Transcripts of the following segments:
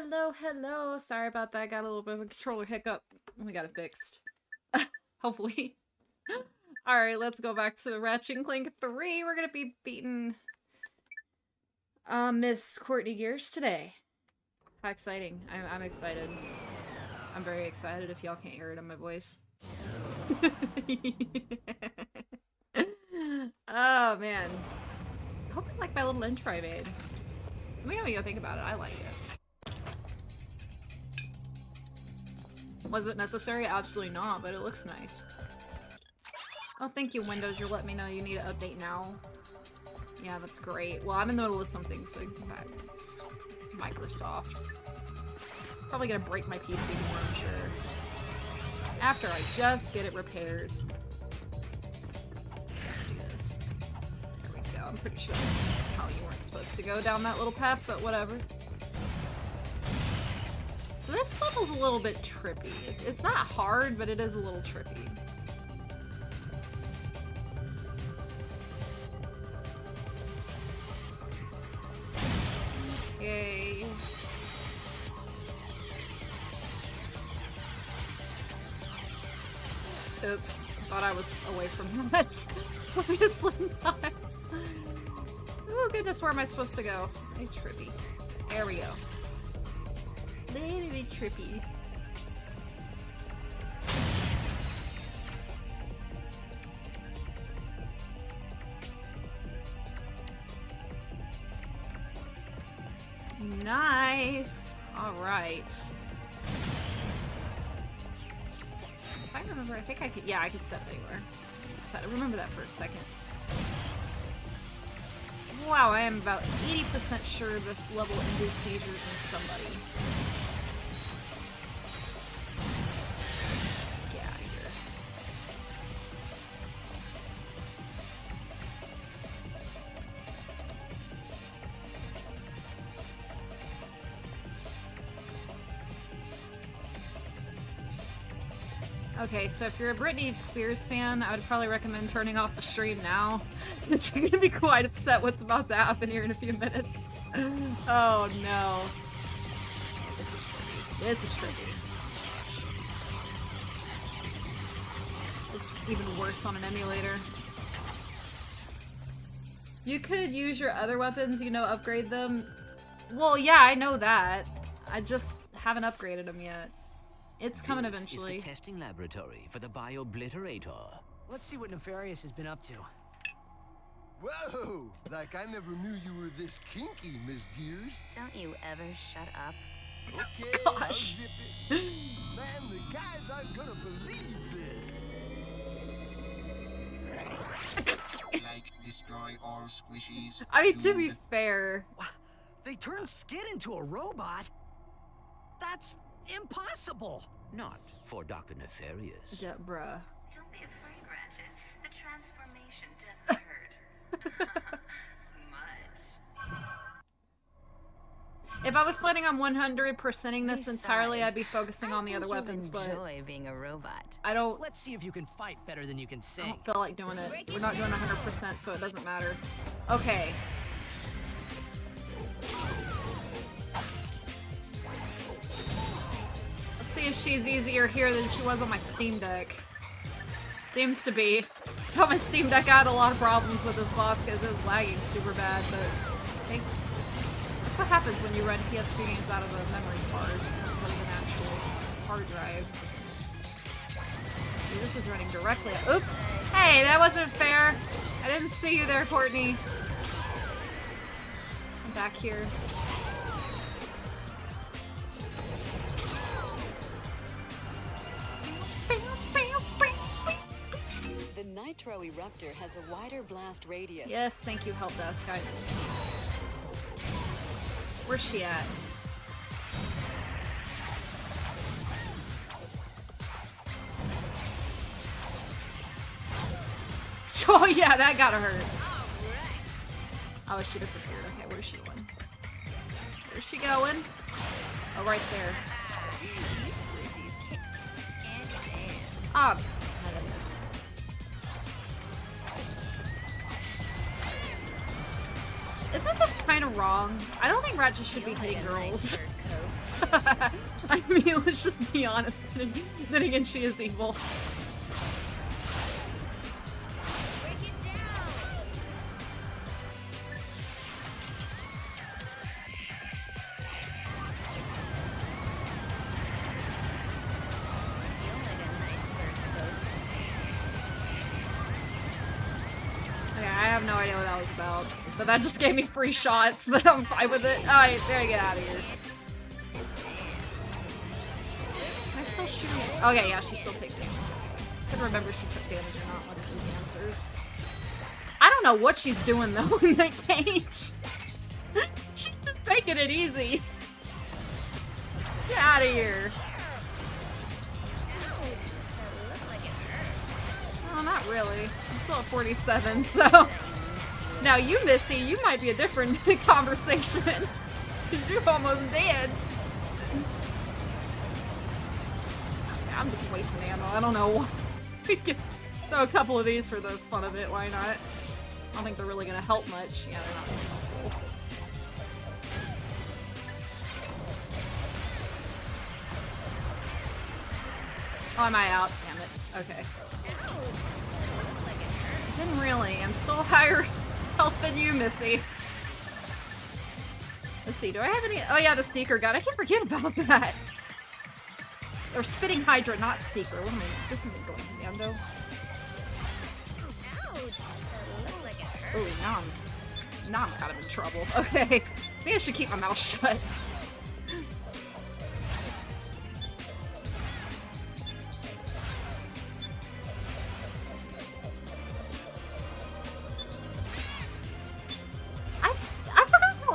Hello, hello. Sorry about that. Got a little bit of a controller hiccup. We got it fixed. Hopefully. Alright, let's go back to the Ratchet and Clank 3. We're gonna be beating Miss Courtney Gears today. How exciting. I'm excited. I'm very excited if y'all can't hear it in my voice. Oh, man. I hope you like my little intro I made. Let me know what you think about it. I like it. Was it necessary? Absolutely not, but it looks nice. Oh, thank you, Windows. You're letting me know you need an update now. Yeah, that's great. Well, I'm in the middle of something, so it's Microsoft. Probably gonna break my PC more, I'm sure. After I just get it repaired. Do this. There we go. I'm pretty sure that's how you weren't supposed to go down that little path, but whatever. So this level's a little bit trippy. It's not hard, but it is a little trippy. Okay. Oops. Thought I was away from that. Obviously not. Oh goodness, where am I supposed to go? Hey, trippy. There we go. Little bit trippy. Nice. All right. If I remember, I think I could. Yeah, I could step anywhere. Just had to remember that for a second. Wow, I am about 80% sure this level induced seizures in somebody. Get out of here. Okay, so if you're a Britney Spears fan, I would probably recommend turning off the stream now. Because you're gonna be quite upset what's about to happen here in a few minutes. Oh no. This is trippy. This is trippy. It's even worse on an emulator. You could use your other weapons, you know, upgrade them. Well, yeah, I know that. I just haven't upgraded them yet. It's coming eventually. This is the testing laboratory for the Biobliterator. Let's see what Nefarious has been up to. Whoa! Like I never knew you were this kinky, Miss Gears. Don't you ever shut up. Okay, I'll zip it. Man, the guys aren't gonna believe this. Like destroy all squishies. I mean, to be fair. They turned Skid into a robot? That's impossible! Not for Dr. Nefarious. Yeah, bruh. Don't be afraid, Ratchet. The transformation doesn't hurt. Much. If I was planning on 100%ing this entirely, I'd be focusing on the other weapons, but enjoy being a robot. I don't. Let's see if you can fight better than you can I sing. don't feel like doing it. We're not doing 100%, so it doesn't matter. Okay. Let's see if she's easier here than she was on my Steam Deck. Seems to be. On my Steam Deck, I had a lot of problems with this boss because it was lagging super bad, but I think that's what happens when you run PS2 games out of a memory card instead of an actual hard drive. See, this is running directly at— oops! Hey, that wasn't fair! I didn't see you there, Courtney. I'm back here. The Nitro Eruptor has a wider blast radius. Yes, thank you, help desk. Where's she at? Oh yeah, that gotta hurt. Oh, she disappeared. Okay, where's she going? Where's she going? Oh, right there. Ah, my goodness. Isn't this kind of wrong? I don't think Ratchet should be hitting girls. I mean, let's just be honest. Then again, she is evil. Break it down. You'll make a nice first coat. Okay, I have no idea what that was about. But that just gave me free shots, but I'm fine with it. Alright, there I get out of here. Am I still shooting it? Okay, yeah, she still takes damage. I couldn't remember if she took damage or not. One of the answers. I don't know what she's doing though in that cage. She's just taking it easy. Get out of here. Oh, not really. I'm still at 47, so... Now you, Missy, you might be a different conversation. Because you're almost dead. I'm just wasting ammo. I don't know. We could throw a couple of these for the fun of it. Why not? I don't think they're really going to help much. Yeah, they're not really helpful. Oh, am I out? Damn it. Okay. Didn't really. I'm still higher health than you, Missy. Let's see, do I have any? Oh yeah, the Seeker gun. I can't forget about that. Or Spitting Hydra, not Seeker. What am I? This isn't going commando. Oh, now I'm kind of in trouble. Okay. Maybe I should keep my mouth shut.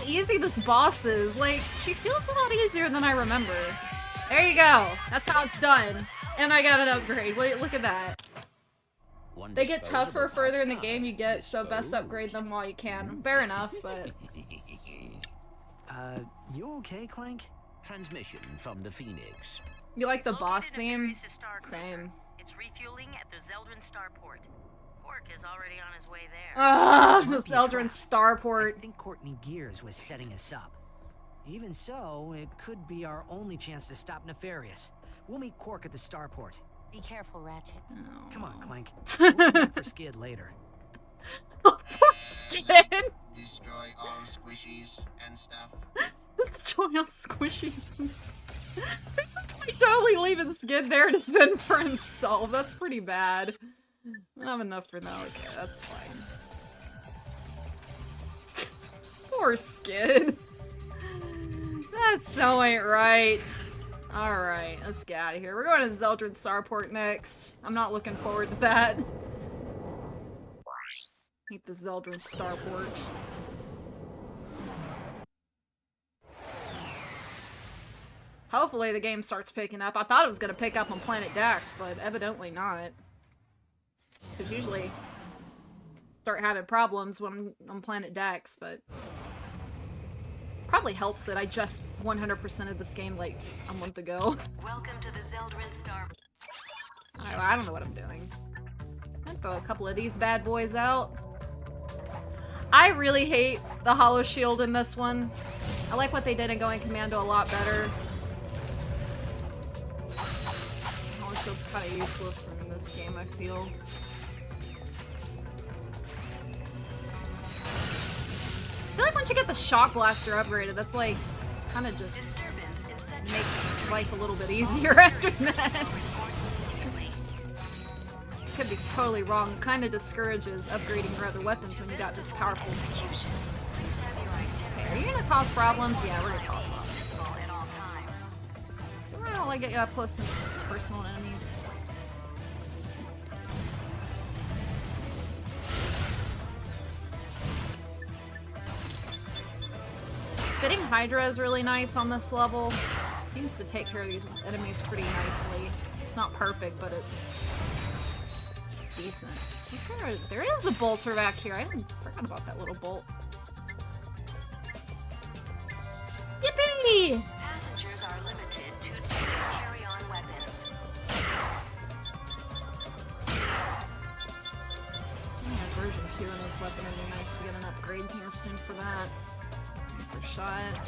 Easy this boss is. Like, she feels a lot easier than I remember. There you go. That's how it's done. And I got an upgrade. Wait, look at that. They get tougher further in the game you get, so best upgrade them while you can. Fair enough, but... You okay, Clank? Transmission from the Phoenix. You like the boss Located theme? Nefarious' Star Cruiser. Same. It's refueling at the Zeldrin starport. Quark is already on his way there. Ah, the Zeldrin Starport. I think Courtney Gears was setting us up. Even so, it could be our only chance to stop Nefarious. We'll meet Quark at the starport. Be careful, Ratchet. Oh. Come on, Clank. We'll come back for Skid later. Oh, poor Skid! Destroy all squishies and stuff. Destroy all squishies. Like, totally leaving Skid there to fend for himself. That's pretty bad. I don't have enough for that. Okay, that's fine. Poor Skid. That so ain't right. Alright, let's get out of here. We're going to Zeldrin Starport next. I'm not looking forward to that. Hate the Zeldrin Starport. Hopefully the game starts picking up. I thought it was going to pick up on Planet Dax, but evidently not. Because usually start having problems when I'm on Planet Dax, but probably helps that I just 100%ed this game like a month ago. Welcome to the Zeldrin Star. I don't know what I'm doing. I'll throw a couple of these bad boys out. I really hate the Hollow Shield in this one. I like what they did in Going Commando a lot better. Hollow Shield's kind of useless in this game, I feel. I feel like once you get the Shock Blaster upgraded, that's like kind of just makes life a little bit easier after that. Could be totally wrong. Kind of discourages upgrading your other weapons when you got this powerful. Okay, are you gonna cause problems? Yeah, we're gonna cause problems. So I don't like getting up close to personal enemies. Spitting Hydra is really nice on this level. Seems to take care of these enemies pretty nicely. It's not perfect, but it's decent. There is a bolter back here. I forgot about that little bolt. Yippee! Passengers are limited to carry-on weapons. Yeah, version 2 in this weapon. It'd be nice to get an upgrade here soon for that. For shot.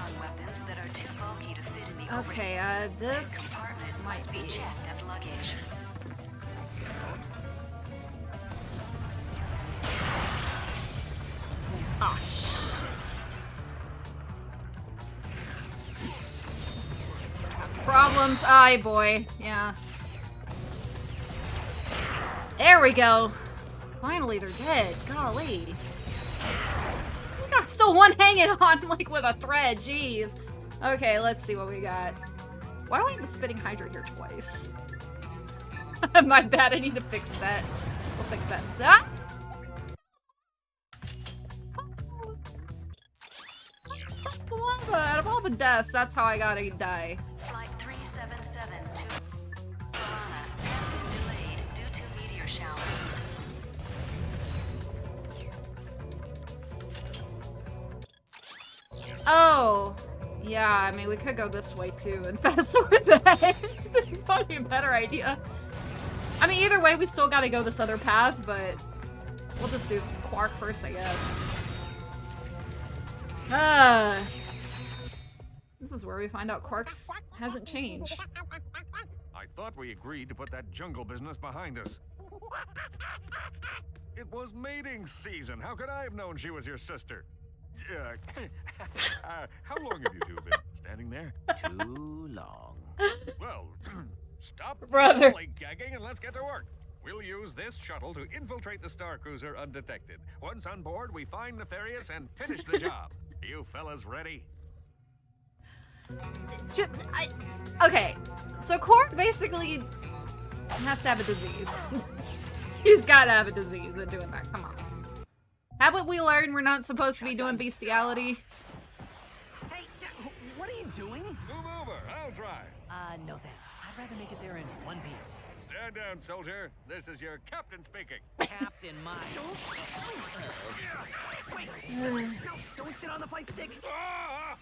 on weapons that are too bulky to fit in the Okay, this compartment might must be be. checked as luggage. Oh shit. This is where I start having problems. Aye, boy. Yeah. There we go. Finally, they're dead. Golly. We got still one hanging on, like, with a thread. Jeez. Okay, let's see what we got. Why do I have the spitting Hydra here twice? My bad, I need to fix that. We'll fix that. Ah! Out of all the deaths, that's how I gotta die. Flight 377 to Havana has been delayed due to meteor showers. Oh, yeah, I mean, we could go this way too and fast with that. It's probably a better idea. I mean, either way, we still gotta go this other path, but we'll just do Quark first, I guess. This is where we find out Quark's hasn't changed. I thought we agreed to put that jungle business behind us. It was mating season. How could I have known she was your sister? How long have you two been standing there? Too long. Well, stop Brother. gagging and let's get to work. We'll use this shuttle to infiltrate the Star Cruiser undetected. Once on board, we find Nefarious and finish the job. You fellas ready? Okay, so Quark basically has to have a disease. He's gotta have a disease in doing that, come on. Haven't we learned we're not supposed to be doing bestiality? Hey, what are you doing? Move over, I'll drive. No thanks. I'd rather make it there in one piece. Stand down, soldier. This is your captain speaking. Captain Mine. Wait! No, don't sit on the flight stick! Ah!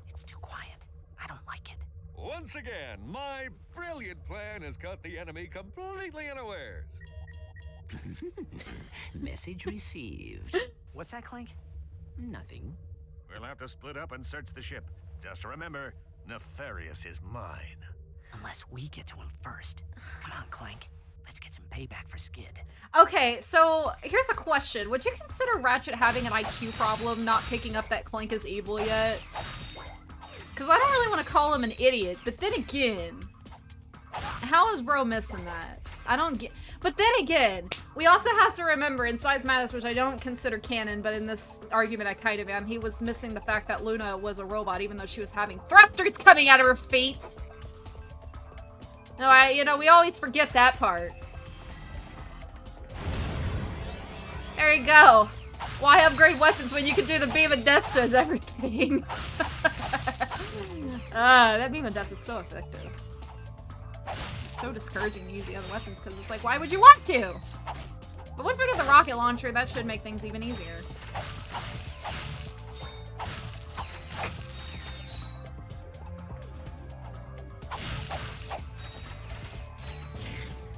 It's too quiet. I don't like it. Once again, my brilliant plan has caught the enemy completely unawares. Message received. What's that, Clank? Nothing. We'll have to split up and search the ship. Just remember, Nefarious is mine. Unless we get to him first. Come on, Clank. Let's get some payback for Skid. Okay, so here's a question. Would you consider Ratchet having an IQ problem, not picking up that Clank is able yet? Because I don't really want to call him an idiot, but then again, how is bro missing that? I don't get... But then again, we also have to remember in Size Matters, which I don't consider canon, but in this argument I kind of am, he was missing the fact that Luna was a robot, even though she was having thrusters coming out of her feet. No, you know, we always forget that part. There you go. Why upgrade weapons when you can do the beam of death to everything? That beam of death is so effective. It's so discouraging to use the other weapons because it's like, why would you want to? But once we get the rocket launcher, that should make things even easier.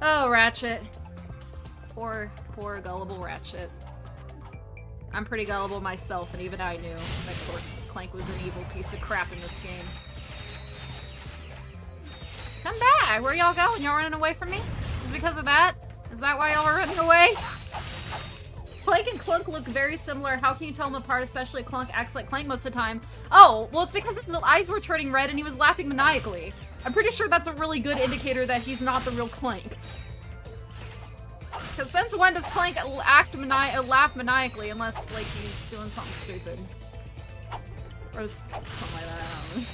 Oh, Ratchet. Poor gullible Ratchet. I'm pretty gullible myself, and even I knew that Clank was an evil piece of crap in this game. Come back! Where y'all going? Y'all running away from me? Is it because of that? Is that why y'all were running away? Clank and Clunk look very similar. How can you tell them apart, especially Clunk acts like Clank most of the time? Oh, well, it's because his eyes were turning red and he was laughing maniacally. I'm pretty sure that's a really good indicator that he's not the real Clank. Because since when does Clank laugh maniacally unless, like, he's doing something stupid? Or something like that, I don't know.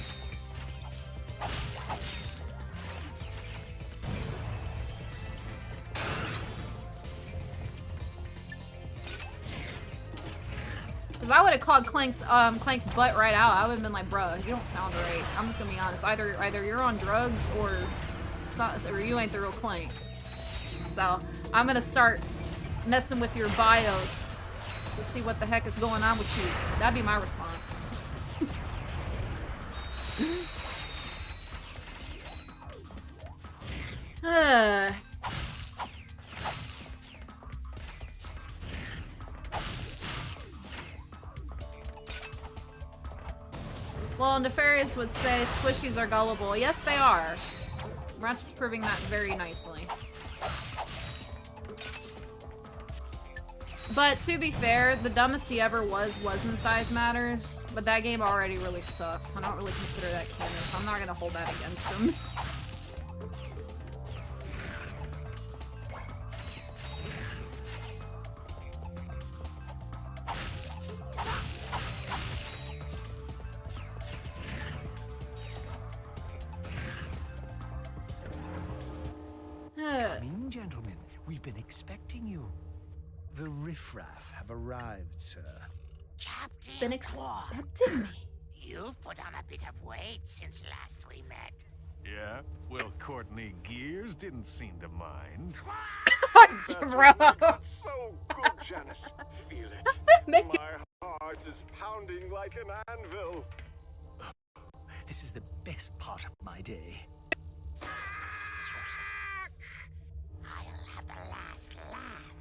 Because I would have called Clank's butt right out. I would have been like, bruh, you don't sound right. I'm just gonna be honest. Either you're on drugs or you ain't the real Clank. So I'm gonna start messing with your BIOS to see what the heck is going on with you. That'd be my response. Well, Nefarious would say squishies are gullible. Yes, they are. Ratchet's proving that very nicely. But to be fair, the dumbest he ever was in Size Matters, but that game already really sucks. I don't really consider that canon, so I'm not gonna hold that against him. Come in, gentlemen. We've been expecting you. The riffraff have arrived, sir. Captain Been Quark, accepting me. you've put on a bit of weight since last we met. Yeah? Well, Courtney Gears didn't seem to mind. Bro. So good, Janice. Feel it. Make it- My heart is pounding like an anvil. This is the best part of my day. I'll have the last laugh.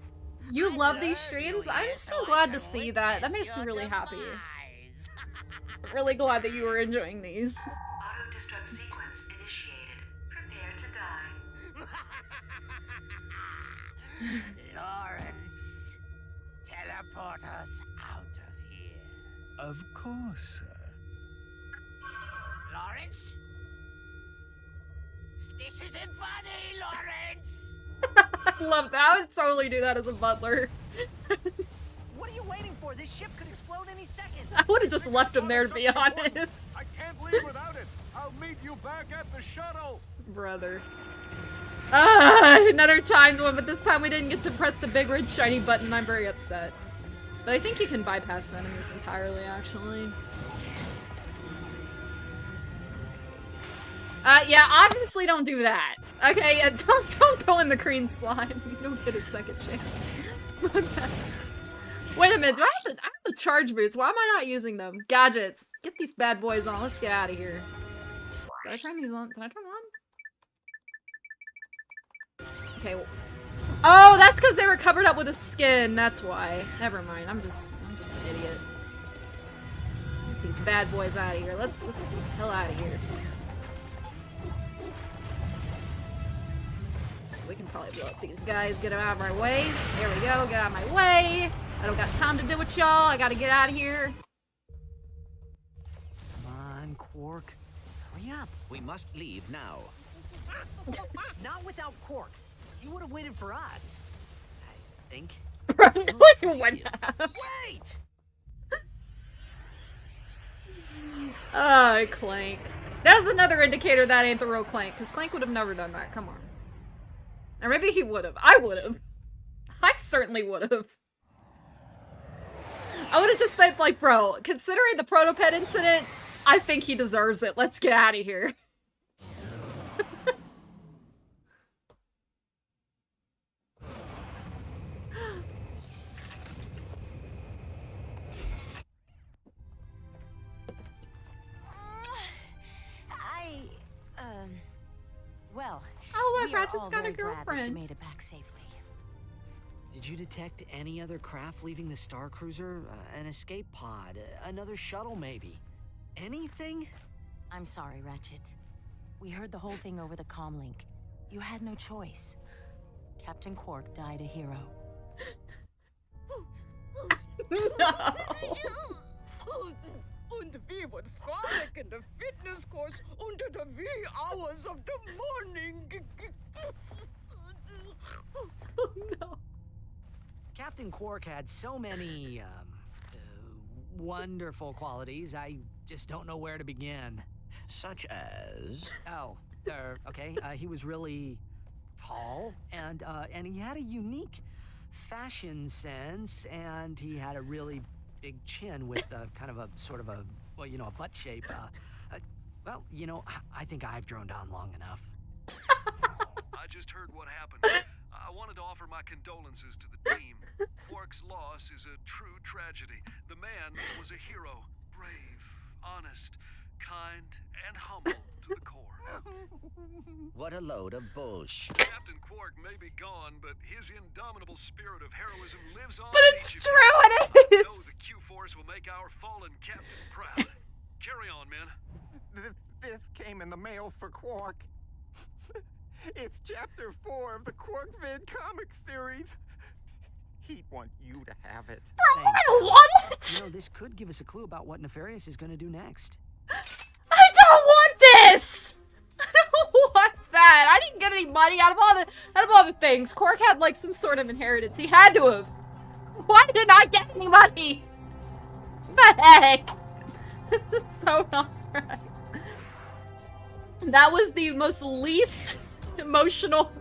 You love these streams? I'm so glad to see that. That makes me really happy. Really glad that you were enjoying these. Auto-destruct sequence initiated. Prepare to die. Lawrence, teleport us out of here. Of course, sir. Lawrence? This isn't funny, Lawrence! I love that. I would totally do that as a butler. What are you waiting for? This ship could explode any second. I would have just left him there, to be honest. I can't leave without it. I'll meet you back at the shuttle. Brother. Another timed one, but this time we didn't get to press the big red shiny button. I'm very upset. But I think you can bypass the enemies entirely, actually. Yeah, obviously don't do that. Okay, yeah, don't go in the green slime. You don't get a second chance. Okay. Wait a minute, do I have the charge boots? Why am I not using them? Gadgets. Get these bad boys on. Let's get out of here. Did I turn these on? Did I turn them on? Okay. Well, oh, that's because they were covered up with a skin. That's why. Never mind. I'm just an idiot. Get these bad boys out of here. Let's get the hell out of here. We can probably blow up these guys. Get them out of my way. There we go. Get out of my way. I don't got time to deal with y'all. I gotta get out of here. Come on, Quark. Hurry up. We must leave now. Not without Quark. He would have waited for us. I think. Look what happened. Wait! Oh, Clank. That's another indicator that ain't the real Clank, because Clank would have never done that. Come on. Or maybe he would have. I would have. I certainly would have. I would have just been like, bro, considering the Protopet incident, I think he deserves it. Let's get out of here. Well, Oh, look, we are Ratchet's all got a very glad that girlfriend. you made it back safely. Did you detect any other craft leaving the Star Cruiser? An escape pod? Another shuttle, maybe? Anything? I'm sorry, Ratchet. We heard the whole thing over the comlink. You had no choice. Captain Quark died a hero. No. Und we would frolic in the fitness course under the wee hours of the morning. Oh, no. Captain Quark had so many, wonderful qualities, I just don't know where to begin. Such as... Oh, okay, he was really tall, and he had a unique fashion sense, and he had a really big chin with kind of a sort of a, well, you know, a butt shape. Well, you know, I think I've droned on long enough. I just heard what happened. I wanted to offer my condolences to the team. Quark's loss is a true tragedy. The man was a hero. Brave, honest, kind, and humble to the core. What a load of bullshit. Captain Quark may be gone, but his indomitable spirit of heroism lives on. But it's true, it I know is. the Q-Force will make our fallen captain proud. Carry on, men. This came in the mail for Quark. It's chapter 4 of the Quark Vid comic series. He'd want you to have it. Bro, I don't want it! You know, this could give us a clue about what Nefarious is going to do next. I don't want this! I don't want that! I didn't get any money out of all the things. Quark had like some sort of inheritance. He had to have. Why didn't I get any money? What the heck? This is so not right. That was the most least emotional.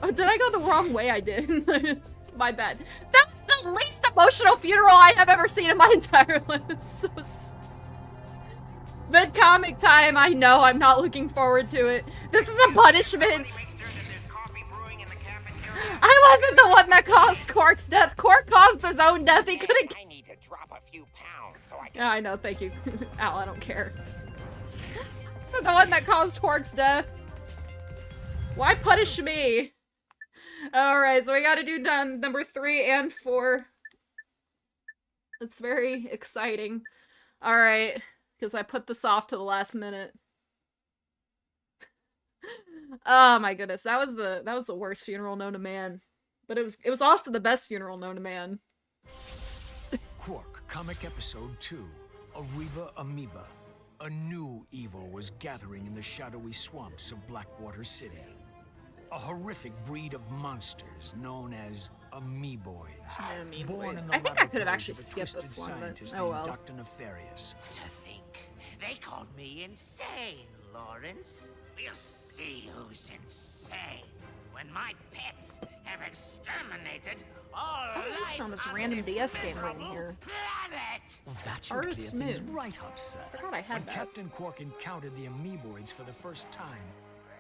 Oh, did I go the wrong way? I did. My bad. That was the least emotional funeral I have ever seen in my entire life. So Vid comic time. I know. I'm not looking forward to it. This is a punishment. I wasn't the one that caused Quark's death. Quark caused his own death. He couldn't. I need to drop a few pounds so I can... Yeah, I know. Thank you, Al. I don't care. The one that caused Quark's death. Why punish me? Alright, so we gotta do done number 3 and 4. It's very exciting. Alright, because I put this off to the last minute. Oh my goodness, that was the worst funeral known to man. But it was also the best funeral known to man. Quark, comic episode 2, Ariba Amoeba. A new evil was gathering in the shadowy swamps of Blackwater City. A horrific breed of monsters known as amoeboids. Amoeboids. I think I could have actually skipped this one, but oh well. Dr. Nefarious. To think, they called me insane, Lawrence. We'll see who's insane when my pets have exterminated all just found this life random on this DS game right miserable here. planet. Well, that should Artist clear things Moon. right up, sir. I thought I had When that. Captain Quark encountered the amoeboids for the first time,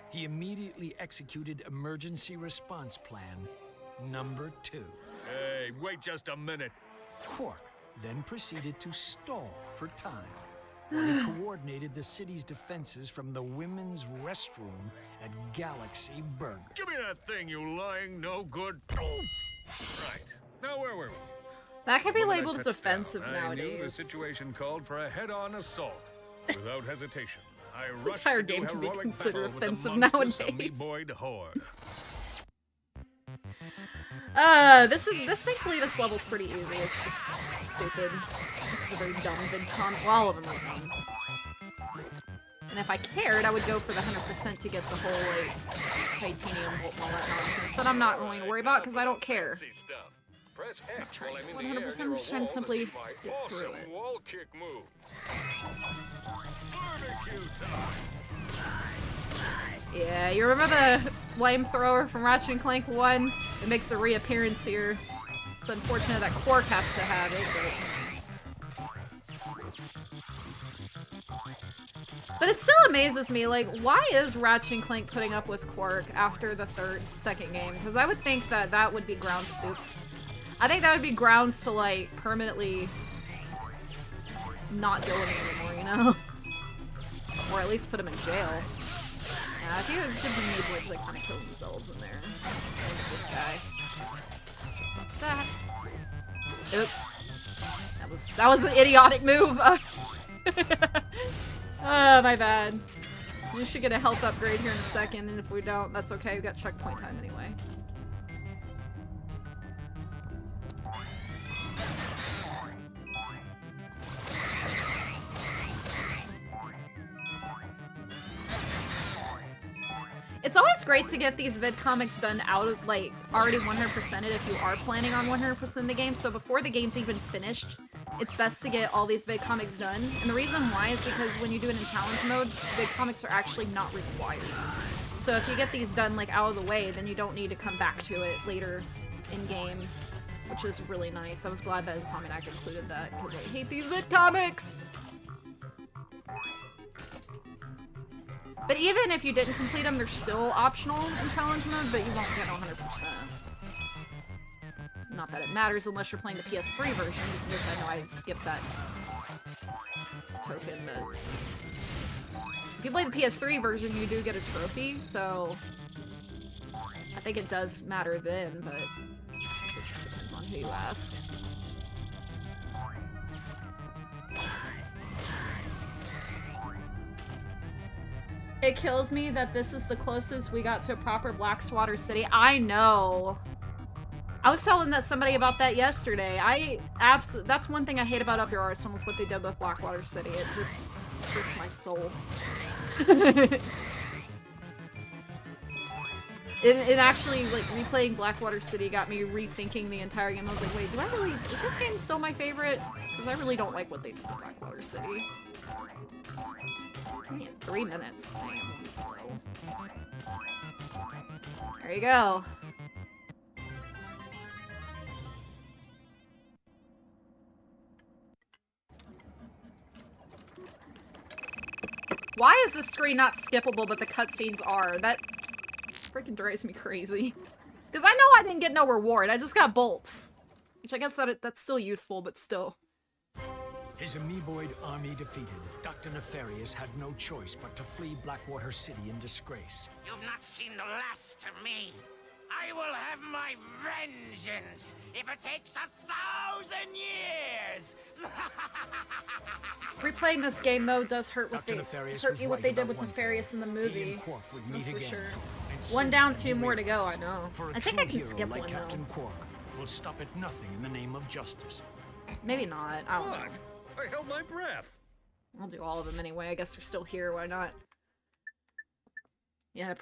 he immediately executed emergency response plan number 2. Hey, wait just a minute. Quark then proceeded to stall for time while he coordinated the city's defenses from the women's restroom at Galaxy Burger. Give me that thing, you lying no good. Right. Now where were we? That could be When I labeled as touched down, offensive I knew the nowadays. situation called for a head-on assault. Without hesitation, I This rushed entire to do game can be heroic considered battle with the offensive monstrous nowadays. amoeboid horde. Thankfully this level's pretty easy. It's just stupid. This is a very dumb vid con. Well, all of them are dumb. And if I cared, I would go for the 100% to get the whole, like, titanium bolt and all that nonsense. But I'm not going to worry about it because I don't care. I'm not trying to 100%, I'm just trying to simply get through it. Wall kick move. Barbecue time. Yeah, you remember the flamethrower from Ratchet and Clank 1? It makes a reappearance here. It's unfortunate that Quark has to have it, but it still amazes me, like, why is Ratchet and Clank putting up with Quark after the second game? Because I would think that that would be grounds, oops. I think that would be grounds to, like, permanently not deal with him anymore, you know? Or at least put him in jail. Yeah, I think it would give the Amoeboids, like, kind of kill themselves in there. Same with this guy. Like that. Oops. That was an idiotic move. Oh, my bad. We should get a health upgrade here in a second, and if we don't, that's okay. We got checkpoint time anyway. It's always great to get these vid comics done out of, like, already 100%ed if you are planning on 100% the game. So before the game's even finished, it's best to get all these vid comics done. And the reason why is because when you do it in challenge mode, vid comics are actually not required. So if you get these done, like, out of the way, then you don't need to come back to it later in-game, which is really nice. I was glad that Insomniac included that, because I hate these vid comics! But even if you didn't complete them, they're still optional in challenge mode, but you won't get 100%. Not that it matters unless you're playing the PS3 version, because I know I skipped that token, but... If you play the PS3 version, you do get a trophy, so... I think it does matter then, but... I guess it just depends on who you ask. It kills me that this is the closest we got to a proper Blackwater City. I know. I was telling somebody about that yesterday. That's one thing I hate about Up Your Arsenal is what they did with Blackwater City. It just hurts my soul. It actually, like, replaying Blackwater City got me rethinking the entire game. I was like, wait, is this game still my favorite? Because I really don't like what they did to Blackwater City. Only have 3 minutes. I am really slow. There you go. Why is this screen not skippable, but the cutscenes are? That freaking drives me crazy. Because I know I didn't get no reward. I just got bolts. Which I guess that's still useful, but still. His amoeboid army defeated, Dr. Nefarious had no choice but to flee Blackwater City in disgrace. You've not seen the last of me. I will have my vengeance if it takes 1,000 years. Replaying this game though does hurt what what they did with Nefarious in the movie. That's for sure. One down, 2 more to go. I know. I think I can skip one though. Captain Quark will stop at nothing in the name of justice. Maybe not. I don't know. I held my breath. I'll do all of them anyway. I guess they're still here. Why not? Yeah,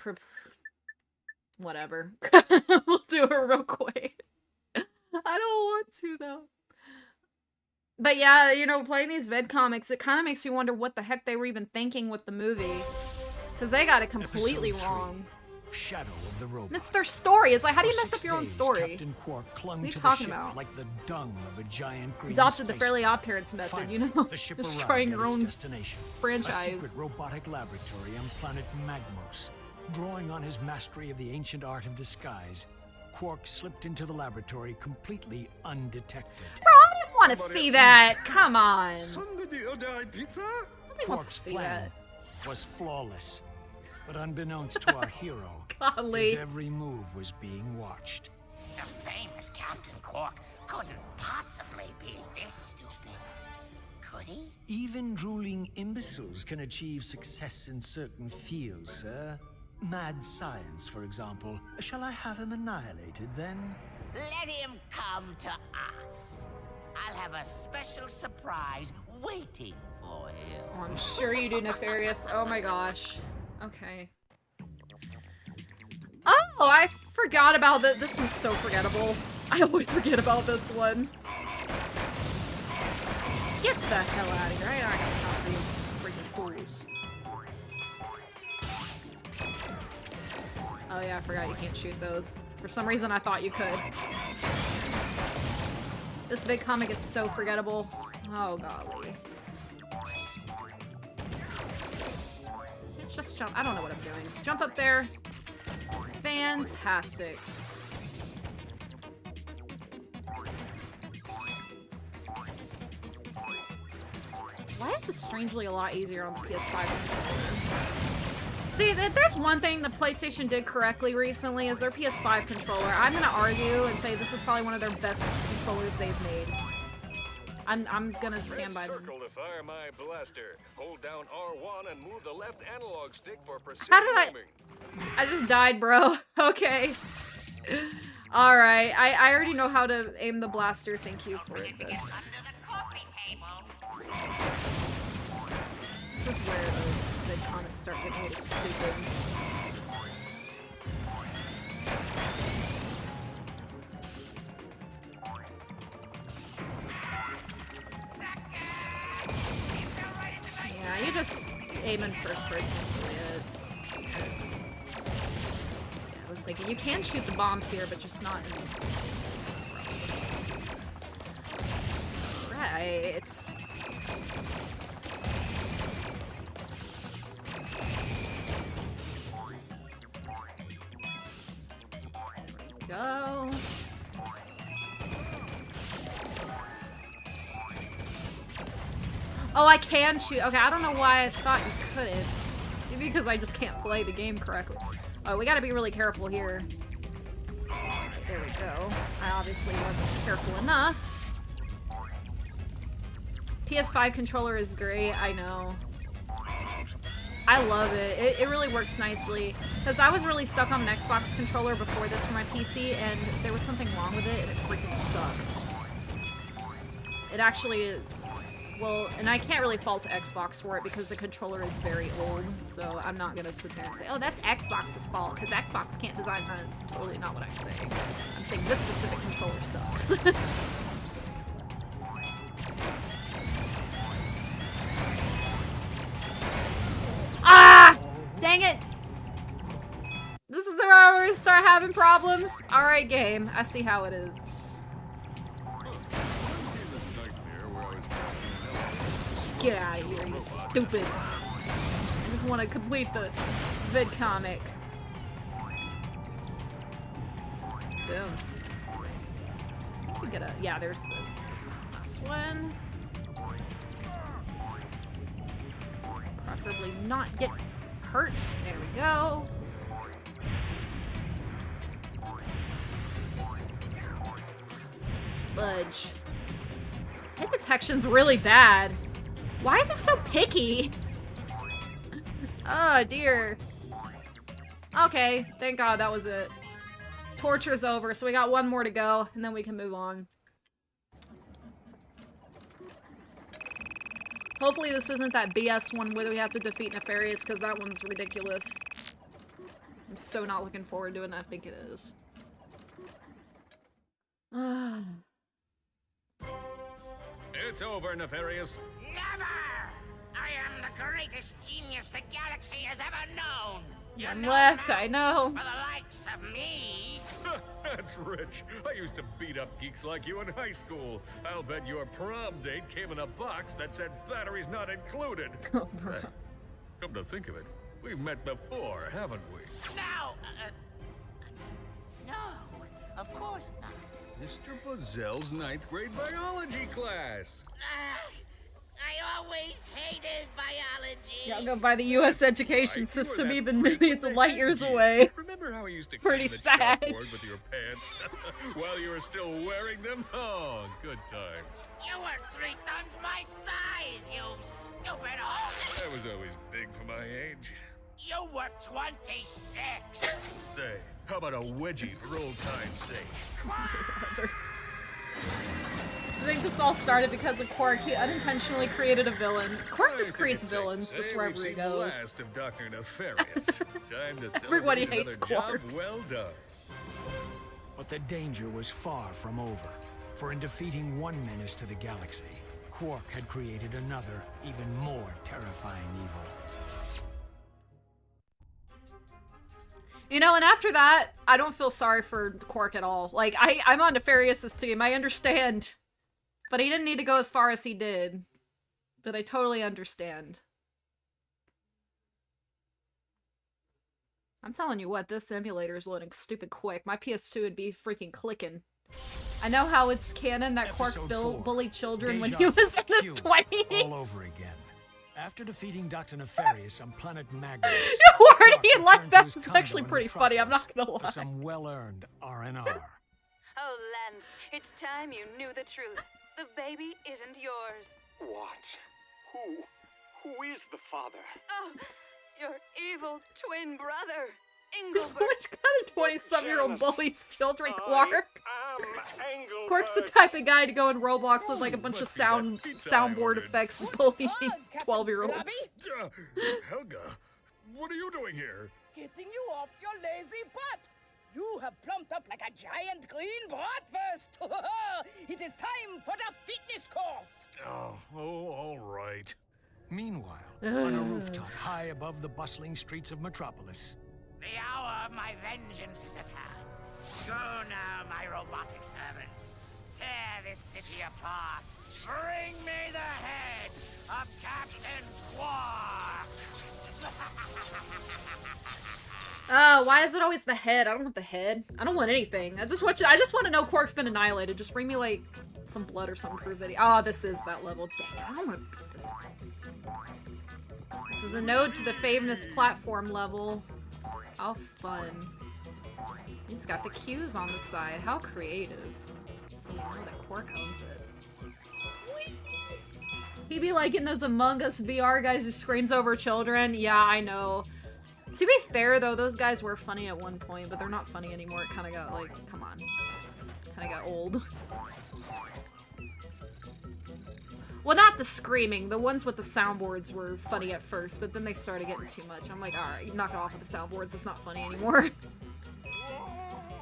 whatever. We'll do it real quick. I don't want to, though. But yeah, you know, playing these vid comics, it kind of makes you wonder what the heck they were even thinking with the movie. Because they got it completely wrong. Shadow of the Robot. And it's their story. It's like, how do you mess up your own days, story? Captain Quark clung What are you to talking the ship about? like the dung of a giant green Adopted the space Fairly Odd Parents method, Finally, you know? the ship Destroying arrived your at own its destination, a franchise. secret robotic laboratory on planet Magmos. Drawing on his mastery of the ancient art of disguise, Quark slipped into the laboratory completely undetected. Bro, I didn't want to see that. Come on. Somebody ordered pizza? Nobody wants to see plan that. was flawless, but unbeknownst to our hero, Golly. his every move was being watched. The famous Captain Quark couldn't possibly be this stupid. Could he? Even drooling imbeciles can achieve success in certain fields, sir. Mad science, for example. Shall I have him annihilated, then? Let him come to us. I'll have a special surprise waiting for him. Oh, I'm sure you do, Nefarious. Oh my gosh. Okay. Oh, I forgot about that. This one's so forgettable. I always forget about this one. Get the hell out of here. I got time for you freaking fools. Oh yeah, I forgot you can't shoot those. For some reason I thought you could. This big comic is so forgettable. Oh golly. Let's just jump. I don't know what I'm doing. Jump up there. Fantastic. Why is this strangely a lot easier on the PS5 controller? See, there's one thing the PlayStation did correctly recently is their PS5 controller. I'm gonna argue and say this is probably one of their best controllers they've made. I'm gonna stand by them. Circle to fire my blaster. Hold down R1 and move the left analog stick for precision How did aiming. I just died, bro. Okay. Alright, I already know how to aim the blaster. Thank you for it. This is where the comments start getting a little stupid. Yeah, you just aim in first person, that's really it. Yeah, I was thinking, you can shoot the bombs here, but just not in... That's where I was going. Right. Go. Oh, I can shoot. Okay, I don't know why I thought you couldn't. Maybe because I just can't play the game correctly. Oh, we gotta be really careful here. There we go. I obviously wasn't careful enough. PS5 controller is great, I know. I love it. It really works nicely. Because I was really stuck on an Xbox controller before this for my PC, and there was something wrong with it, and it freaking sucks. It actually... Well, and I can't really fault Xbox for it because the controller is very old, so I'm not gonna sit there and say, oh, that's Xbox's fault, because Xbox can't design that. It's totally not what I'm saying. I'm saying this specific controller sucks. Ah! Dang it! This is where we start having problems? Alright, game. I see how it is. Get out of here, you stupid. I just want to complete the vid comic. Boom. I think we get a... Yeah, there's the last one. Preferably not get hurt. There we go. Budge. Hit detection's really bad. Why is it so picky? Oh dear. Okay, thank God that was it. Torture's over, so we got one more to go, and then we can move on. Hopefully this isn't that BS one where we have to defeat Nefarious, because that one's ridiculous. I'm so not looking forward to it, and I think it is. It's over, Nefarious. Never! I am the greatest genius the galaxy has ever known! One left, I know. For the likes of me! That's rich. I used to beat up geeks like you in high school. I'll bet your prom date came in a box that said batteries not included. Say, come to think of it, we've met before, haven't we? No, of course not. Mr. Buzel's 9th grade biology class. I always hated biology. Yeah, I'll go by the U.S. education system even millions of light years away. Remember how we used to Pretty clean the sad. chalkboard with your pants while you were still wearing them? Oh, good times. You were 3 times my size, you stupid hoe! I was always big for my age. You were 26! Say, how about a wedgie for old time's sake? I think this all started because of Quark. He unintentionally created a villain. Quark just creates villains just wherever he goes. The last of Dr. Nefarious. Time to Everybody celebrate hates another Quark. job well done. But the danger was far from over, for in defeating one menace to the galaxy, Quark had created another, even more terrifying evil. You know, and after that, I don't feel sorry for Quark at all. Like, I'm on Nefarious's team. I understand. But he didn't need to go as far as he did. But I totally understand. I'm telling you what, this emulator is loading stupid quick. My PS2 would be freaking clicking. I know how it's canon that Quark bullied children when he was in his 20s. All over again. After defeating Dr. Nefarious on planet Magnus, Why do you like that? It's actually pretty funny, I'm not gonna lie. For some well-earned R&R. Oh, Lance, it's time you knew the truth. The baby isn't yours. What? Who is the father? Oh, your evil twin brother, Engelbert. Which kind of 27-year-old bullies children, Quark? Engelbert. Quark's the type of guy to go in Roblox with like a bunch of soundboard effects and bully 12-year-olds. Helga, what are you doing here? Getting you off your lazy butt. You have plumped up like a giant green bratwurst. It is time for the fitness course. Oh, all right. Meanwhile, on a rooftop high above the bustling streets of Metropolis, The hour of my vengeance is at hand. Go now, my robotic servants. Tear this city apart. Bring me the head of Captain Quark. Oh, why is it always the head? I don't want the head. I don't want anything. I just want to know Quark's been annihilated. Just bring me like some blood or something to prove that he. Oh, this is that level. Dang it! I don't want to beat this one. This is a node to the famous platform level. How fun! He's got the cues on the side. How creative. So we know that Quark owns it. He'd be like in those Among Us VR guys who screams over children. Yeah, I know. To be fair, though, those guys were funny at one point, but they're not funny anymore. It kind of got, like, come on. Kind of got old. Well, not the screaming. The ones with the soundboards were funny at first, but then they started getting too much. I'm like, alright, knock it off with the soundboards. It's not funny anymore.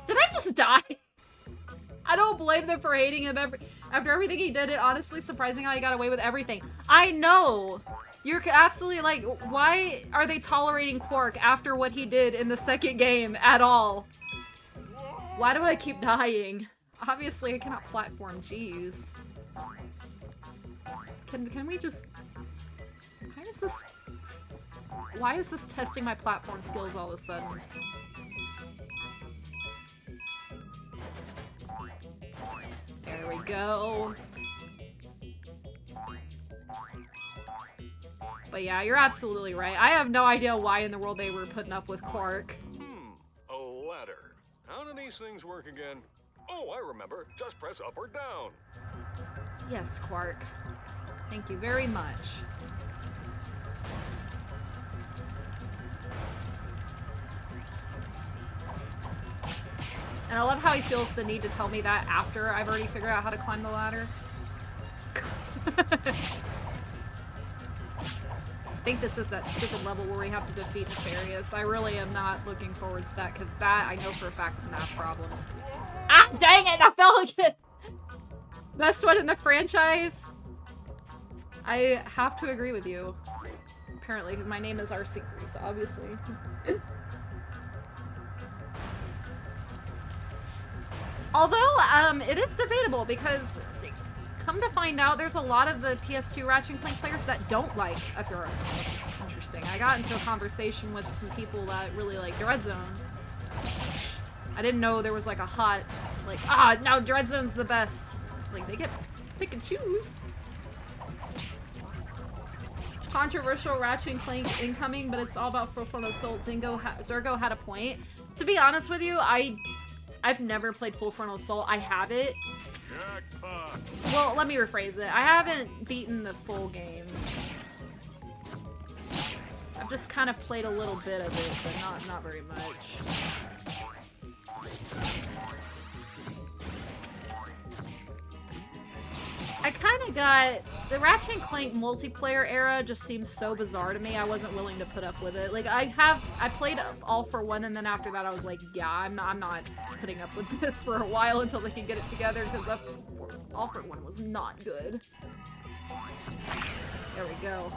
Did I just die? I don't blame them for hating him after everything he did. It honestly surprising how he got away with everything. I know! You're absolutely like, why are they tolerating Quark after what he did in the second game at all? Why do I keep dying? Obviously, I cannot platform, jeez. Can we just... Why is this testing my platform skills all of a sudden? There we go. But yeah, you're absolutely right. I have no idea why in the world they were putting up with Quark. A ladder. How do these things work again? Oh, I remember. Just press up or down. Yes, Quark. Thank you very much. And I love how he feels the need to tell me that after I've already figured out how to climb the ladder. I think this is that stupid level where we have to defeat Nefarious. I really am not looking forward to that, because that, I know for a fact, I'm gonna have problems. Ah, dang it! I fell again! Best one in the franchise? I have to agree with you. Apparently, because my name is RC3, so obviously. Although, it is debatable, because come to find out, there's a lot of the PS2 Ratchet and Clank players that don't like FRR so much, which is interesting. I got into a conversation with some people that really like Dread Zone. I didn't know there was like a hot, like, now Dread Zone's the best. Like, they get pick and choose. Controversial Ratchet and Clank incoming, but it's all about Full Frontal Assault. Zergo had a point. To be honest with you, I've never played Full Frontal Assault. I have it. Jackpot. Well, let me rephrase it. I haven't beaten the full game. I've just kind of played a little bit of it, but not very much. I kind of got... The Ratchet and Clank multiplayer era just seems so bizarre to me, I wasn't willing to put up with it. Like, I played All for One, and then after that I was like, yeah, I'm not putting up with this for a while until they can get it together, because All for One was not good. There we go.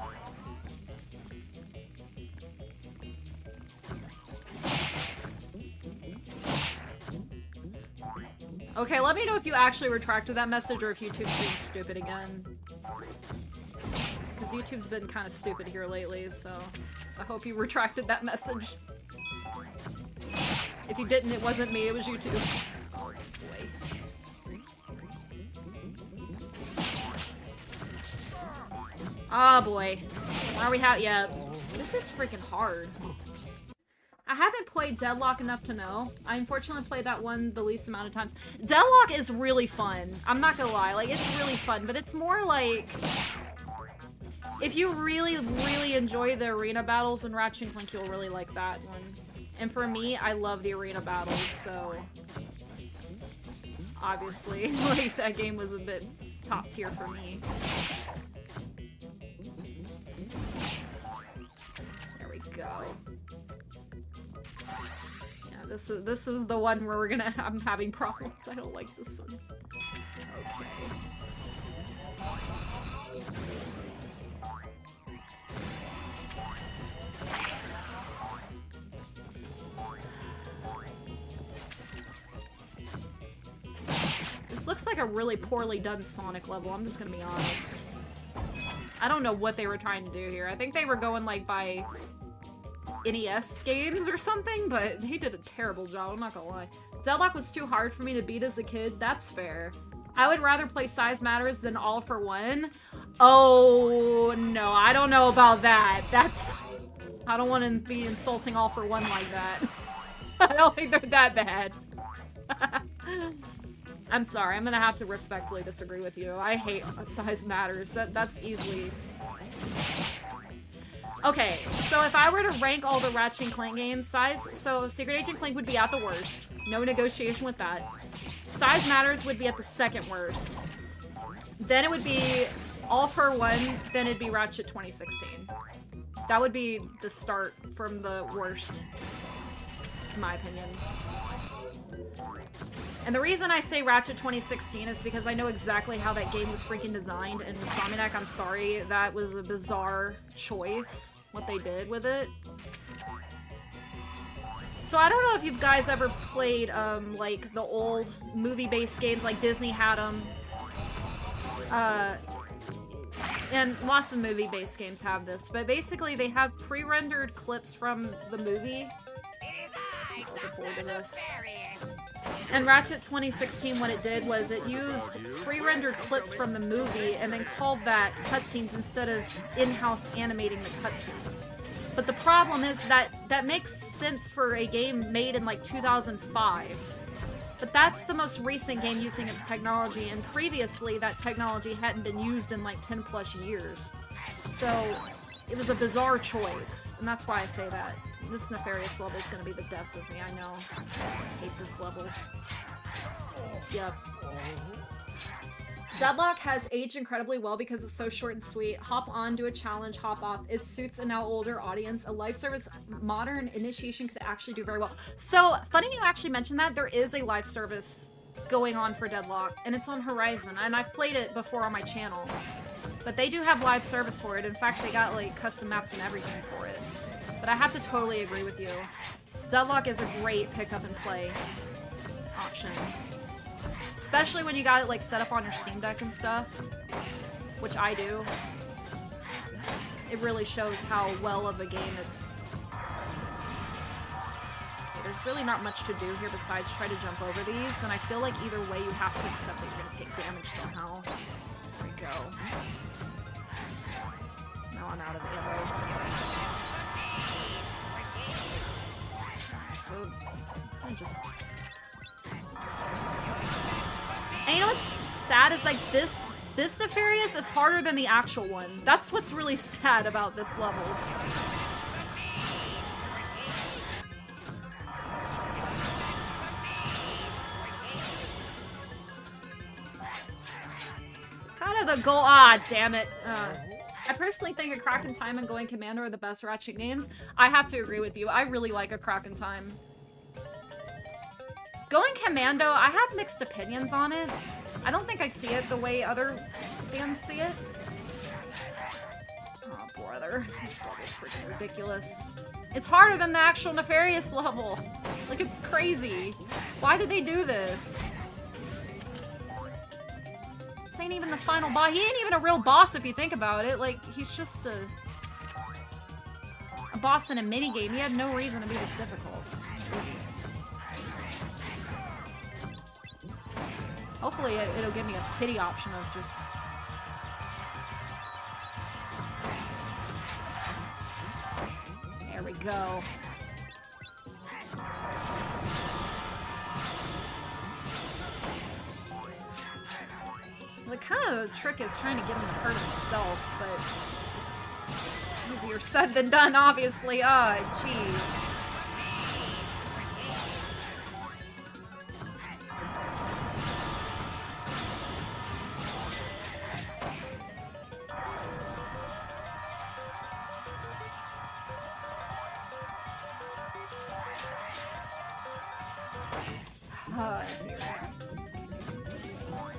Okay, let me know if you actually retracted that message or if YouTube's being stupid again. Because YouTube's been kind of stupid here lately, so I hope you retracted that message. If you didn't, it wasn't me, it was YouTube. Oh, boy. Oh, boy. Where are we at? Yeah, this is freaking hard. I haven't played Deadlock enough to know. I unfortunately played that one the least amount of times. Deadlock is really fun. I'm not gonna lie. Like, it's really fun, but it's more like... If you really, really enjoy the arena battles in Ratchet and Clank, you'll really like that one. And for me, I love the arena battles, so... Obviously, like, that game was a bit top tier for me. There we go. This is the one where I'm having problems. I don't like this one. Okay. This looks like a really poorly done Sonic level, I'm just gonna be honest. I don't know what they were trying to do here. I think they were going like by NES games or something, but they did a terrible job, I'm not gonna lie. Deadlock was too hard for me to beat as a kid, that's fair. I would rather play Size Matters than All for One. Oh, no, I don't know about that. I don't want to be insulting All for One like that. I don't think they're that bad. I'm sorry, I'm gonna have to respectfully disagree with you. I hate size matters. That's easily... Okay, so if I were to rank all the Ratchet and Clank games, so Secret Agent Clank would be at the worst. No negotiation with that. Size Matters would be at the second worst. Then it would be All for One, then it'd be Ratchet 2016. That would be the start from the worst, in my opinion. And the reason I say Ratchet 2016 is because I know exactly how that game was freaking designed, and Insomniac, I'm sorry, that was a bizarre choice, what they did with it. So I don't know if you guys ever played, like, the old movie-based games, like Disney had them. And lots of movie-based games have this, but basically they have pre-rendered clips from the movie. Looking forward to this. And Ratchet 2016, what it did was it used pre-rendered clips from the movie and then called that cutscenes instead of in-house animating the cutscenes. But the problem is that that makes sense for a game made in like 2005. But that's the most recent game using its technology, and previously that technology hadn't been used in like 10 plus years. So it was a bizarre choice, and that's why I say that. This nefarious level is going to be the death of me, I know. I hate this level. Yep. Deadlock has aged incredibly well because it's so short and sweet. Hop on, do a challenge, hop off. It suits a now older audience. A live service modern initiation could actually do very well. So, funny you actually mentioned that. There is a live service going on for Deadlock, and it's on Horizon, and I've played it before on my channel. But they do have live service for it. In fact, they got like custom maps and everything for it. But I have to totally agree with you. Deadlock is a great pick up and play option. Especially when you got it like set up on your Steam Deck and stuff, which I do. It really shows how well of a game it's... Okay, there's really not much to do here besides try to jump over these, and I feel like either way you have to accept that you're going to take damage somehow. There we go. Now I'm out of ammo. So, I just... And you know what's sad is like this Nefarious is harder than the actual one. That's what's really sad about this level. Kind of the goal. Ah, damn it. I personally think A Crack in Time and Going Commando are the best Ratchet games. I have to agree with you. I really like A Crack in Time. Going Commando, I have mixed opinions on it. I don't think I see it the way other fans see it. Oh, brother. This level's freaking ridiculous. It's harder than the actual Nefarious level. Like, it's crazy. Why did they do this? This ain't even the final boss. He ain't even a real boss if you think about it. Like, he's just a boss in a minigame. He had no reason to be this difficult. Hopefully it'll give me a pity option of just... There we go. The kind of trick is trying to get him to hurt himself, but it's easier said than done, obviously. Ah, jeez. Oh, dear.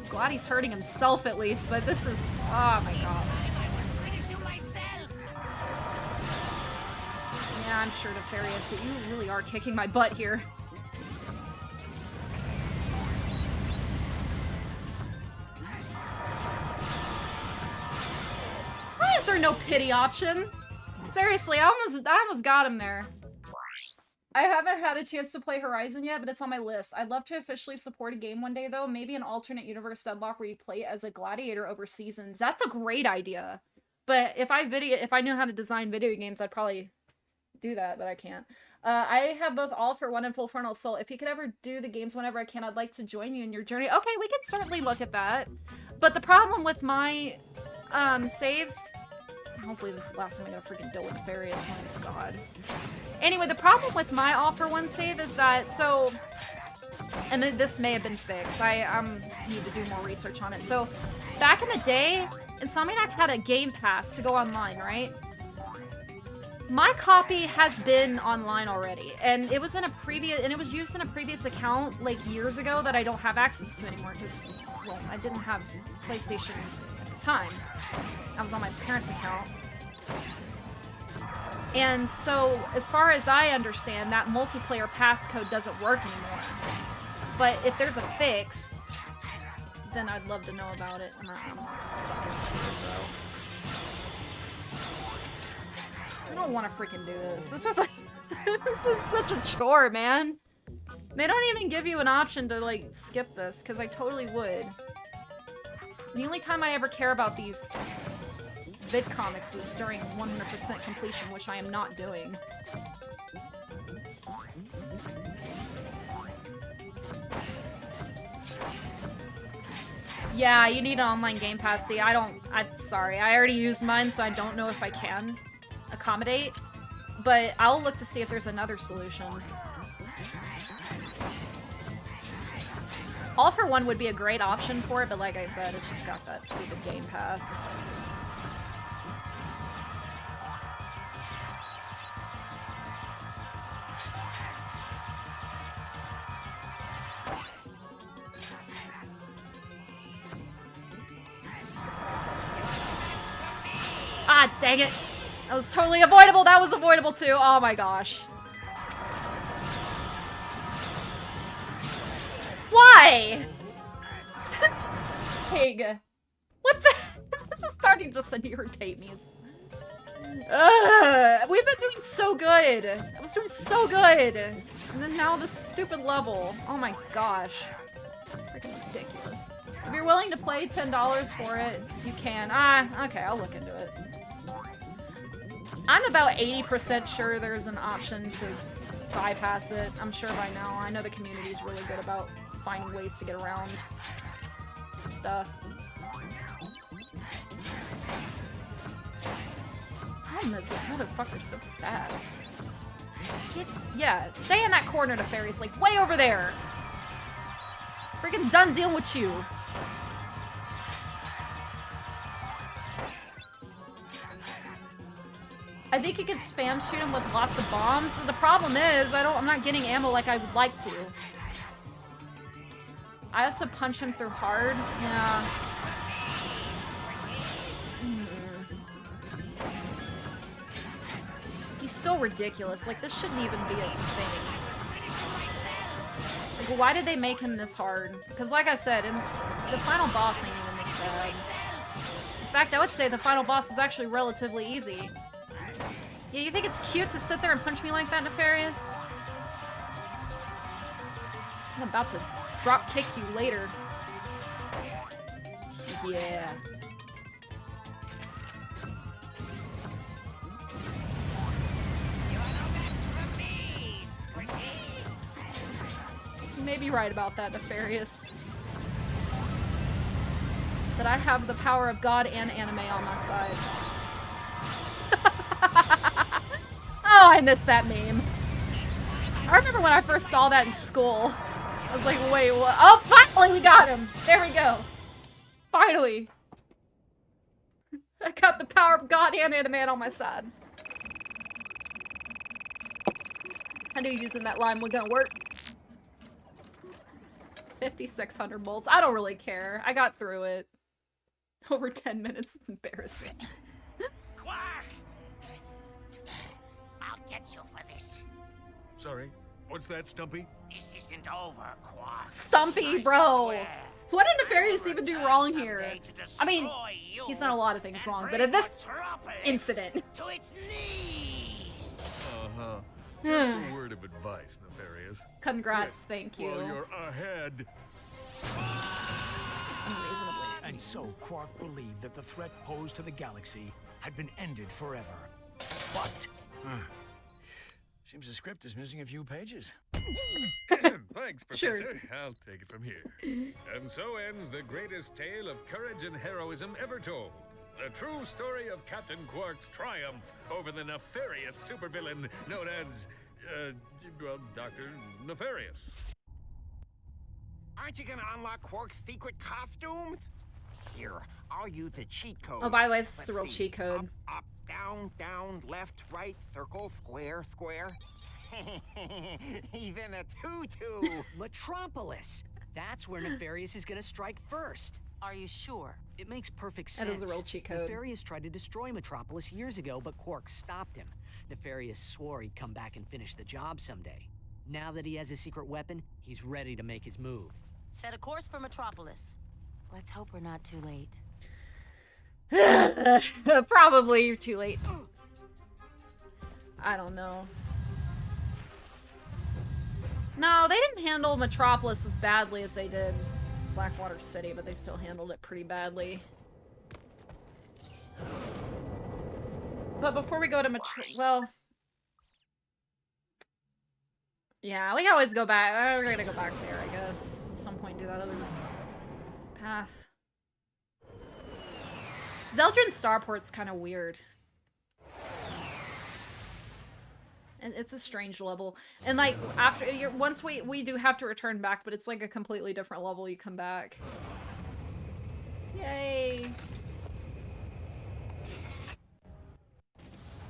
Glad he's hurting himself at least, but this is... Oh my god. Yeah, I'm sure Nefarious, but you really are kicking my butt here. Why is there no pity option? Seriously, I almost got him there. I haven't had a chance to play Horizon yet, but it's on my list. I'd love to officially support a game one day, though. Maybe an alternate universe Deadlock where you play as a gladiator over seasons. That's a great idea. But if I knew how to design video games, I'd probably do that, but I can't. I have both All for One and Full Frontal Assault. If you could ever do the games whenever I can, I'd like to join you in your journey. Okay, we can certainly look at that. But the problem with my saves... Hopefully this is the last time I'm gonna freaking deal with Nefarious. Oh my god. Anyway, the problem with my All for One save is that, so... And this may have been fixed. I need to do more research on it. So, back in the day, Insomniac had a Game Pass to go online, right? My copy has been online already, and it was in a previous, and it was used in a previous account like years ago that I don't have access to anymore because, well, I didn't have PlayStation at the time. I was on my parents' account. And so, as far as I understand, that multiplayer passcode doesn't work anymore. But if there's a fix, then I'd love to know about it. I'm fucking stupid, bro. I don't want to freaking do this. This is like, this is such a chore, man. They don't even give you an option to, like, skip this, because I totally would. The only time I ever care about these vid comics is during 100% completion, which I am not doing. Yeah, you need an online Game Pass. See, sorry, I already used mine, so I don't know if I can accommodate, but I'll look to see if there's another solution. All for One would be a great option for it, but like I said, it's just got that stupid Game Pass. Ah, dang it. That was totally avoidable. That was avoidable too. Oh my gosh. Why? Pig. What the? This is starting to irritate me. We've been doing so good. I was doing so good. And then now this stupid level. Oh my gosh. Freaking ridiculous. If you're willing to play $10 for it, you can. Ah, okay, I'll look into it. I'm about 80% sure there's an option to bypass it. I'm sure by now. I know the community's really good about finding ways to get around stuff. Problem is, this motherfucker's so fast. Yeah, stay in that corner, Nefarious, like way over there. Freaking done dealing with you. I think you could spam shoot him with lots of bombs. So the problem is, I'm not getting ammo like I would like to. I also punch him through hard. Yeah. He's still ridiculous. Like, this shouldn't even be a thing. Like, why did they make him this hard? Because like I said, the final boss ain't even this bad. In fact, I would say the final boss is actually relatively easy. Yeah, you think it's cute to sit there and punch me like that, Nefarious? I'm about to drop kick you later. Yeah. You may be right about that, Nefarious. But I have the power of God and anime on my side. Oh, I missed that meme. I remember when I first saw that in school. I was like, wait, what? Oh, finally we got him! There we go. Finally. I got the power of God and anime on my side. I knew using that line was gonna work. 5,600 bolts. I don't really care. I got through it. Over 10 minutes. It's embarrassing. Quark! I'll get you for this. Sorry, what's that, Stumpy? This isn't over, Quark. Stumpy, bro. What did Nefarious even do wrong here? I mean, he's done a lot of things wrong, but in this incident. To its knees. Uh-huh. Just a word of advice, Nefarious. Congrats, thank you. Well, you're ahead. Unreasonably. And so Quark believed that the threat posed to the galaxy had been ended forever. But Seems the script is missing a few pages. Thanks, Sure. Professor. I'll take it from here. And so ends the greatest tale of courage and heroism ever told. The true story of Captain Quark's triumph over the nefarious supervillain known as, well, Dr. Nefarious. Aren't you gonna unlock Quark's secret costumes? Here, I'll use the cheat code. Oh, by the way, this is a Let's real see. cheat code. Up, down, down, left, right, circle, square, square. He's in a tutu. Metropolis! That's where Nefarious is gonna strike first. Are you sure? It makes perfect That sense. is a real cheat code. Nefarious tried to destroy Metropolis years ago, but Quark stopped him. Nefarious swore he'd come back and finish the job someday. Now that he has a secret weapon, he's ready to make his move. Set a course for Metropolis. Let's hope we're not too late. Probably you're too late. I don't know. No, they didn't handle Metropolis as badly as they did Blackwater City, but they still handled it pretty badly. But before we go to well... Yeah, we can always go back. We're gonna go back there, I guess. At some point do that other path. Zeldrin Starport's kind of weird. And it's a strange level. And like, after once we do have to return back, but it's like a completely different level you come back. Yay!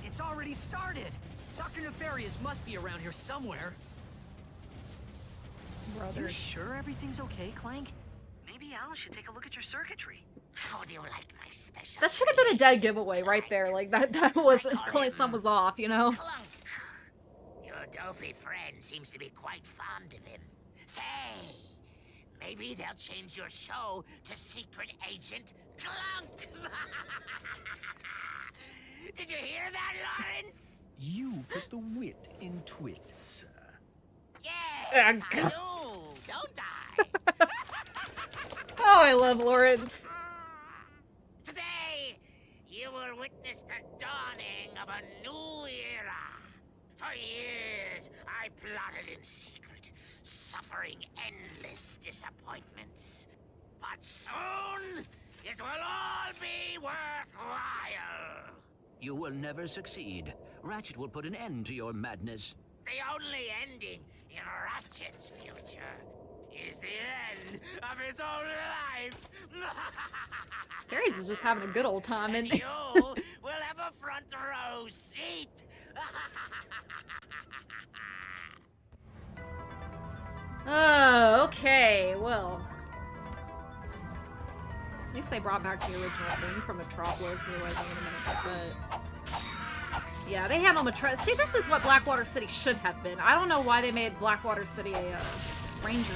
It's already started! Dr. Nefarious must be around here somewhere. Brother. You sure everything's okay, Clank? Maybe Al should take a look at your circuitry. How do you like my special? That should have been a dead giveaway right there. Like that wasn't something was off, you know? Clunk. Your dopey friend seems to be quite fond of him. Say, maybe they'll change your show to Secret Agent Clunk. Did you hear that, Lawrence? You put the wit in twit, sir. Yes, I do, don't I? Oh, I love Lawrence. Today, you will witness the dawning of a new era. For years, I plotted in secret, suffering endless disappointments. But soon, it will all be worthwhile. You will never succeed. Ratchet will put an end to your madness. The only ending in Ratchet's future is the end of his own life. Darius is just having a good old time, and isn't he? you will have a front row seat. Oh, okay, well. At least they brought back the original theme from Metropolis, otherwise I would have been upset. Yeah, they handle Metropolis. See, this is what Blackwater City should have been. I don't know why they made Blackwater City a ranger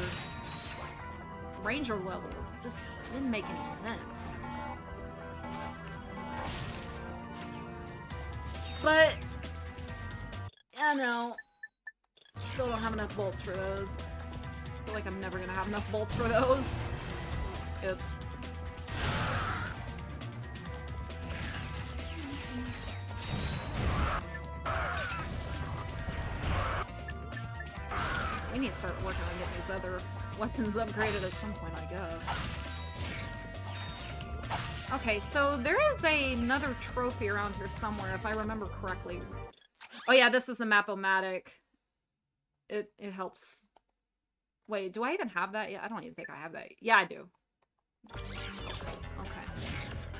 level. It just didn't make any sense. But, I know. Still don't have enough bolts for those. I feel like I'm never gonna have enough bolts for those. Oops. We need to start working on getting these other weapons upgraded at some point, I guess. Okay, so there is another trophy around here somewhere, if I remember correctly. Oh yeah, this is the Map-O-Matic. It helps. Wait, do I even have that? Yeah, I don't even think I have that. Yeah, I do. Okay.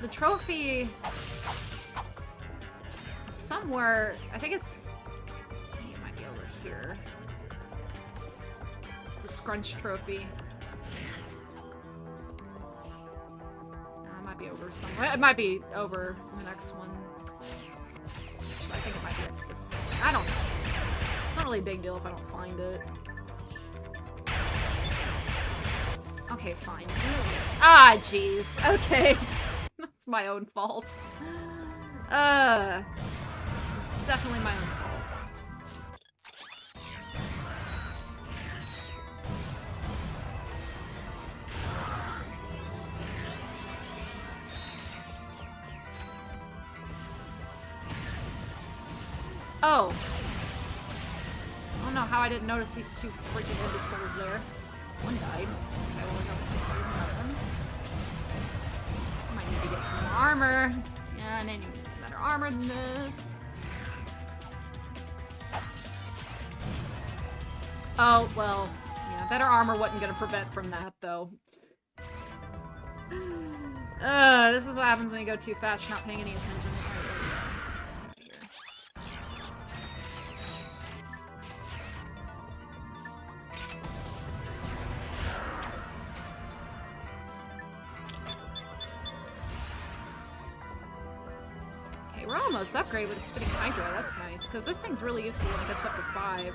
The trophy... somewhere... I think it might be over here. It's a Scrunch trophy. It might be over somewhere. It might be over the next one. I think it might be this one. I don't know. It's not really a big deal if I don't find it. Okay, fine. Ah, jeez. Okay. That's my own fault. Definitely my own fault. Oh. know how I didn't notice these two freaking imbeciles there. One died. Okay, well, we got another one. Might need to get some more armor. Yeah, I need better armor than this. Oh, well, yeah, better armor wasn't gonna prevent from that, though. This is what happens when you go too fast, you're not paying any attention. Okay, we're almost upgraded with the spitting hydra, that's nice, because this thing's really useful when it gets up to 5.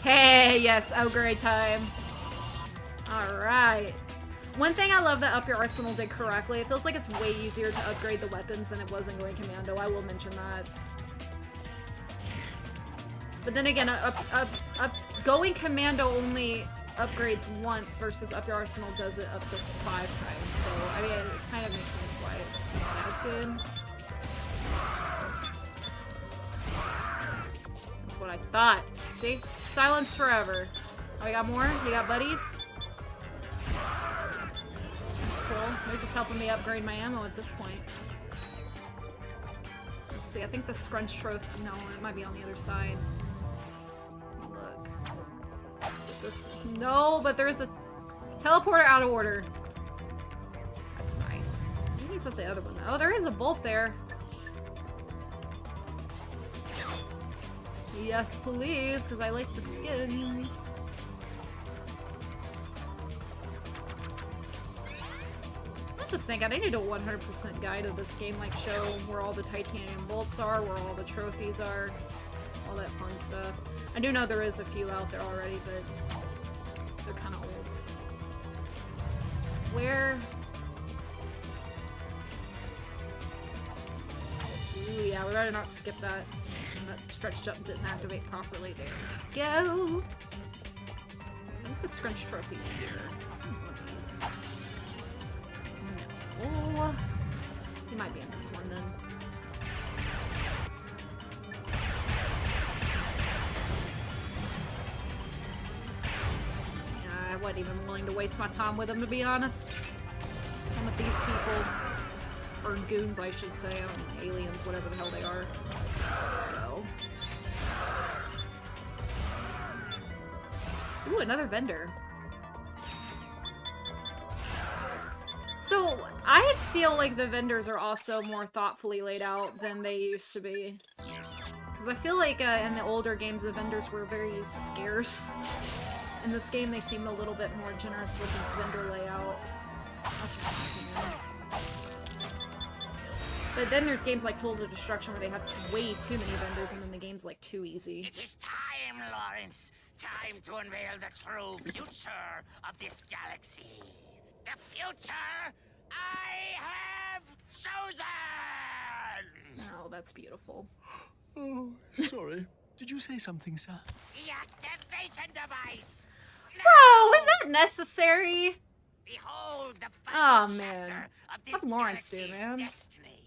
Hey, yes, upgrade time. Alright. One thing I love that Up Your Arsenal did correctly, it feels like it's way easier to upgrade the weapons than it was in Going Commando, I will mention that. But then again, Going Commando only upgrades once versus Up Your Arsenal does it up to 5 times, so I mean, it kind of makes sense why it's not as good. That's what I thought. See? Silence forever. Oh, you got more? You got buddies? That's cool. They're just helping me upgrade my ammo at this point. Let's see, I think the Scrunch Trophy... No, it might be on the other side. Look. Is it this... No, but there's a teleporter out of order. That's nice. Maybe it's not the other one. Oh, there is a bolt there. Yes, please, because I like the skins. I just think I need to do a 100% guide of this game, like show where all the titanium bolts are, where all the trophies are, all that fun stuff. I do know there is a few out there already, but they're kind of old. Where? Ooh, yeah, we better not skip that. That stretch jump didn't activate properly. There we go. I think the Scrunch Trophy's here. Some of these. No. He might be in this one then. Yeah, I wasn't even willing to waste my time with him, to be honest. Some of these people, or goons I should say, I don't know, aliens, whatever the hell they are. Go. Ooh, another vendor. So, I feel like the vendors are also more thoughtfully laid out than they used to be. Because I feel like in the older games, the vendors were very scarce. In this game, they seemed a little bit more generous with the vendor layout. That's just my opinion. But then there's games like Tools of Destruction where they have way too many vendors and then the game's like too easy. It is time, Lawrence. Time to unveil the true future of this galaxy. The future I have chosen! Oh, that's beautiful. Oh, sorry. Did you say something, sir? The activation device! Bro, was that necessary? Behold the Oh, final man. chapter of this What'd Lawrence do, galaxy's man? destiny.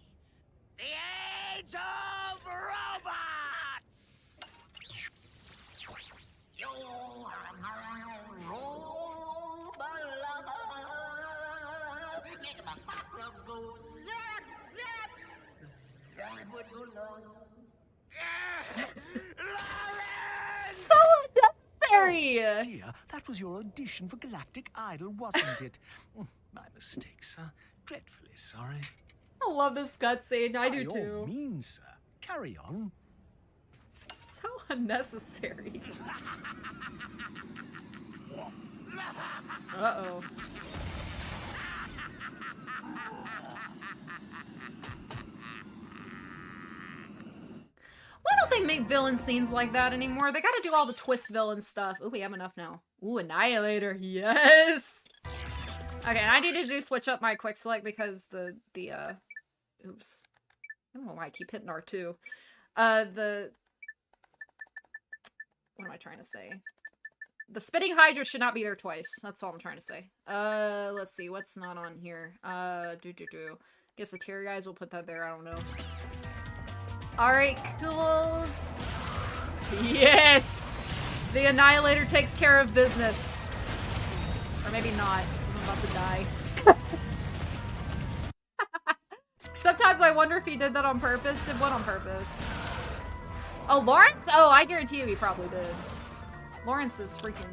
The Age of Robots! You are my robot lover. Make my spark plugs go zap, zap. Zap would go long. Lawrence! So necessary! Dear, that was your audition for Galactic Idol, wasn't it? My mistake, sir. Dreadfully sorry. I love this cutscene. I do By all too. means, sir. Carry on. So unnecessary. Uh-oh. Why don't they make villain scenes like that anymore? They gotta do all the twist villain stuff. Ooh, we have enough now. Ooh, Annihilator. Yes! Okay, I need to do switch up my quick select because the oops. I don't know why I keep hitting R2. What am I trying to say? The spitting hydra should not be there twice. That's all I'm trying to say. Let's see. What's not on here? Guess the tier guys will put that there. I don't know. Alright, cool. Yes! The Annihilator takes care of business. Or maybe not, because I'm about to die. Sometimes I wonder if he did that on purpose. Did what on purpose? Oh, Lawrence? Oh, I guarantee you he probably did. Lawrence is freaking...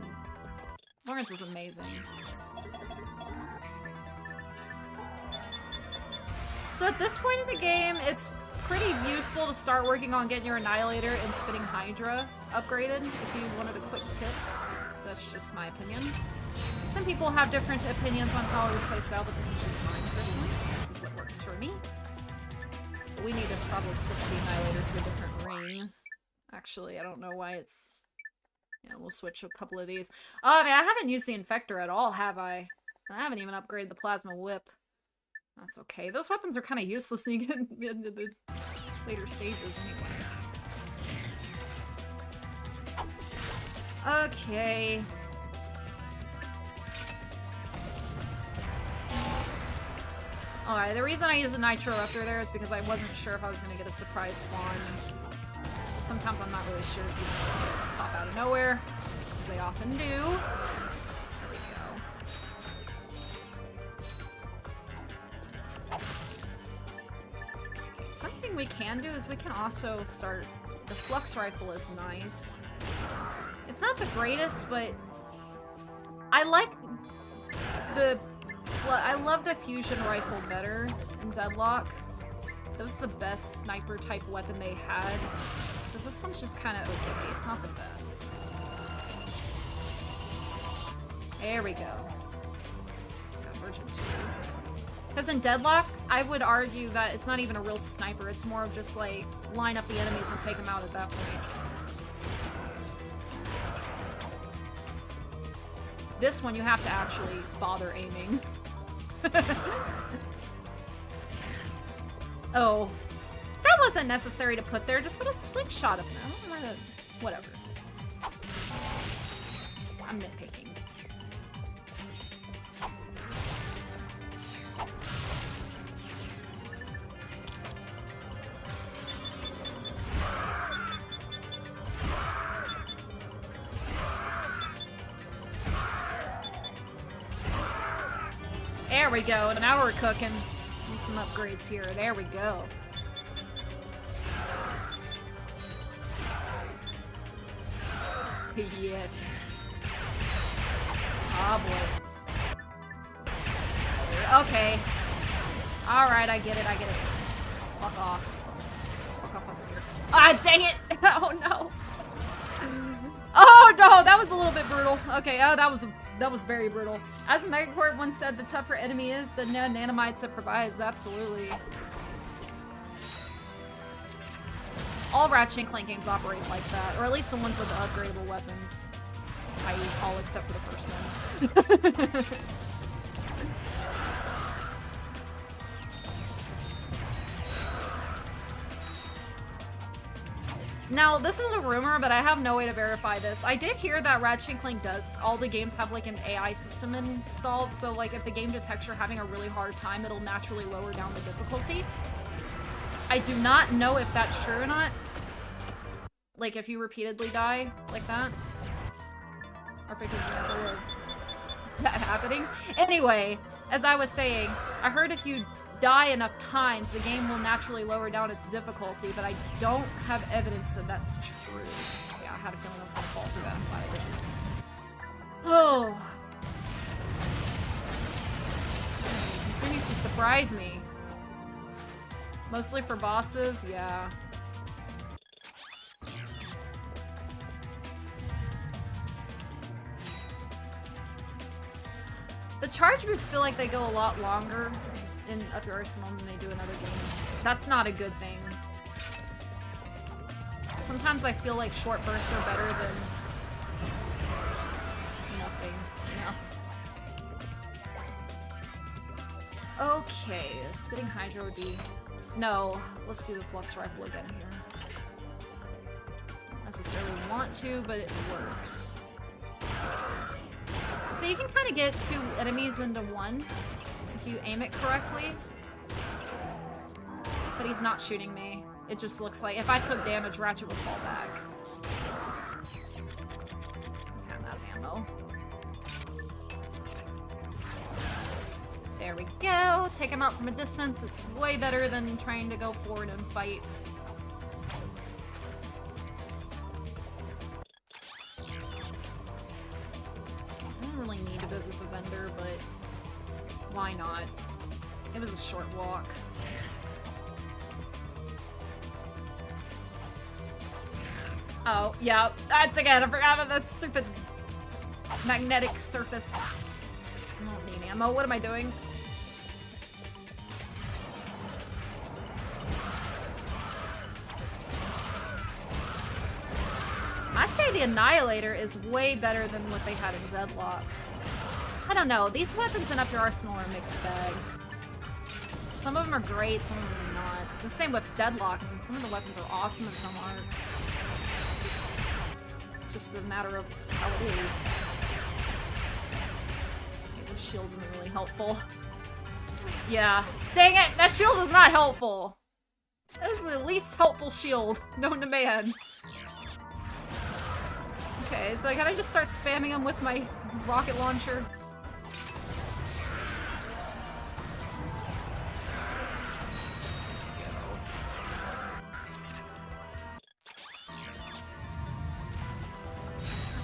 Lawrence is amazing. So at this point in the game, it's pretty useful to start working on getting your Annihilator and Spitting Hydra upgraded, if you wanted a quick tip. That's just my opinion. Some people have different opinions on how you play style, but this is just mine personally. This is what works for me. But we need to probably switch the Annihilator to a different ring. Actually, I don't know why it's... Yeah, we'll switch a couple of these. Oh, I mean, I haven't used the Infector at all, have I? I haven't even upgraded the Plasma Whip. That's okay. Those weapons are kind of useless when you get into the later stages anyway. Okay. Alright, the reason I used a Nitro Eruptor there is because I wasn't sure if I was going to get a surprise spawn. Sometimes I'm not really sure if these things are going to pop out of nowhere. They often do. There we go. Okay, something we can do is we can also start... The Flux Rifle is nice. It's not the greatest, but... I like the... Well, I love the Fusion Rifle better in Deadlock. That was the best sniper-type weapon they had. Because this one's just kind of okay. It's not the best. There we go. Version 2. Because in Deadlock, I would argue that it's not even a real sniper. It's more of just, like, line up the enemies and take them out at that point. This one, you have to actually bother aiming. Oh. That wasn't necessary to put there. Just put a slick shot up there. I don't know where to... Whatever. I'm nitpicking. There we go. Now we're cooking. Need some upgrades here. There we go. Yes. Oh boy. Okay. Alright, I get it, I get it. Fuck off. Fuck off over here. Ah, dang it! Oh no! Oh no, that was a little bit brutal. Okay, oh, that was very brutal. As Megacorp once said, the tougher enemy is, the nanomites it provides. Absolutely. All Ratchet and Clank games operate like that, or at least the ones with the upgradable weapons. I.e. all except for the first one. Now, this is a rumor, but I have no way to verify this. I did hear that Ratchet and Clank does. All the games have, like, an AI system installed, so, like, if the game detects you're having a really hard time, it'll naturally lower down the difficulty. I do not know if that's true or not. Like, if you repeatedly die like that. Or if it's an example of that happening. Anyway, as I was saying, I heard if you die enough times, the game will naturally lower down its difficulty, but I don't have evidence that that's true. Yeah, I had a feeling I was going to fall through that, but I didn't. Oh. It continues to surprise me. Mostly for bosses, yeah. The charge boots feel like they go a lot longer in Up Your Arsenal than they do in other games. That's not a good thing. Sometimes I feel like short bursts are better than nothing, you know? Okay, Spitting Hydra would be... No, let's do the Flux Rifle again here. Don't necessarily want to, but it works. So you can kind of get two enemies into one if you aim it correctly. But he's not shooting me. It just looks like if I took damage, Ratchet would fall back. There we go. Take him out from a distance. It's way better than trying to go forward and fight. I didn't really need to visit the vendor, but why not? It was a short walk. Oh, yeah. That's again, I forgot about that stupid magnetic surface. I don't need ammo. What am I doing? I say the Annihilator is way better than what they had in Zedlock. I don't know. These weapons in Up Your Arsenal are a mixed bag. Some of them are great, some of them are not. The same with Deadlock. I mean, some of the weapons are awesome and some aren't. Just a matter of how it is. Okay, this shield isn't really helpful. Yeah. Dang it! That shield is not helpful! This is the least helpful shield known to man. Okay, so I gotta just start spamming him with my rocket launcher.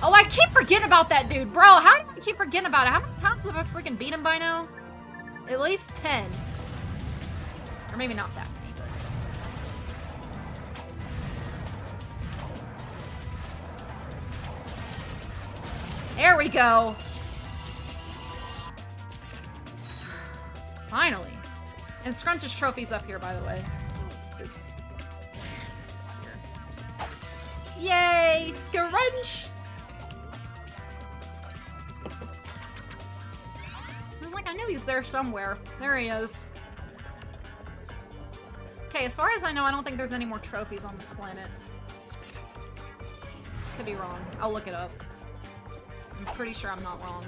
Oh, I keep forgetting about that dude, bro. How do I keep forgetting about it? How many times have I freaking beat him by now? At least 10. Or maybe not that many, but... There we go. Finally. And Scrunch's trophy's up here, by the way. Oops. It's up here. Yay, Scrunch! Like, I knew he was there somewhere. There he is. Okay, as far as I know, I don't think there's any more trophies on this planet. Could be wrong. I'll look it up. I'm pretty sure I'm not wrong.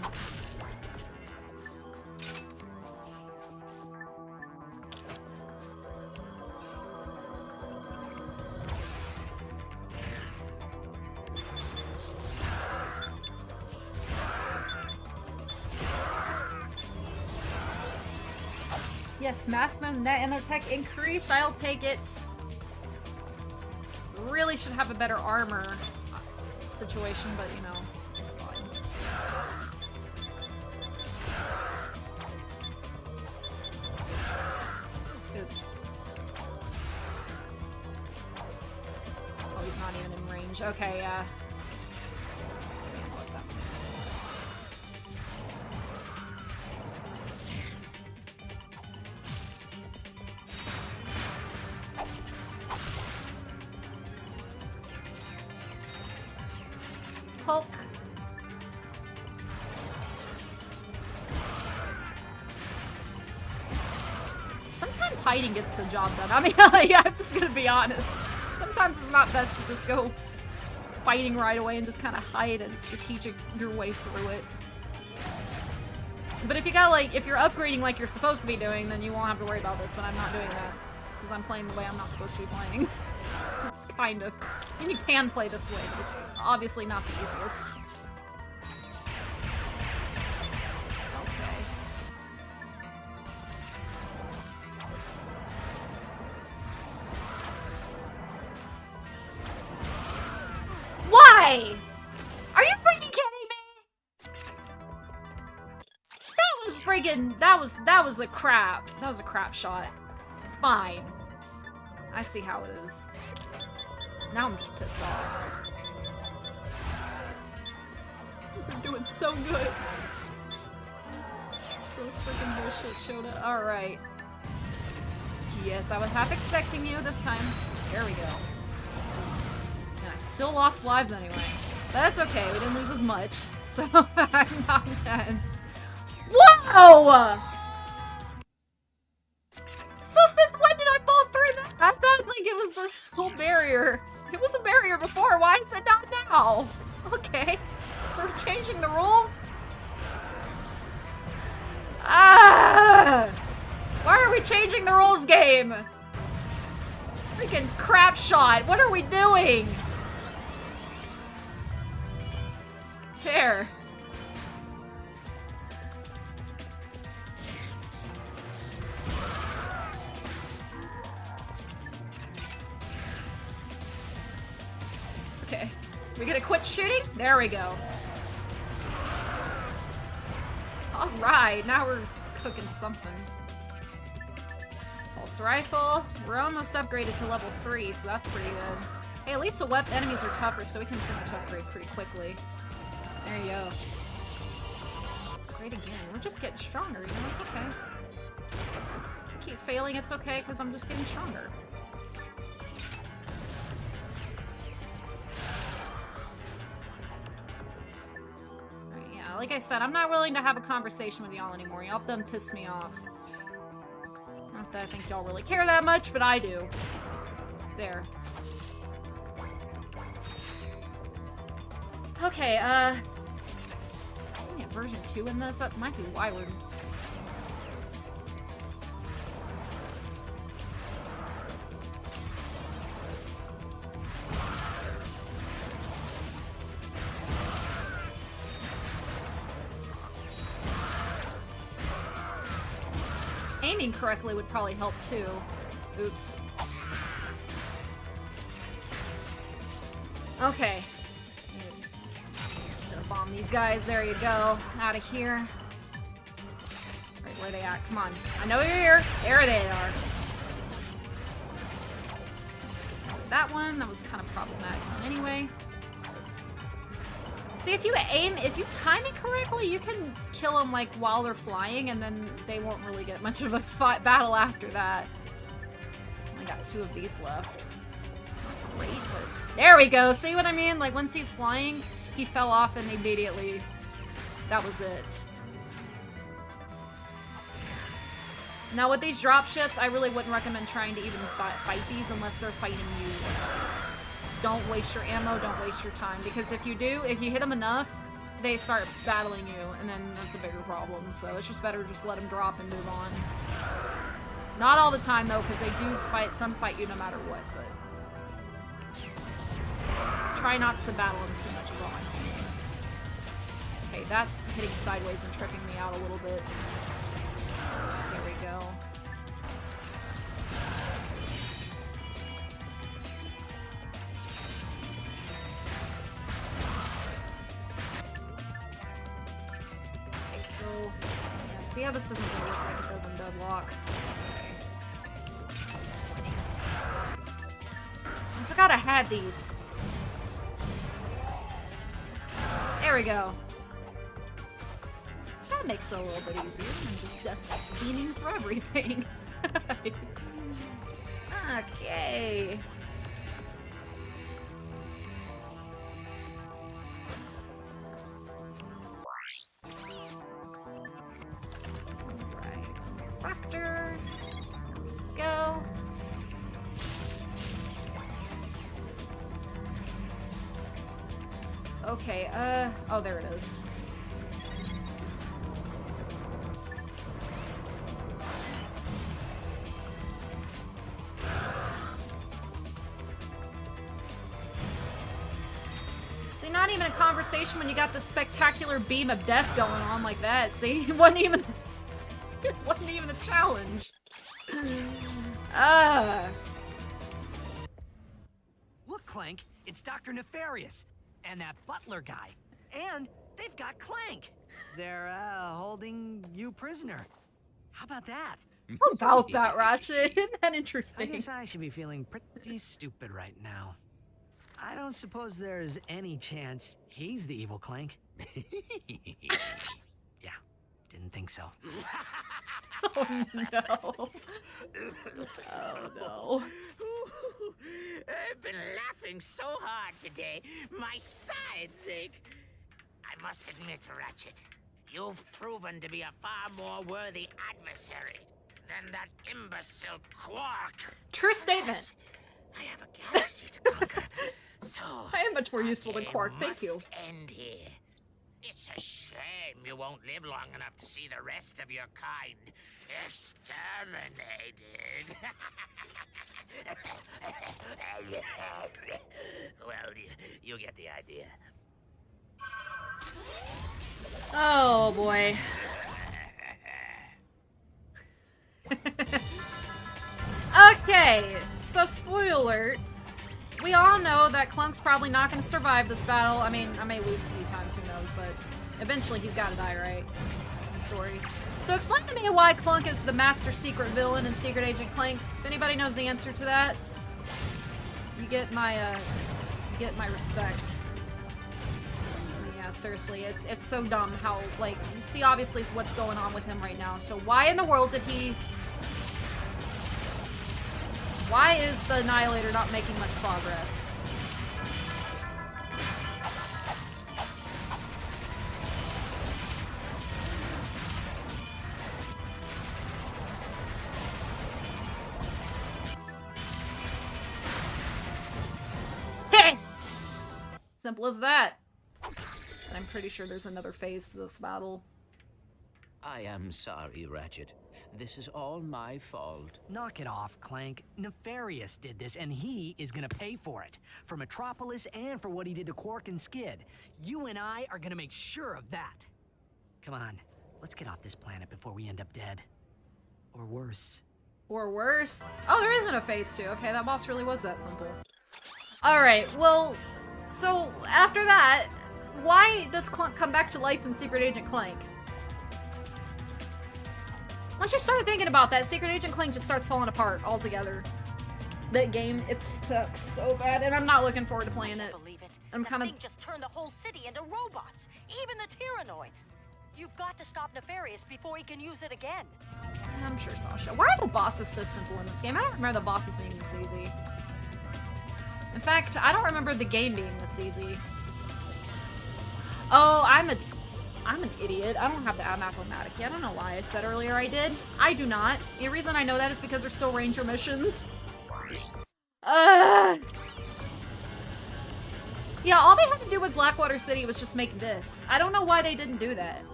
Yes, mass net nanotech increase. I'll take it. Really should have a better armor situation, but you know, it's fine. Oops. Oh, he's not even in range. Okay, yeah. Hulk. Sometimes hiding gets the job done. I mean, yeah, I'm just gonna be honest. Sometimes it's not best to just go fighting right away and just kind of hide and strategic your way through it. But if you got like, if you're upgrading like you're supposed to be doing, then you won't have to worry about this, but I'm not doing that. Because I'm playing the way I'm not supposed to be playing. Kind of. I mean, you can play this way, but it's obviously not the easiest. Okay. Why? Are you freaking kidding me? That was friggin', that was a crap. That was a crap shot. Fine. I see how it is. Now I'm just pissed off. They're doing so good. This freaking bullshit showed up. Alright. Yes, I was half expecting you this time. There we go. And I still lost lives anyway. But that's okay, we didn't lose as much. So, I'm not mad. Whoa! So since when did I fall through that? I thought like it was a whole barrier. It was a barrier before, why is it not now? Okay. So we're changing the rules? Ah! Why are we changing the rules, game? Freaking crap shot. What are we doing? There. We gonna quit shooting? There we go. Alright, now we're cooking something. Pulse rifle. We're almost upgraded to level 3, so that's pretty good. Hey, at least the weapon enemies are tougher, so we can pretty much upgrade pretty quickly. There you go. Upgrade again. We're just getting stronger, you know, it's okay. I keep failing, it's okay, because I'm just getting stronger. Right, yeah, like I said, I'm not willing to have a conversation with y'all anymore. Y'all done piss me off. Not that I think y'all really care that much, but I do. There. Okay, I get version 2 in this? That might be why we're... Aiming correctly would probably help too. Oops. Okay. Just gonna bomb these guys. There you go. Out of here. Right, where are they at? Come on. I know you're here. There they are. Let's get rid of that one. That was kind of problematic anyway. See, if you aim, if you time it correctly, you can kill them like while they're flying, and then they won't really get much of a battle after that. I got 2 of these left. Not great, but there we go. See what I mean? Like once he's flying, he fell off and immediately that was it. Now with these dropships, I really wouldn't recommend trying to even fight these unless they're fighting you. Don't waste your ammo, don't waste your time, because if you do, if you hit them enough, they start battling you, and then that's a bigger problem, so it's just better just let them drop and move on. Not all the time, though, because they do fight, some fight you no matter what, but... Try not to battle them too much is all I'm saying. Okay, that's hitting sideways and tripping me out a little bit. There we go. Yeah, see how this doesn't really work like it does in Deadlock. Disappointing. I forgot I had these. There we go. That makes it a little bit easier than just cleaning for everything. Okay. Refractor. Go. Okay, oh, there it is. See, not even a conversation when you got the spectacular beam of death going on like that. See, it wasn't even a challenge. Look, Clank, it's Dr. Nefarious and that butler guy. And they've got Clank. They're holding you prisoner. How about that? How about that, Ratchet? Isn't that interesting? I guess I should be feeling pretty stupid right now. I don't suppose there's any chance he's the evil Clank. Yeah, didn't think so. Oh no. Oh no. I've been laughing so hard today, my sides ache. I must admit, Ratchet, you've proven to be a far more worthy adversary than that imbecile Quark. True statement. Yes, I have a galaxy to conquer, so I am much more useful than Quark, thank you. End here. It's a shame you won't live long enough to see the rest of your kind exterminated. Well, you get the idea. Oh boy. Okay, so spoiler alert. we all know that Clunk's probably not going to survive this battle. I mean, I may lose a few times, who knows, but eventually he's got to die, right? In the story. So explain to me why Clunk is the master secret villain in Secret Agent Clank. If anybody knows the answer to that, you get my respect. Yeah, seriously, it's so dumb how, like, you see obviously it's what's going on with him right now. So why in the world did he... Why is the Annihilator not making much progress? Simple as that. And I'm pretty sure there's another phase to this battle. I am sorry, Ratchet. This is all my fault. Knock it off, Clank. Nefarious did this, and he is gonna pay for it. For Metropolis and for what he did to Quark and Skid. You and I are gonna make sure of that. Come on, let's get off this planet before we end up dead. Or worse. Or worse? Oh, there isn't a phase 2. Okay, that boss really was that simple. Alright, well... So, after that, why does Clunk come back to life in Secret Agent Clank? Once you start thinking about that, Secret Agent Clank just starts falling apart altogether. That game, it sucks so bad, and I'm not looking forward to playing it. Believe it. I'm kind of... thing just turned the whole city into robots, even the Tyrannoids. You've got to stop Nefarious before he can use it again. I'm sure, Sasha. Why are the bosses so simple in this game? I don't remember the bosses being this easy. In fact, I don't remember the game being this easy. Oh, I'm an idiot. I don't have the Mathematic yet. I don't know why I said earlier I did. I do not. The reason I know that is because there's still Ranger missions. Yeah, all they had to do with Blackwater City was just make this. I don't know why they didn't do that.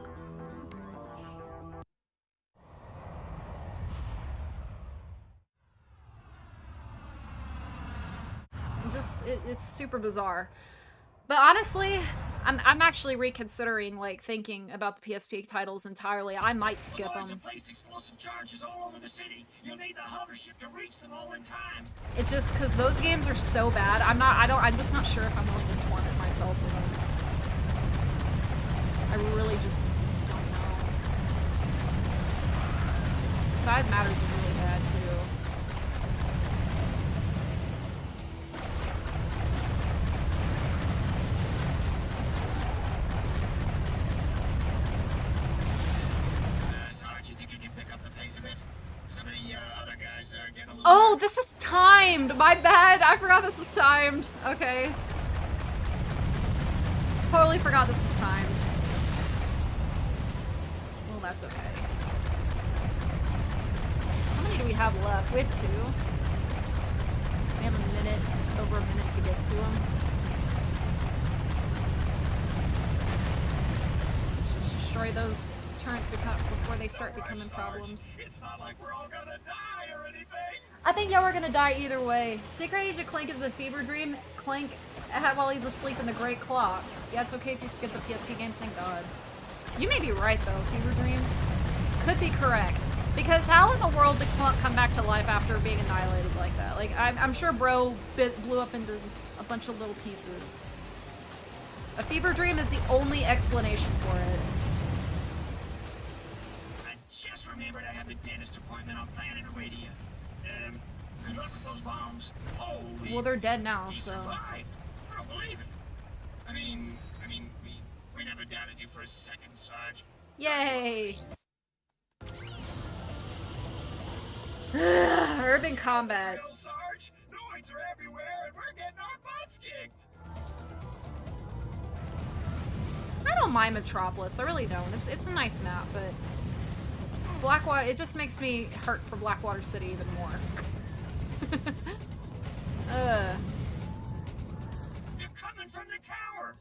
It's super bizarre. But honestly, I'm actually reconsidering, like, thinking about the PSP titles entirely. I might skip them. Placed explosive charges all over the city. You'll need the hover ship to reach them all in time. It just, because those games are so bad, I'm just not sure if I'm willing to torment myself with them. I really just don't know. The size matters is really bad, too. Oh, this is timed! My bad! I forgot this was timed. Okay. Totally forgot this was timed. Well, that's okay. How many do we have left? We have 2. We have a minute, over a minute to get to them. Let's just destroy those turrets before they start becoming problems. It's not like we're all gonna die or anything. I think y'all are gonna die either way. Secret Agent Clank is a fever dream. Clank had while he's asleep in the Great Claw. Yeah, it's okay if you skip the PSP games, thank God. You may be right though, fever dream. Could be correct. Because how in the world did Clunk come back to life after being annihilated like that? Like, I'm sure bro blew up into a bunch of little pieces. A fever dream is the only explanation for it. I just remembered I have a dentist appointment on Planet Iridia. Good luck with those bombs. Holy. Well, they're dead now, so. Survived. I don't believe it. I mean, we never doubted you for a second, Sarge. Yay! Urban combat. Sarge, noids are everywhere, and we're getting our butts kicked. I don't mind Metropolis. I really don't. It's a nice map, but Blackwater. It just makes me hurt for Blackwater City even more. They're coming from the tower.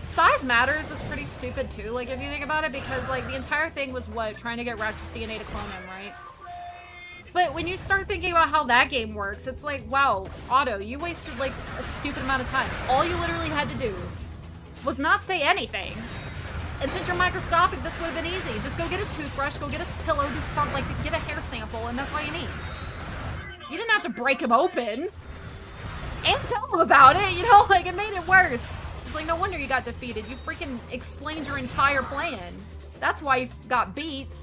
Size matters is pretty stupid too, like if you think about it, because like the entire thing was what? Trying to get Ratchet's DNA to clone him, right? But when you start thinking about how that game works, it's like, wow, Otto, you wasted like a stupid amount of time. All you literally had to do was not say anything, And since you're microscopic, this would have been easy. Just go get a toothbrush, go get a pillow, do something, like, get a hair sample, and that's all you need. You didn't have to break him open. And tell him about it, you know? Like, it made it worse. It's like, no wonder you got defeated. You freaking explained your entire plan. That's why you got beat.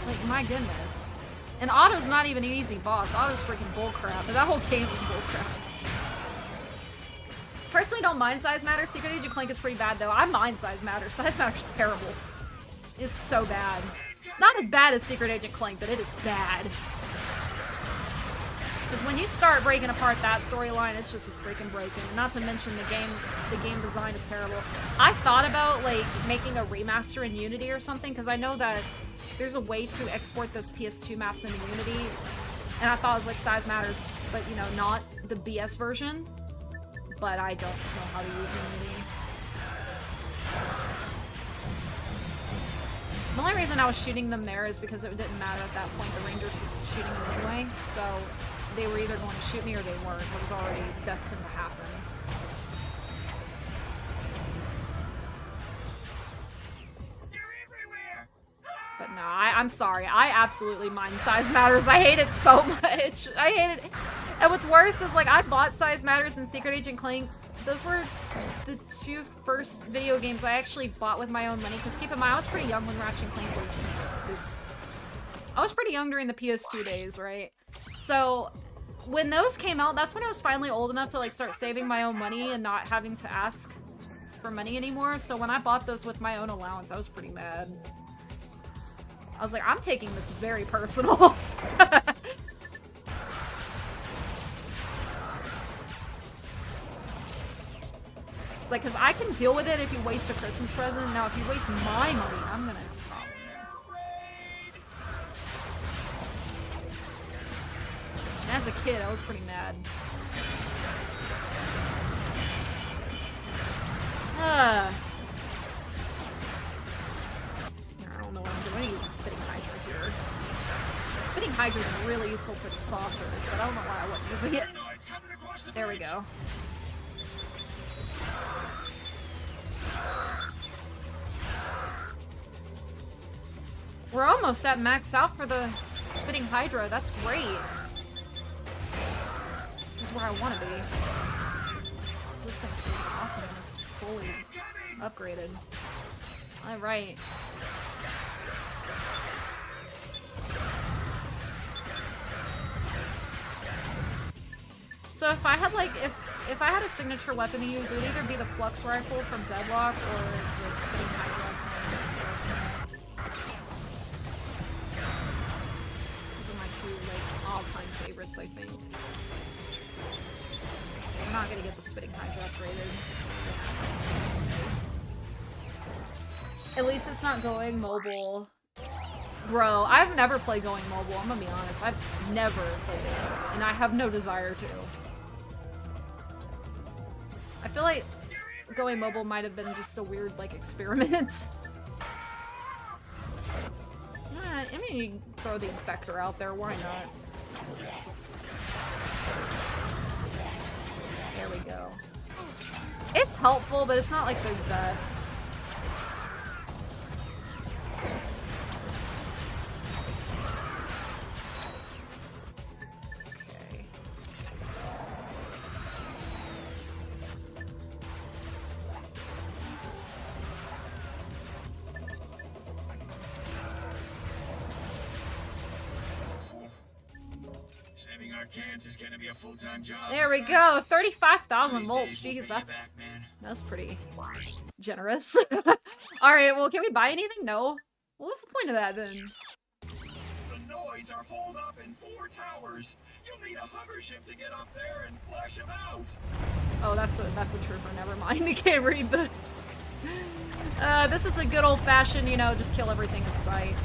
Like, my goodness. And Otto's not even an easy boss. Otto's freaking bullcrap. But that whole game is bullcrap. Personally, don't mind size matter. Secret Agent Clank is pretty bad, though. I mind size matter. Size matter's terrible. It's so bad. It's not as bad as Secret Agent Clank, but it is bad. Because when you start breaking apart that storyline, it's just as freaking broken. And not to mention the game design is terrible. I thought about, like, making a remaster in Unity or something, because I know that there's a way to export those PS2 maps into Unity. And I thought it was like size matters, but, you know, not the BS version. But I don't know how to use Unity. The only reason I was shooting them there is because it didn't matter at that point. The Rangers were shooting them anyway, so they were either going to shoot me or they weren't. It was already destined to happen. But no, I'm sorry. I absolutely mind size matters. I hate it so much. I hate it. And what's worse is, like, I bought size matters in Secret Agent Clank. Those were the 2 first video games I actually bought with my own money. Because keep in mind, I was pretty young when Ratchet and Clank was... Oops. I was pretty young during the PS2 days, right? So when those came out, that's when I was finally old enough to, like, start saving my own money and not having to ask for money anymore. So when I bought those with my own allowance, I was pretty mad. I was like, I'm taking this very personal. It's like, because I can deal with it if you waste a Christmas present. Now, if you waste my money, I'm gonna have a problem. And as a kid, I was pretty mad. I don't know what I'm doing. I'm gonna use a Spitting Hydra here. Spitting Hydra is really useful for the saucers, but I don't know why I wasn't using it. There we go. We're almost at max out for the Spitting Hydra. That's great. That's where I want to be. This thing's really awesome and it's fully upgraded. Alright. So if I had, like, if I had a signature weapon to use, it would either be the Flux Rifle from Deadlock or the Spitting Hydra from Arsenal. Those are my 2, like, all-time favorites, I think. I'm not gonna get the Spitting Hydra upgraded. At least it's not going mobile. Bro, I've never played going mobile, I'm gonna be honest. I've never played it, and I have no desire to. I feel like going mobile might have been just a weird, like, experiment. I mean, you can throw the Infector out there, why not? There we go. It's helpful, but it's not, like, the best. Saving our kids is gonna be a full-time job. There we go. 35,000 volts. Jeez, that's pretty generous. All right. Well, can we buy anything? No. What was the point of that then? The Noids are holed up in 4 towers. You'll need a hover ship to get up there and flush them out. Oh, that's a trooper. Never mind. I can't read the. This is a good old-fashioned, you know, just kill everything in sight.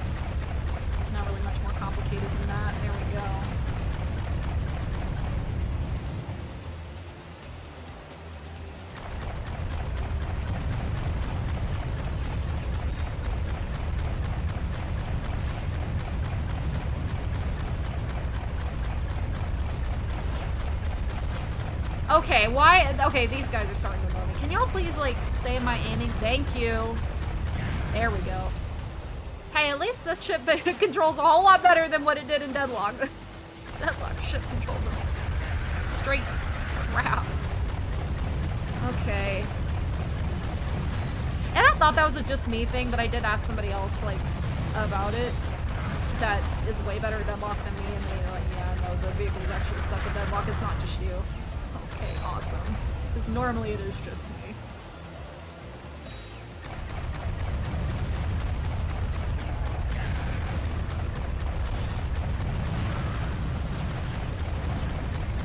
Not really much more complicated than that. There we go. Okay, why? Okay, these guys are starting to annoy me. Can y'all please, like, stay in my aiming? Thank you. There we go. Hey, at least this ship controls a whole lot better than what it did in Deadlock. Deadlock ship controls are straight crap. Okay. And I thought that was a just me thing, but I did ask somebody else, like, about it. That is way better at Deadlock than me, and they were like, yeah, no, the vehicle's actually stuck at Deadlock. It's not just you. Okay, awesome. Because normally it is just me.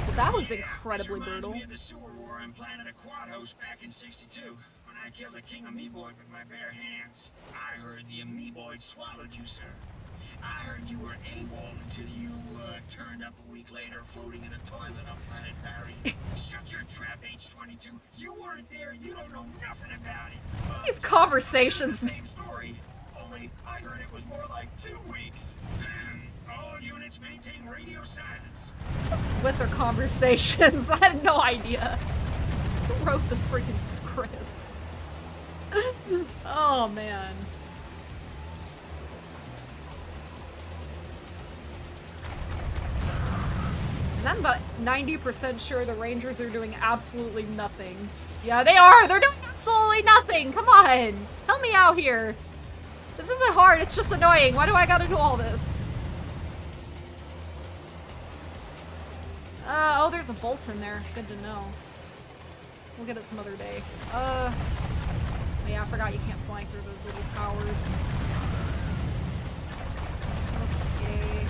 Well, that was incredibly brutal. Me of the sewer war on planet Aquatos back in '62, when I killed a king amoeboid with my bare hands. I heard the amoeboid swallowed you, sir. I heard you were AWOL until you turned up a week later floating in a toilet on planet Barry. Shut your trap, H-22. You weren't there and you don't know nothing about it. These conversations. Same story, only I heard it was more like 2 weeks. All units maintain radio silence. With their conversations. I had no idea. Who wrote this freaking script? Oh, man. And I'm about 90% sure the Rangers are doing absolutely nothing. Yeah, they are! They're doing absolutely nothing! Come on! Help me out here! This isn't hard, it's just annoying. Why do I gotta do all this? Oh, there's a bolt in there. Good to know. We'll get it some other day. Yeah, I forgot you can't fly through those little towers. Okay.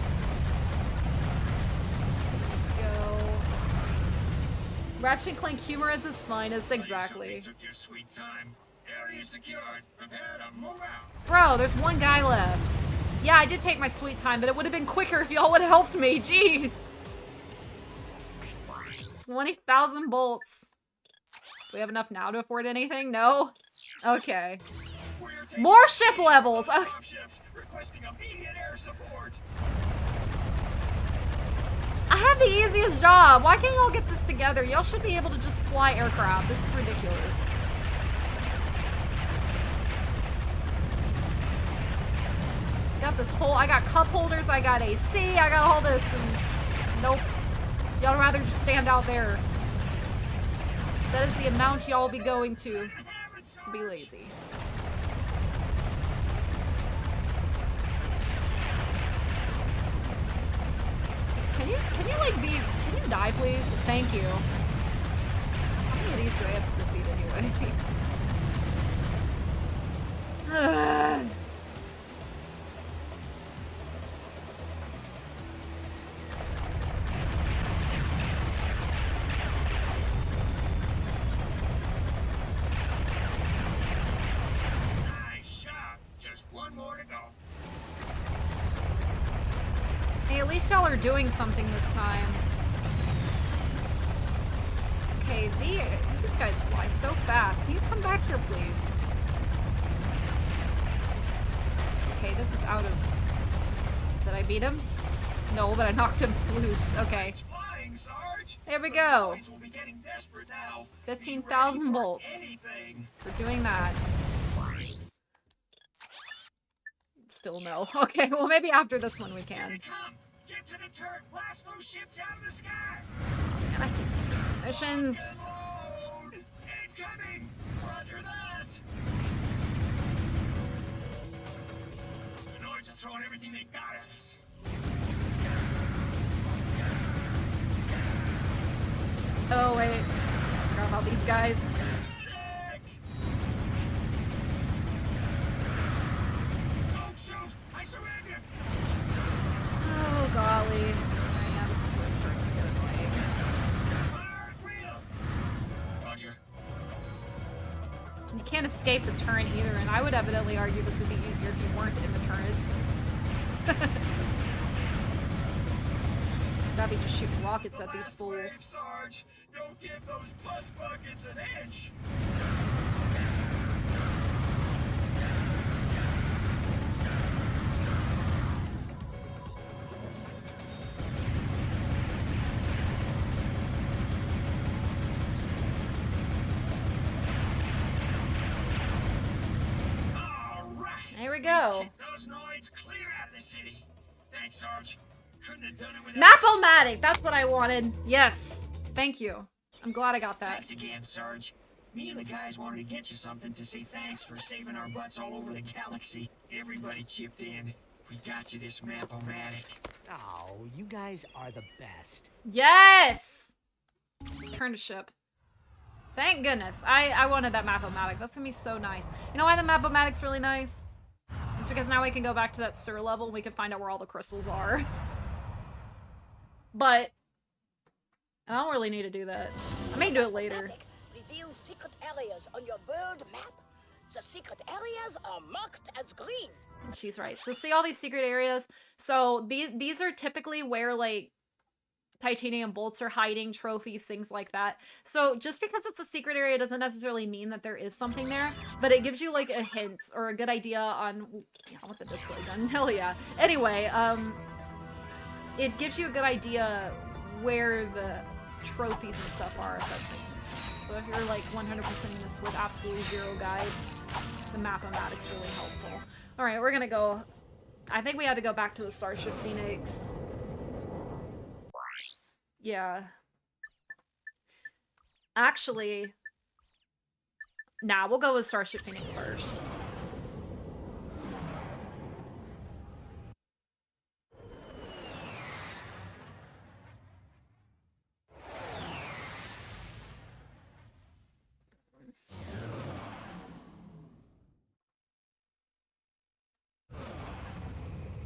Ratchet and Clank humor at its finest, exactly. Took your sweet time. Area secured. Prepare to move out. Bro, there's one guy left. Yeah, I did take my sweet time, but it would have been quicker if y'all would have helped me. Jeez. 20,000 bolts. Do we have enough now to afford anything? No? Okay. More ship levels! Okay. Requesting immediate air support. I have the easiest job. Why can't y'all get this together? Y'all should be able to just fly aircraft. This is ridiculous. Got this whole, I got cup holders, I got AC, I got all this, and nope. Y'all rather just stand out there. That is the amount y'all will be going to be lazy. Can you like can you die please? Thank you. How many of these do I have to defeat anyway? Nice shot. Just one more to go. Hey, at least y'all are doing something this time. Okay, these guys fly so fast. Can you come back here, please? Okay, this is out of... Did I beat him? No, but I knocked him loose. Okay. There we go. 15,000 volts. For doing that. Still no. Okay, well maybe after this one we can. Get to the turret, blast those ships out of the sky. Man, I hate these missions. Incoming. Roger that. The Nords are throwing everything they got at us. Oh wait, I forgot about these guys. Don't shoot! I surrender. Oh golly. Yeah, this is where it starts to get annoying. Roger. You can't escape the turret either, and I would evidently argue this would be easier if you weren't in the turret. That'd be just shooting rockets at these fools. Sarge, don't give those pus buckets an inch. There we go. Kick those noids clear out of the city. Thanks, Sarge. Couldn't have done it without Map-o-matic, that's what I wanted. Yes. Thank you. I'm glad I got that. Thanks again, Sarge. Me and the guys wanted to get you something to say thanks for saving our butts all over the galaxy. Everybody chipped in. We got you this map-o-matic. Oh, you guys are the best. Yes! Turn to ship. Thank goodness. I wanted that map-o-matic. That's gonna be so nice. You know why the map-o-matic's really nice? It's because now we can go back to that sewer level and we can find out where all the crystals are. But I don't really need to do that. I may do it later. Reveals secret areas on your world map. The secret areas are marked as green. And she's right. So see all these secret areas? So these are typically where, like, titanium bolts are hiding, trophies, things like that. So just because it's a secret area doesn't necessarily mean that there is something there, but it gives you, like, a hint or a good idea on... Yeah, I want the display done. Hell yeah. Anyway, it gives you a good idea where the trophies and stuff are, if that's making sense. So if you're, like, 100%ing this with absolutely zero guide, the map-o-matic's really helpful. Alright, we're gonna go... I think we had to go back to the Starship Phoenix. Yeah. Actually... Nah, we'll go with Starship Phoenix first.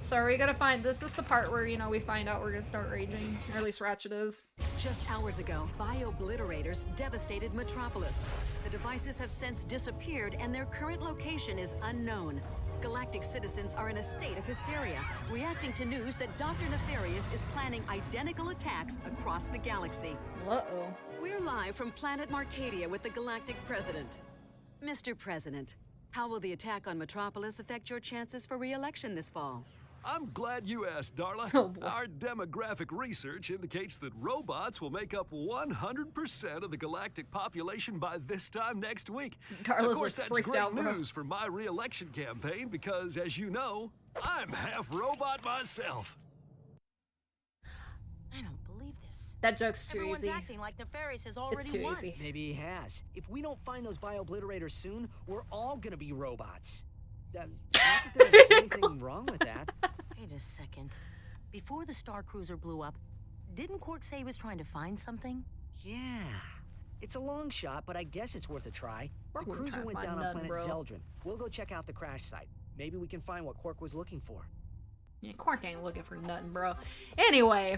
So we gotta find, this is the part where, you know, we find out we're gonna start raging. Or at least Ratchet is. Just hours ago, bio-obliterators devastated Metropolis. The devices have since disappeared and their current location is unknown. Galactic citizens are in a state of hysteria, reacting to news that Dr. Nefarious is planning identical attacks across the galaxy. Uh-oh. We're live from planet Marcadia with the Galactic President. Mr. President, how will the attack on Metropolis affect your chances for re-election this fall? I'm glad you asked, Darla. Our demographic research indicates that robots will make up 100% of the galactic population by this time next week. Darla's of course, like that's freaked great out, bro. news for my re-election campaign because, as you know, I'm half robot myself. I don't believe this. That joke's too Everyone's easy. acting like Nefarious has already It's too won. easy. Maybe he has. If we don't find those bio-obliterators soon, we're all gonna be robots. Not that there's anything wrong with that. Wait a second. Before the Star Cruiser blew up, didn't Quark say he was trying to find something? Yeah. It's a long shot, but I guess it's worth a try. Quark The wouldn't cruiser try to went find down on none, planet bro. Zeldrin. We'll go check out the crash site. Maybe we can find what Quark was looking for. Yeah, Quark ain't looking for nothing, bro. Anyway.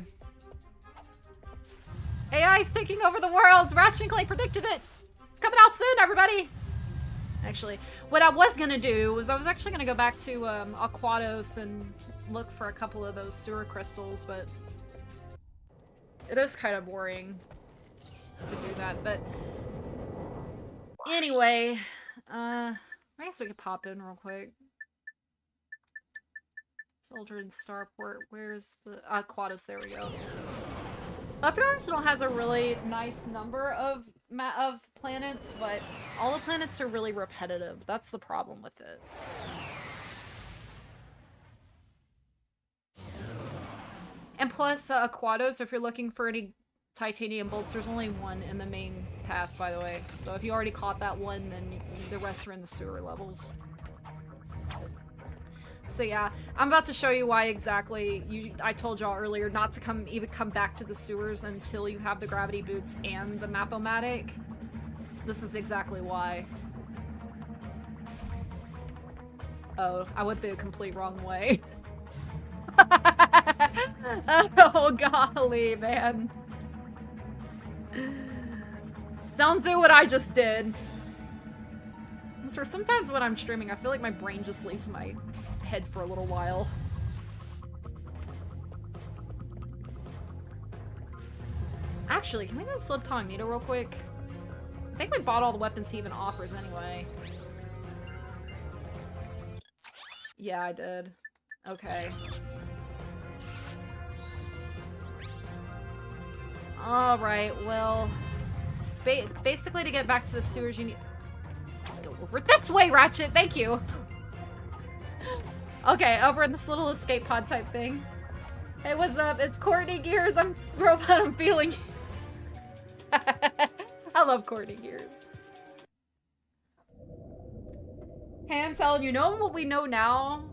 AI's taking over the world! Ratchet and Clank predicted it! It's coming out soon, everybody! Actually, what I was gonna do was I was actually gonna go back to Aquados and look for a couple of those sewer crystals, but it is kind of boring to do that. But anyway, I guess we could pop in real quick. Soldier Starport, where's the Aquados? There we go. Up Your Arsenal has a really nice number of planets, but all the planets are really repetitive. That's the problem with it. And plus, Aquados, if you're looking for any titanium bolts, there's only one in the main path, by the way. So if you already caught that one, then the rest are in the sewer levels. So yeah, I'm about to show you why exactly I told y'all earlier not to even come back to the sewers until you have the gravity boots and the map-o-matic. This is exactly why. Oh, I went the complete wrong way. Oh golly, man. Don't do what I just did. So sometimes when I'm streaming, I feel like my brain just leaves my head for a little while. Actually, can we go to Slip Cognito real quick? I think we bought all the weapons he even offers anyway. Yeah, I did. Okay. Alright, well... basically to get back to the sewers, you need... Go over this way, Ratchet! Thank you! Okay, over in this little escape pod type thing. Hey, what's up? It's Courtney Gears. I'm Robot. I'm feeling. I love Courtney Gears. Hey, I'm telling you, knowing what we know now,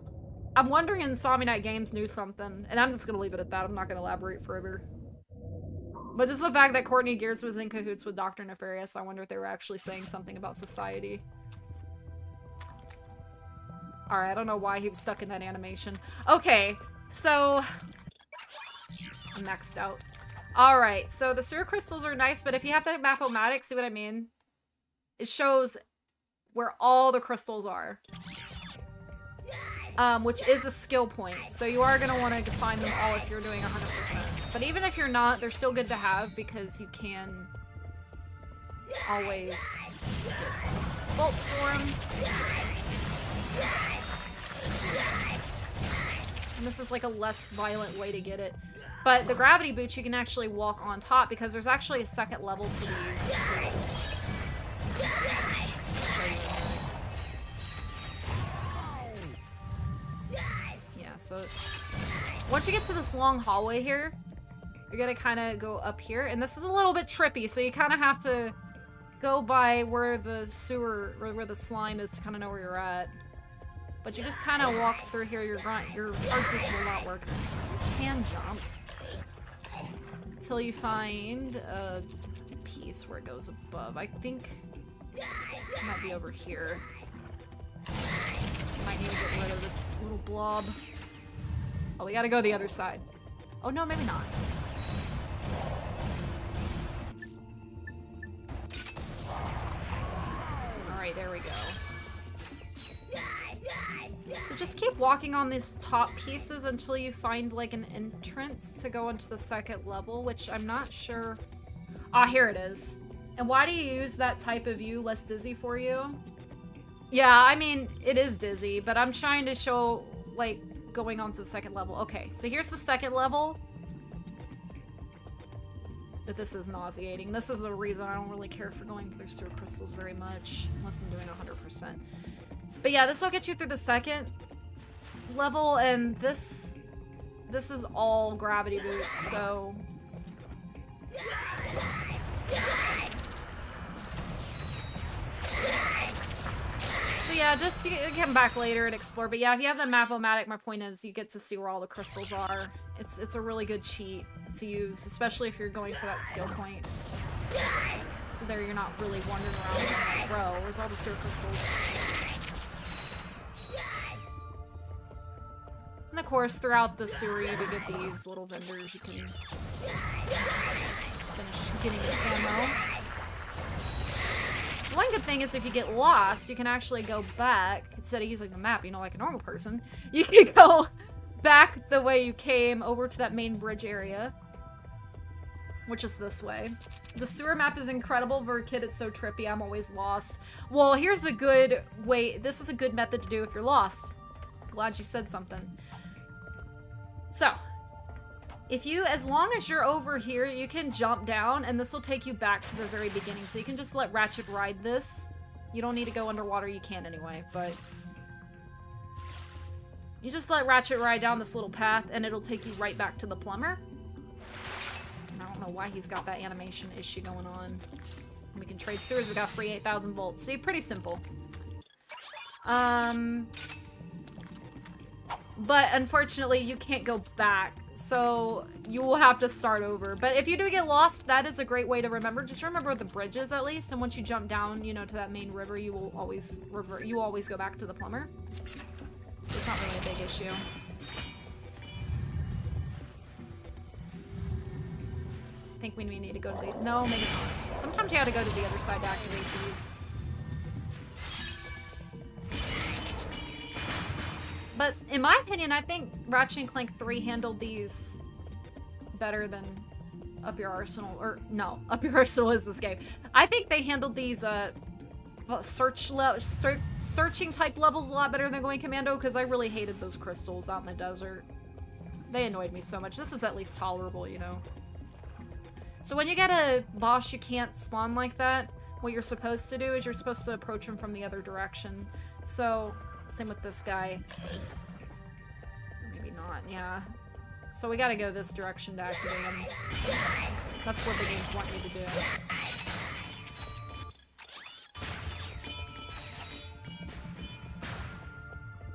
I'm wondering if Insomniac Night Games knew something, and I'm just gonna leave it at that. I'm not gonna elaborate further. But just the fact that Courtney Gears was in cahoots with Dr. Nefarious, I wonder if they were actually saying something about society. Alright, I don't know why he was stuck in that animation. Okay, so... I'm maxed out. Alright, so the sewer crystals are nice, but if you have the map-o-matic, see what I mean? It shows where all the crystals are. Which is a skill point. So you are going to want to find them all if you're doing 100%. But even if you're not, they're still good to have because you can always get bolts for them. And this is like a less violent way to get it. But the gravity boots, you can actually walk on top because there's actually a second level to these sewers. Yeah, so once you get to this long hallway here, you're gonna kind of go up here, and this is a little bit trippy, so you kind of have to go by where the sewer, or where the slime is to kind of know where you're at. But you just kind of walk through here, your charge boots will not work. You can jump. Until you find a piece where it goes above. I think it might be over here. Might need to get rid of this little blob. Oh, we gotta go the other side. Oh no, maybe not. Alright, there we go. So just keep walking on these top pieces until you find like an entrance to go into the second level, which I'm not sure. Ah, here it is. And why do you use that type of view less dizzy for you? Yeah, I mean, it is dizzy, but I'm trying to show like going on to the second level. Okay, so here's the second level. But this is nauseating. This is a reason I don't really care for going through sewer crystals very much, unless I'm doing 100%. But yeah, this will get you through the second level, and this is all gravity boots, so... So yeah, just you can come back later and explore. But yeah, if you have the map-o-matic, my point is you get to see where all the crystals are. It's a really good cheat to use, especially if you're going for that skill point. So there you're not really wandering around going like, bro, where's all the sewer crystals? And of course, throughout the sewer, you do get these little vendors. You can finish getting your ammo. One good thing is if you get lost, you can actually go back, instead of using the map, you know, like a normal person, you can go back the way you came over to that main bridge area, which is this way. The sewer map is incredible. For a kid, it's so trippy. I'm always lost. Well, here's a good way. This is a good method to do if you're lost. Glad you said something. So, if you, as long as you're over here, you can jump down, and this will take you back to the very beginning. So you can just let Ratchet ride this. You don't need to go underwater. You can anyway, but... You just let Ratchet ride down this little path, and it'll take you right back to the plumber. And I don't know why he's got that animation issue going on. We can trade sewers. We got free 8,000 volts. See, pretty simple. But unfortunately, you can't go back, so you will have to start over. But if you do get lost, that is a great way to remember. Just remember the bridges at least, and once you jump down, you know, to that main river, you will always revert. You always go back to the plumber. So it's not really a big issue. I think we need to go to the... No, maybe not. Sometimes you have to go to the other side to activate these. But in my opinion, I think Ratchet and Clank 3 handled these better than Up Your Arsenal. Or, no, Up Your Arsenal is this game. I think they handled these searching type levels a lot better than Going Commando, because I really hated those crystals out in the desert. They annoyed me so much. This is at least tolerable, you know. So when you get a boss you can't spawn like that, what you're supposed to do is you're supposed to approach him from the other direction. So... Same with this guy. not, yeah. So we gotta go this direction to activate them. That's what the games want you to do.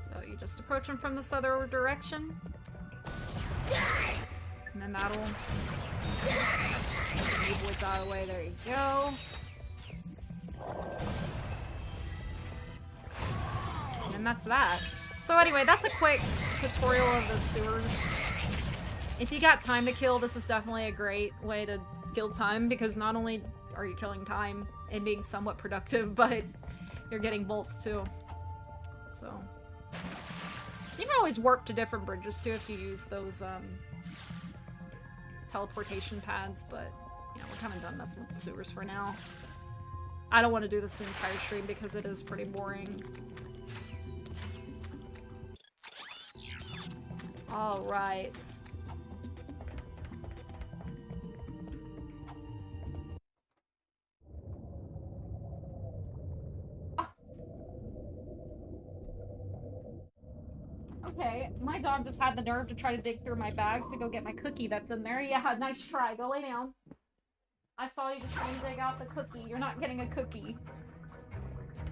So you just approach them from this other direction. And then that'll... Get the Neeboids out of the way, there you go. And that's that. So anyway, that's a quick tutorial of the sewers. If you got time to kill, this is definitely a great way to kill time, because not only are you killing time and being somewhat productive, but you're getting bolts too. So you can always warp to different bridges too if you use those teleportation pads, but yeah, we're kind of done messing with the sewers for now. I don't want to do this the entire stream because it is pretty boring. Alright. Okay, my dog just had the nerve to try to dig through my bag to go get my cookie that's in there. Yeah, nice try. Go lay down. I saw you just trying to dig out the cookie. You're not getting a cookie.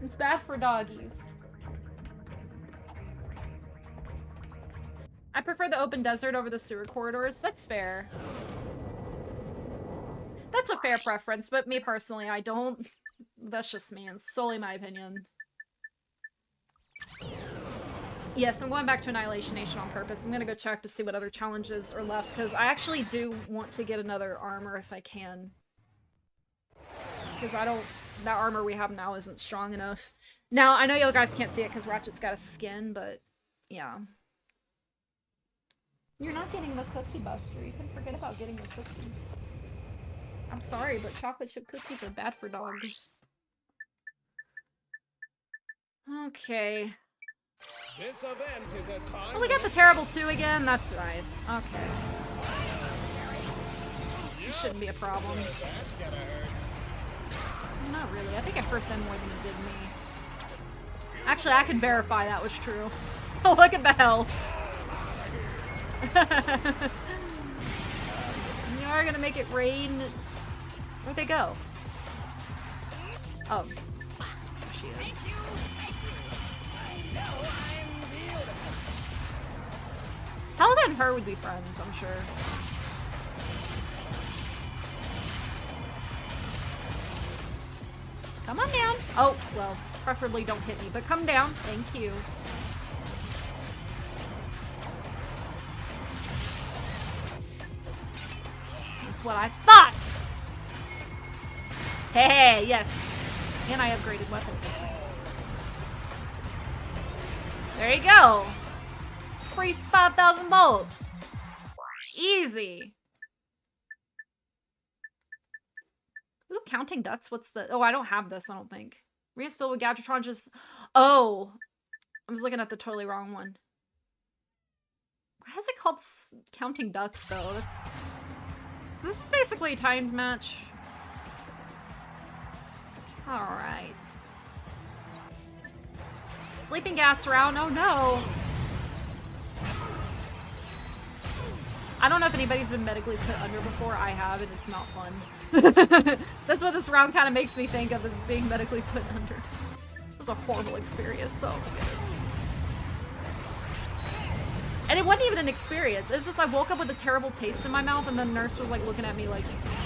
It's bad for doggies. I prefer the open desert over the sewer corridors. That's fair. That's a fair preference, but me personally, I don't. That's just me. It's solely my opinion. Yes, I'm going back to Annihilation Nation on purpose. I'm gonna go check to see what other challenges are left, because I actually do want to get another armor if I can. Because I don't... That armor we have now isn't strong enough. Now, I know you guys can't see it because Ratchet's got a skin, but... Yeah. You're not getting the cookie, Buster. You can forget about getting the cookie. I'm sorry, but chocolate chip cookies are bad for dogs. Okay. This event is a time. Oh, we got the Terrible 2 again? That's nice. Okay. This shouldn't be a problem. Not really. I think it hurt them more than it did me. Actually, I can verify that was true. Oh, look at the hell. You are gonna make it rain. Where'd they go? Oh. There she is. Helga and her would be friends, I'm sure. Come on down. Oh, well, preferably don't hit me, but come down. Thank you. That's what I thought! Hey, yes. And I upgraded weapons. That's nice. There you go. Free 5,000 bolts. Easy. Ooh, counting ducks. What's the... Oh, I don't have this, I don't think. Arena's filled with Gadgetron just... Oh. I was looking at the totally wrong one. Why is it called counting ducks, though? That's... So this is basically a timed match. Alright. Sleeping gas round. Oh, no. I don't know if anybody's been medically put under before. I have, and it's not fun. That's what this round kind of makes me think of, as being medically put under. It was a horrible experience. Oh my goodness. And it wasn't even an experience. It's just I woke up with a terrible taste in my mouth, and the nurse was like looking at me like,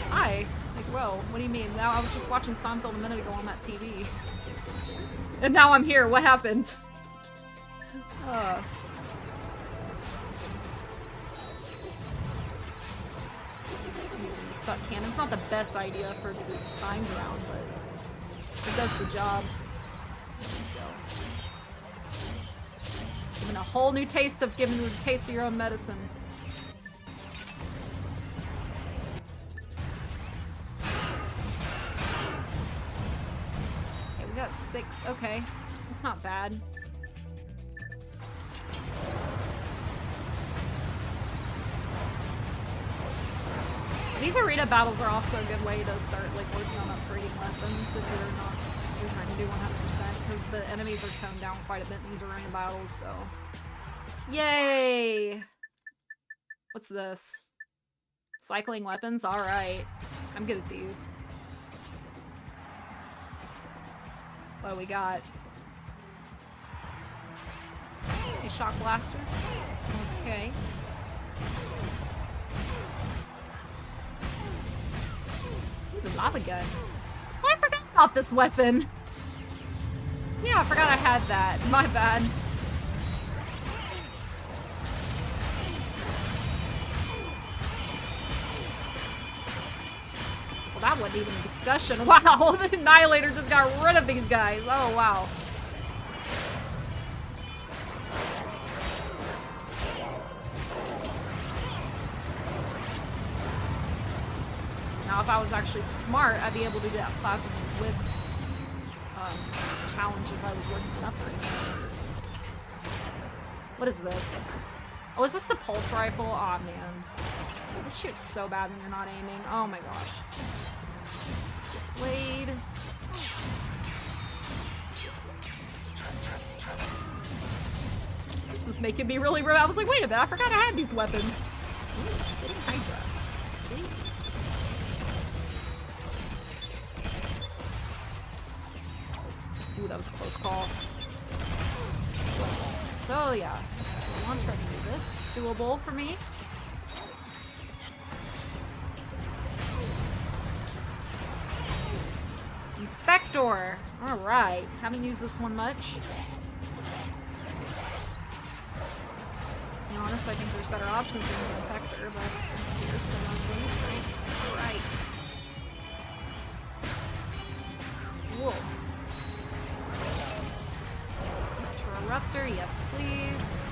hi. Like, whoa, what do you mean? Now I was just watching Seinfeld a minute ago on that TV. And now I'm here. What happened? Using the suck cannon. It's not the best idea for this timed round, but it does the job. There you go. Giving a whole new taste of giving you the taste of your own medicine. Okay, we got 6. Okay. That's not bad. These arena battles are also a good way to start like working on upgrading weapons if you're trying to do 100%, because the enemies are toned down quite a bit in these arena battles, so. Yay! What's this? Cycling weapons? Alright. I'm good at these. What do we got? A shock blaster? Okay. Ooh, the lava gun. Oh, I forgot about this weapon! Yeah, I forgot I had that. My bad. Well, that wasn't even a discussion. Wow, the Annihilator just got rid of these guys. Oh, wow. Now, if I was actually smart, I'd be able to do that platform with challenge if I was working it up right. What is this? Oh, is this the pulse rifle? Aw, man. This shoots so bad when you're not aiming. Oh my gosh. Displayed. This is making me really I was like, wait a minute, I forgot I had these weapons. Ooh, spitting Hydra. Spades. Ooh, that was a close call. What's next? Oh, yeah. Launcher, I can do this. Doable for me. Infector! Alright. Haven't used this one much. To be honest, I think there's better options than the Infector, but let's hear some of these, right? Alright. Whoa. Eruptor, yes please.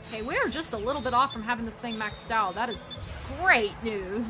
Okay, we're just a little bit off from having this thing maxed out. That is great news.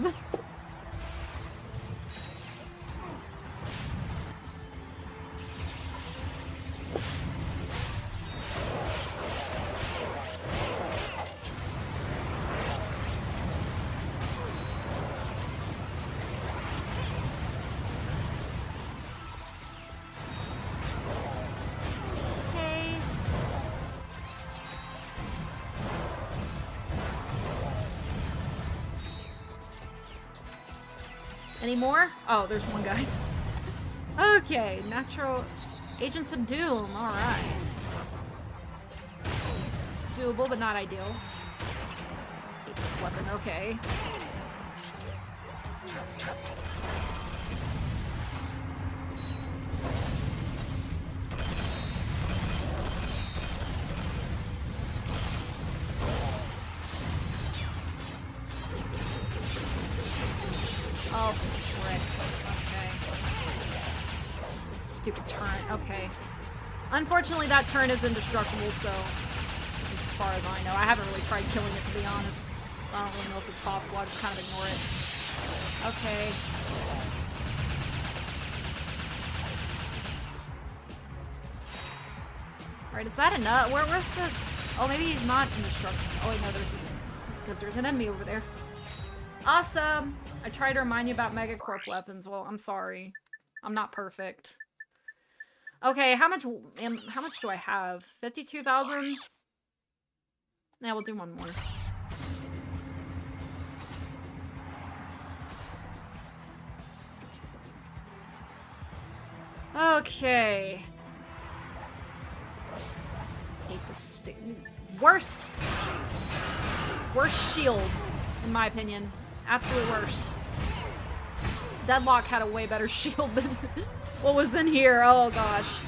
Any more? Oh, there's one guy. Okay, natural Agents of Doom. Alright. Doable, but not ideal. Hate this weapon. Okay. Oh, frick. Okay. This stupid turret. Okay. Unfortunately, that turret is indestructible, so as far as I know. I haven't really tried killing it, to be honest. I don't really know if it's possible. I just kind of ignore it. Okay. Alright, is that enough? Where's the... Oh, maybe he's not indestructible. Oh, wait, no, it's because there's an enemy over there. Awesome! I tried to remind you about Megacorp weapons. Well, I'm sorry. I'm not perfect. Okay, how much do I have? 52,000? Yeah, we'll do one more. Okay. Hate this worst shield, in my opinion. Absolute worst. Deadlock had a way better shield than what was in here. Oh gosh.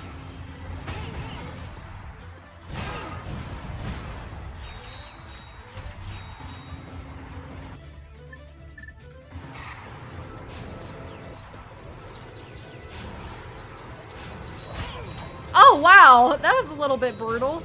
Oh wow, that was a little bit brutal.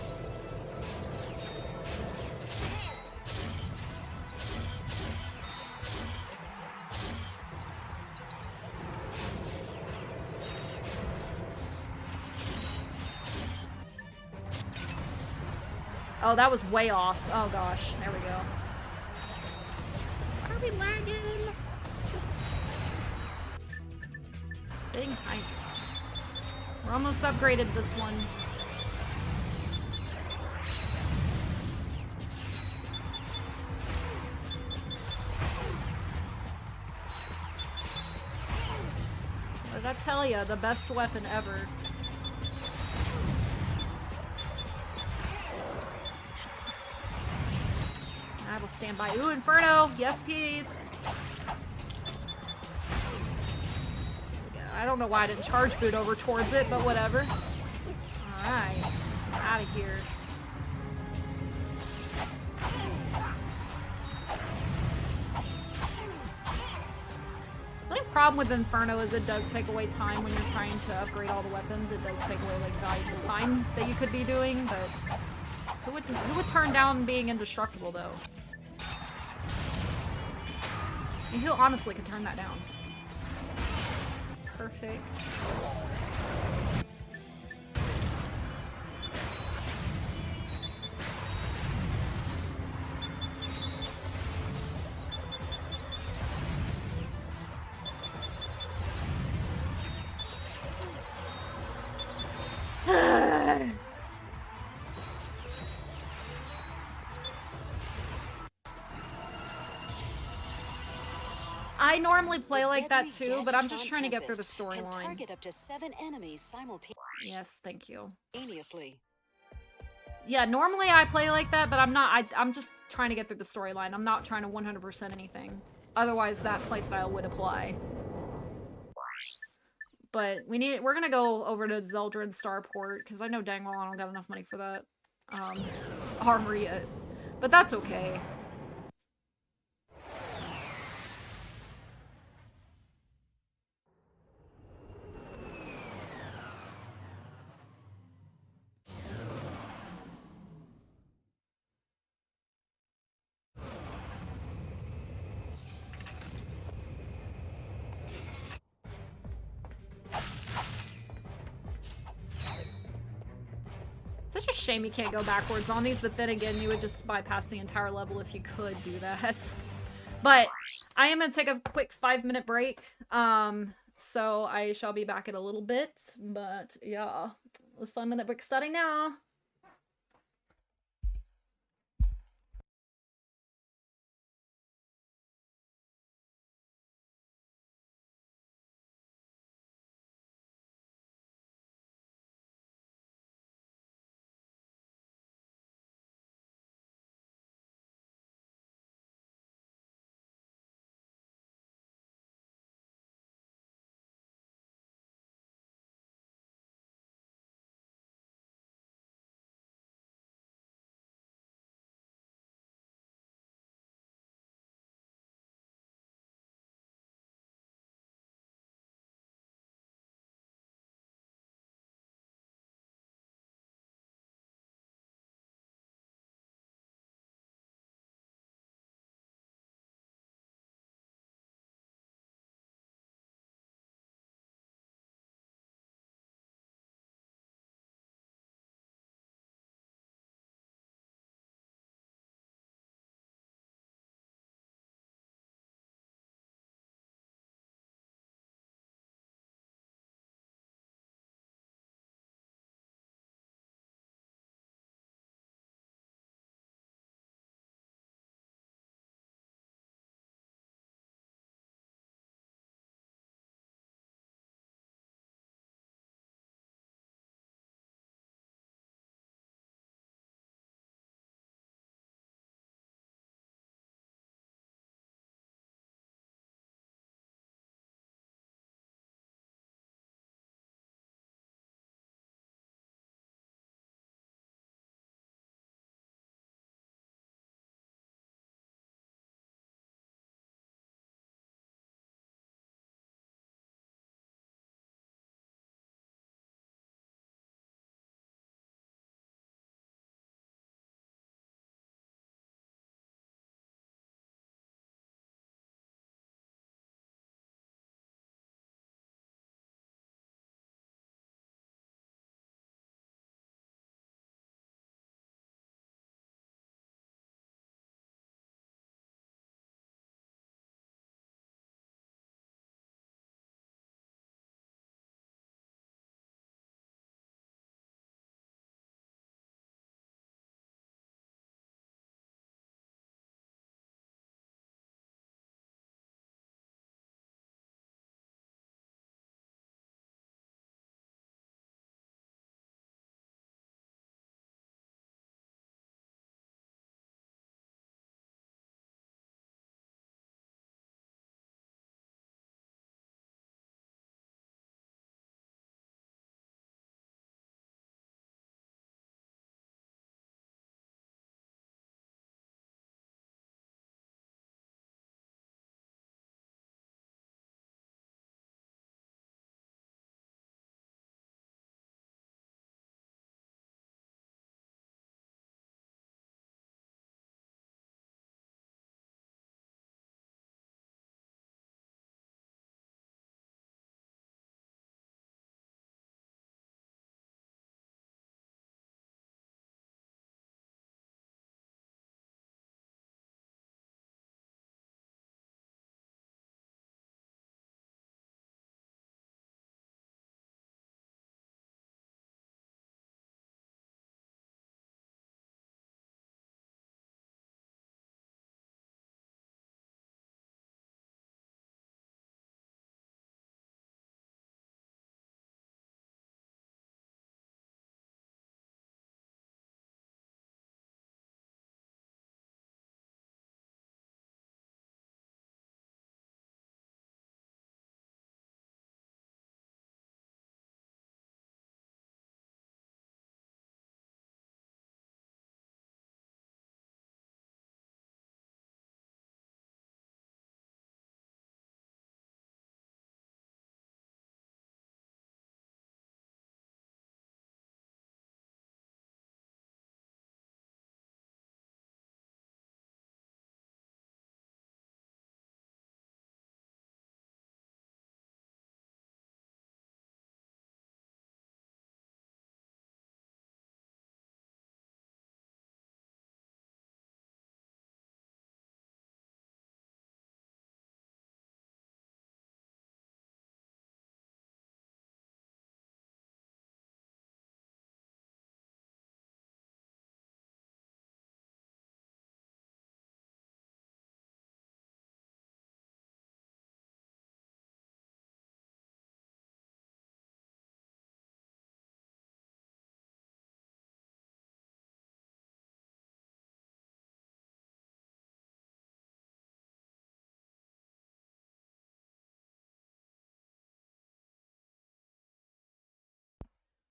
Oh, that was way off. Oh gosh, there we go. Why are we lagging? Big hype. We're almost upgraded this one. What did I tell ya? The best weapon ever. I will stand by. Ooh, Inferno! Yes, please! I don't know why I didn't charge boot over towards it, but whatever. Alright. Out of here. The only problem with Inferno is it does take away time when you're trying to upgrade all the weapons. It does take away, like, valuable time that you could be doing, but... Who would turn down being indestructible, though? I mean, who honestly could turn that down? Perfect. I normally play like that too, but I'm just trying to get through the storyline. Target up to 7 enemies simultaneously. Yes, thank you. Simultaneously. Yeah, normally I play like that, but I'm not. I'm just trying to get through the storyline. I'm not trying to 100% anything. Otherwise, that playstyle would apply. But we're gonna go over to Zeldrin Starport, because I know dang well I don't got enough money for that armor yet. But that's okay. Such a shame you can't go backwards on these, but then again, you would just bypass the entire level if you could do that. But I am gonna take a quick 5-minute break, so I shall be back in a little bit, but yeah, 5-minute break starting now.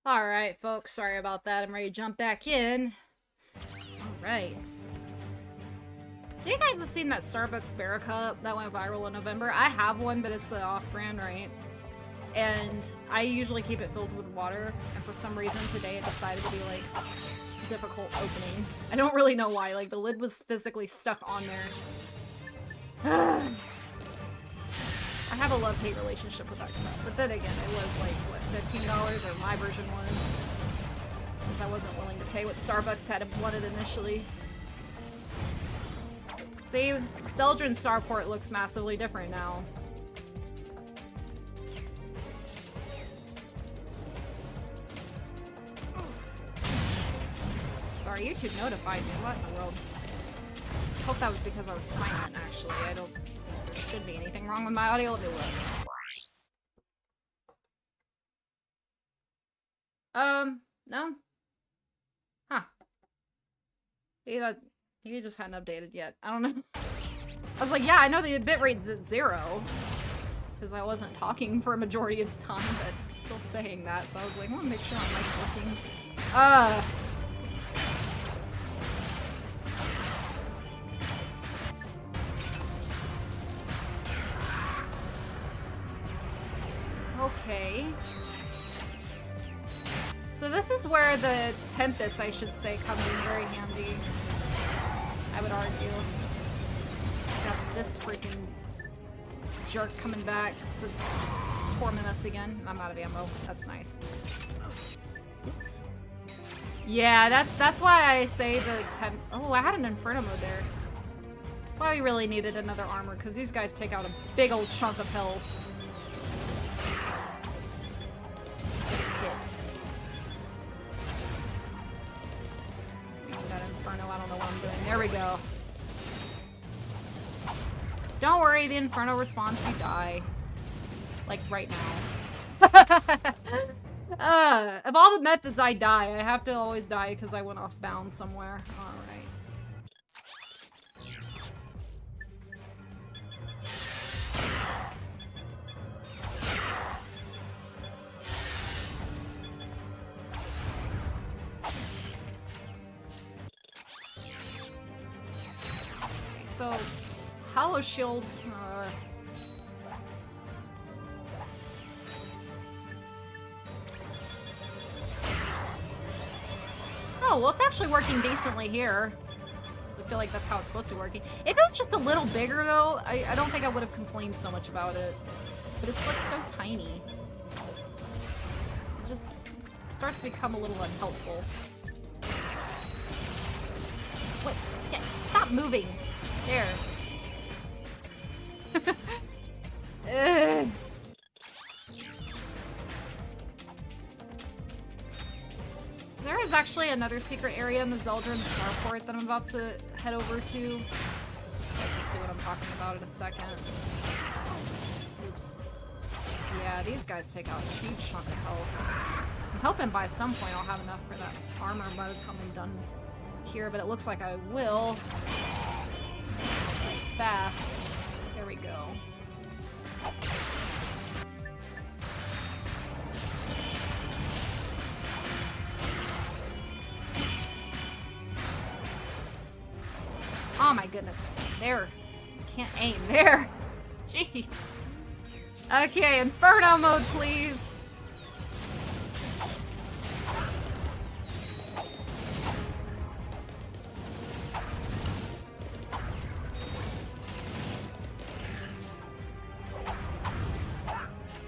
Alright, folks, sorry about that. I'm ready to jump back in. Alright. So you guys have seen that Starbucks Bear Cup that went viral in November? I have one, but it's an off-brand, right? And I usually keep it filled with water, and for some reason today it decided to be, like, difficult opening. I don't really know why, like, the lid was physically stuck on there. I have a love-hate relationship with that cup, but then again, it was like, what, $15, or my version was, because I wasn't willing to pay what Starbucks had wanted initially. See, Zeldrin Starport looks massively different now. Sorry, YouTube notified me. What in the world? Hope that was because I was silent, actually. I don't... There should be anything wrong with my audio. Let me look. No? Huh. He just hadn't updated yet. I don't know. I was like, yeah, I know the bitrate's at 0. Because I wasn't talking for a majority of the time, but still saying that, so I was like, I want to make sure my mic's working. Okay. So this is where the Tempest, I should say, comes in very handy. I would argue. Got this freaking jerk coming back to torment us again. I'm out of ammo. That's nice. Oops. Yeah, that's why I say the Oh, I had an Inferno mode there. Well, we really needed another armor, because these guys take out a big old chunk of health. Hit. We need that Inferno. I don't know what I'm doing. There we go. Don't worry, the Inferno responds if you die. Like, right now. Of all the methods I die, I have to always die because I went off bounds somewhere. Alright. So, Hollow Shield. Oh, well, it's actually working decently here. I feel like that's how it's supposed to be working. If it was just a little bigger, though, I don't think I would have complained so much about it. But it's, like, so tiny. It just starts to become a little unhelpful. Wait, yeah, stop moving! There. There is actually another secret area in the Zeldrin Starport that I'm about to head over to. You guys will see what I'm talking about in a second. Oops. Yeah, these guys take out a huge chunk of health. I'm hoping by some point I'll have enough for that armor by the time I'm done here, but it looks like I will. Fast. There we go. Oh my goodness. There. Can't aim. There. Jeez. Okay, Inferno mode, please.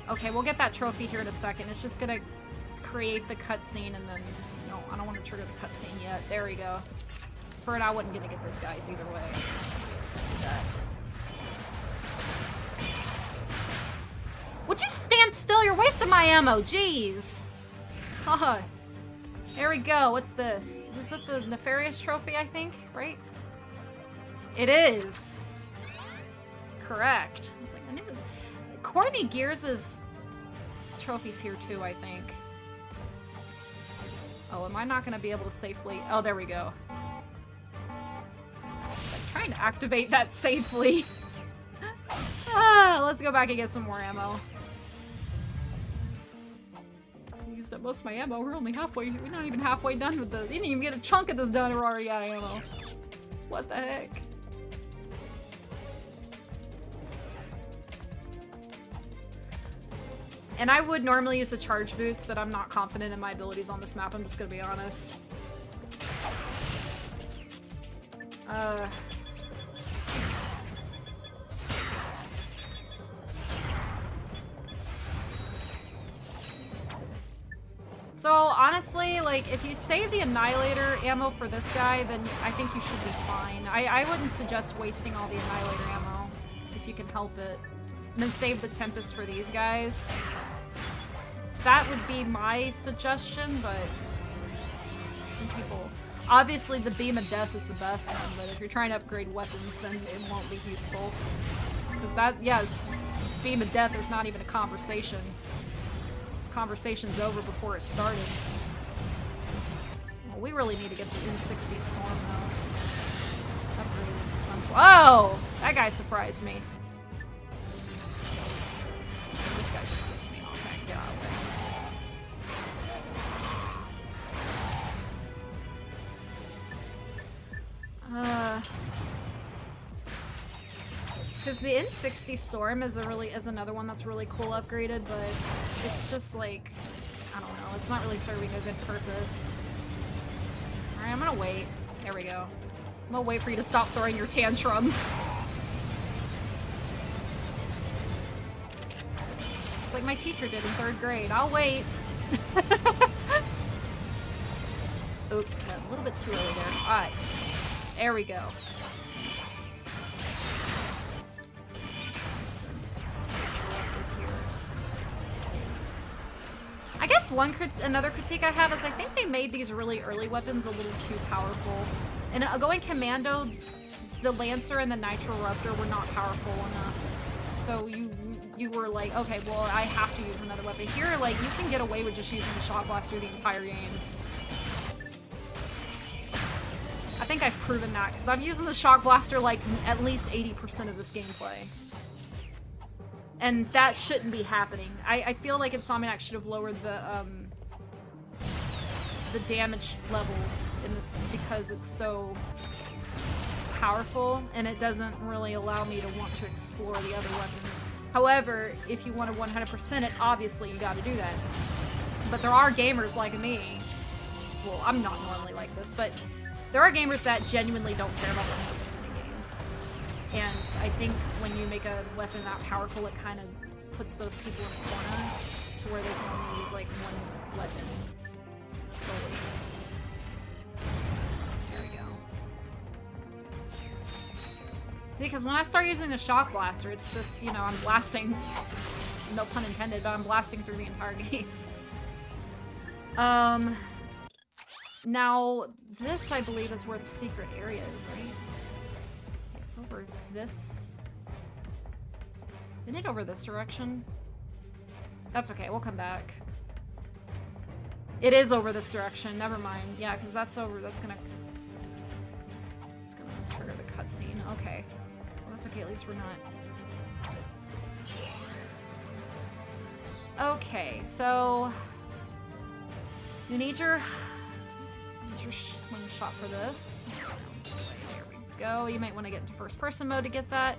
Okay, we'll get that trophy here in a second. It's just gonna create the cutscene and then... No, I don't want to trigger the cutscene yet. There we go. For it, I wasn't gonna get those guys either way. Accepted that. Would you stand still? You're wasting my ammo. Jeez. Haha. There we go. What's this? Is it the Nefarious trophy, I think? Right? It is. Correct. I was like, I knew... Courtney Gears' trophy's here too, I think. Oh, am I not going to be able to safely... Oh, there we go. I'm trying to activate that safely. Let's go back and get some more ammo. used up most of my ammo. We're only halfway. We're not even halfway done with the. You didn't even get a chunk of this done. We're already out of ammo. What the heck? And I would normally use the charge boots, but I'm not confident in my abilities on this map. I'm just gonna be honest. So honestly, like, if you save the Annihilator ammo for this guy, then I think you should be fine. I wouldn't suggest wasting all the Annihilator ammo if you can help it. And then save the Tempest for these guys. That would be my suggestion, but some people... Obviously, the Beam of Death is the best one, but if you're trying to upgrade weapons, then it won't be useful. Because that, yes, Beam of Death, there's not even a conversation. Conversation's over before it started. Well, we really need to get the N60 Storm, though. Upgraded at some point. Whoa! That guy surprised me. This guy should piss me off. Okay, get out of there. Because the N60 Storm is another one that's really cool upgraded, but it's just like, I don't know, it's not really serving a good purpose. Alright, I'm gonna wait. There we go. I'm gonna wait for you to stop throwing your tantrum. It's like my teacher did in 3rd grade. I'll wait. Oop, a little bit too early there. Alright. There we go. I guess another critique I have is I think they made these really early weapons a little too powerful. And going commando, the Lancer and the Nitro Ruptor were not powerful enough. So you were like, okay, well, I have to use another weapon. Here, like, you can get away with just using the Shock Blaster the entire game. I think I've proven that, because I'm using the Shock Blaster like at least 80% of this gameplay. And that shouldn't be happening. I feel like Insomniac should have lowered the damage levels in this because it's so powerful and it doesn't really allow me to want to explore the other weapons. However, if you want to 100% it, obviously you gotta do that. But there are gamers like me, well, I'm not normally like this, but there are gamers that genuinely don't care about 100% in games. And I think when you make a weapon that powerful, it kind of puts those people in a corner to where they can only use like one weapon solely. There we go. Because when I start using the Shock Blaster, it's just, you know, I'm blasting, no pun intended, but I'm blasting through the entire game. Now, this, I believe, is where the secret area is, right? It's over this... Isn't it over this direction? That's okay, we'll come back. It is over this direction, never mind. Yeah, because that's over, that's gonna... It's gonna trigger the cutscene. Okay. Well, that's okay, at least we're not... Okay, so... You need your swing shot for this. This way, there we go. You might want to get into first person mode to get that.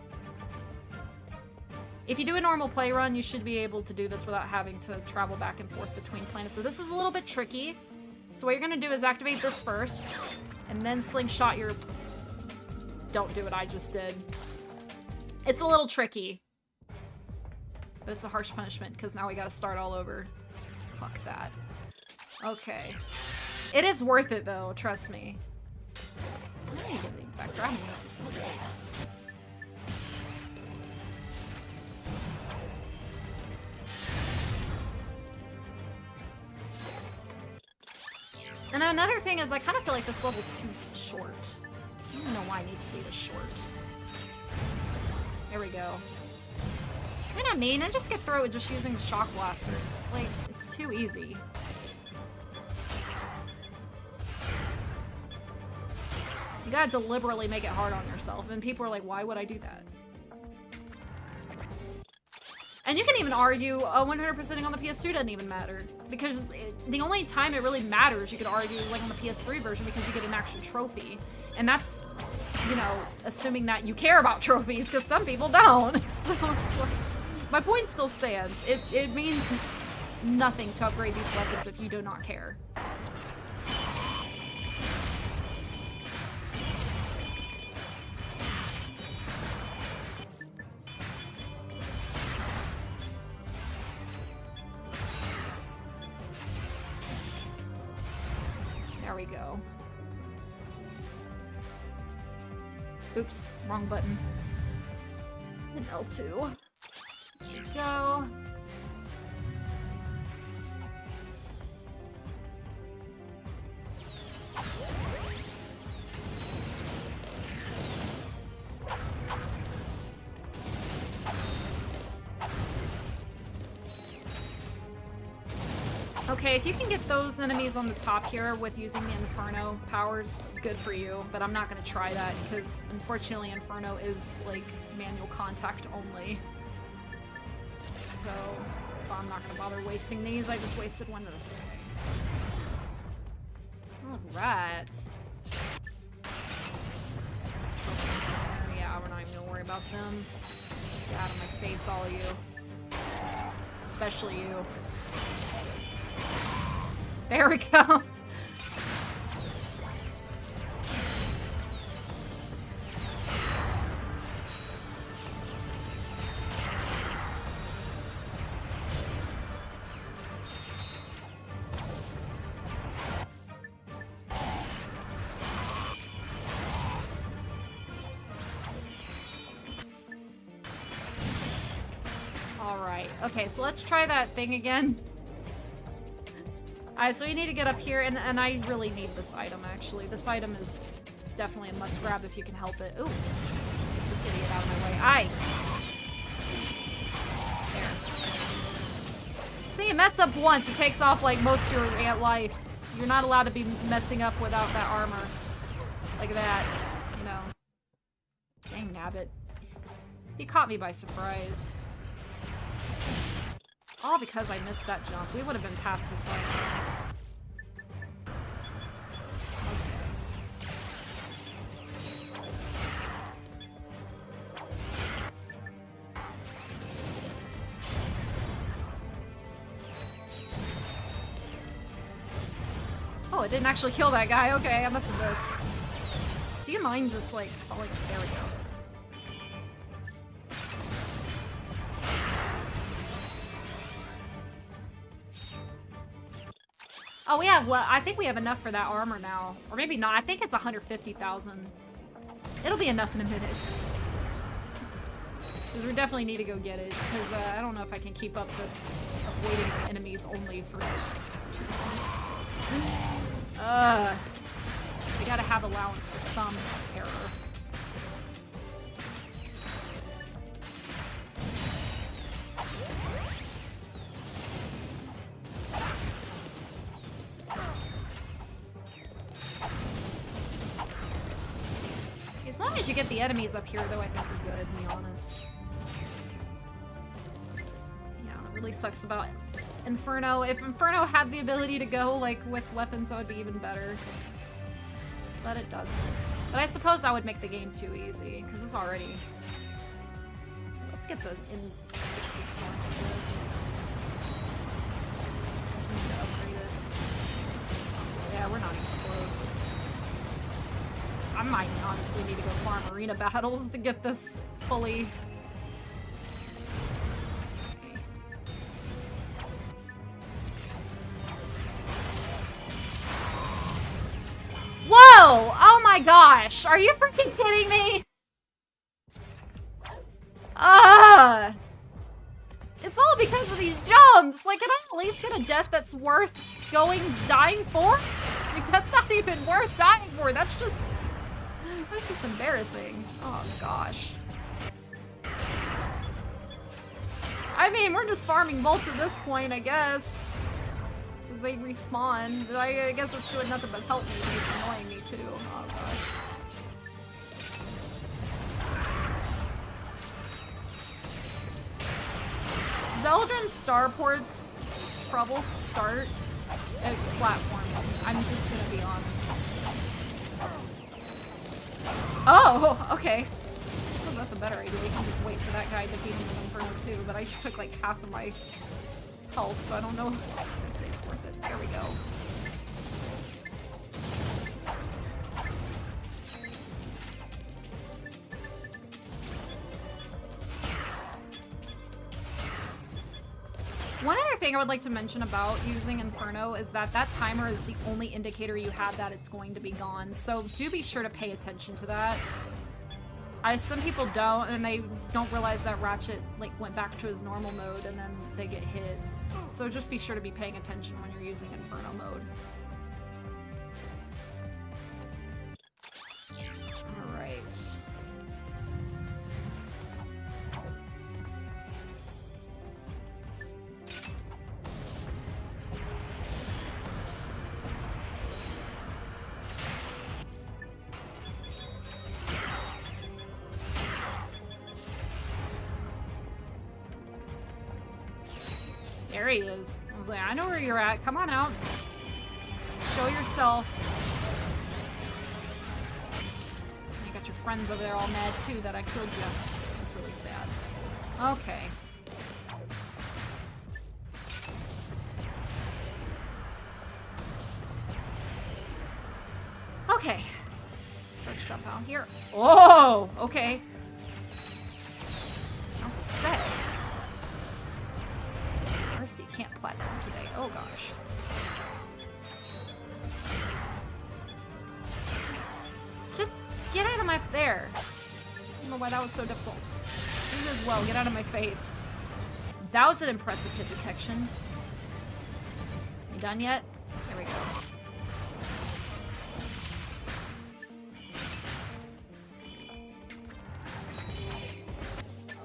If you do a normal play run, you should be able to do this without having to travel back and forth between planets. So this is a little bit tricky. So what you're gonna do is activate this first, and then slingshot your... Don't do what I just did. It's a little tricky. But it's a harsh punishment, because now we gotta start all over. Fuck that. Okay. It is worth it, though, trust me. I need to get the back. I'm gonna use this in a bit. And another thing is, I kind of feel like this level's too short. I don't know why it needs to be this short. There we go. You know what I mean? I just get through it just using the Shock Blaster. It's like, it's too easy. You gotta deliberately make it hard on yourself, and people are like, why would I do that? And you can even argue 100%ing on the PS2 doesn't even matter. Because the only time it really matters, you could argue, is like on the PS3 version because you get an actual trophy. And that's, you know, assuming that you care about trophies, because some people don't. So, it's like, my point still stands. It means nothing to upgrade these weapons if you do not care. There we go. Oops, wrong button. And L2. There we go. Okay, if you can get those enemies on the top here with using the Inferno powers, good for you. But I'm not gonna try that because unfortunately Inferno is like manual contact only. So I'm not gonna bother wasting these. I just wasted one, but it's okay. Alright. Yeah, we're not even gonna worry about them. Get out of my face, all of you. Especially you. There we go. All right. Okay, so let's try that thing again. Alright, so we need to get up here, and I really need this item, actually. This item is definitely a must-grab if you can help it. Ooh. Get this idiot out of my way. Aye! There. See, you mess up once, it takes off, like, most of your life. You're not allowed to be messing up without that armor. Like that, you know. Dang nabbit. He caught me by surprise. All because I missed that jump. We would have been past this by now. Oh, it didn't actually kill that guy. Okay, I must have missed. Do you mind just like, oh, like, there we go. Oh, we have, well, I think we have enough for that armor now. Or maybe not. I think it's 150,000. It'll be enough in a minute. Because we definitely need to go get it. Because I don't know if I can keep up this avoiding enemies only for too long. We gotta have allowance for some error. As long as you get the enemies up here, though, I think we're good, to be honest. Yeah, it really sucks about Inferno. If Inferno had the ability to go, like, with weapons, that would be even better. But it doesn't. But I suppose that would make the game too easy, because it's already... Let's get the in-60 storm for this. Because we need to upgrade it. Yeah, we're not even close. I might honestly need to go farm arena battles to get this fully... Okay. Whoa! Oh my gosh! Are you freaking kidding me? It's all because of these jumps! Like, can I at least get a death that's worth dying for? Like, that's not even worth dying for, that's just embarrassing. Oh gosh. I mean, we're just farming bolts at this point, I guess. They respawn. I guess it's doing nothing but help me, but it's annoying me too. Oh gosh. Zeldrin starports trouble start at platforming. I'm just gonna be honest. Oh, okay. I suppose that's a better idea. You can just wait for that guy to defeat him with Inferno too, but I just took like half of my health, so I don't know. I'd say it's worth it. There we go. One other thing I would like to mention about using Inferno is that that timer is the only indicator you have that it's going to be gone, so do be sure to pay attention to that. Some people don't, and they don't realize that Ratchet like went back to his normal mode and then they get hit. So just be sure to be paying attention when you're using Inferno mode. Alright. There he is. I was like, I know where you're at. Come on out. Show yourself. You got your friends over there all mad too that I killed you. That's really sad. Okay. Okay. Let's jump out here. Oh, okay. Not to say. Mercy can't platform today. Oh gosh. Just get out of my there. I don't know why that was so difficult. You as well. Get out of my face. That was an impressive hit detection. You done yet? There we go.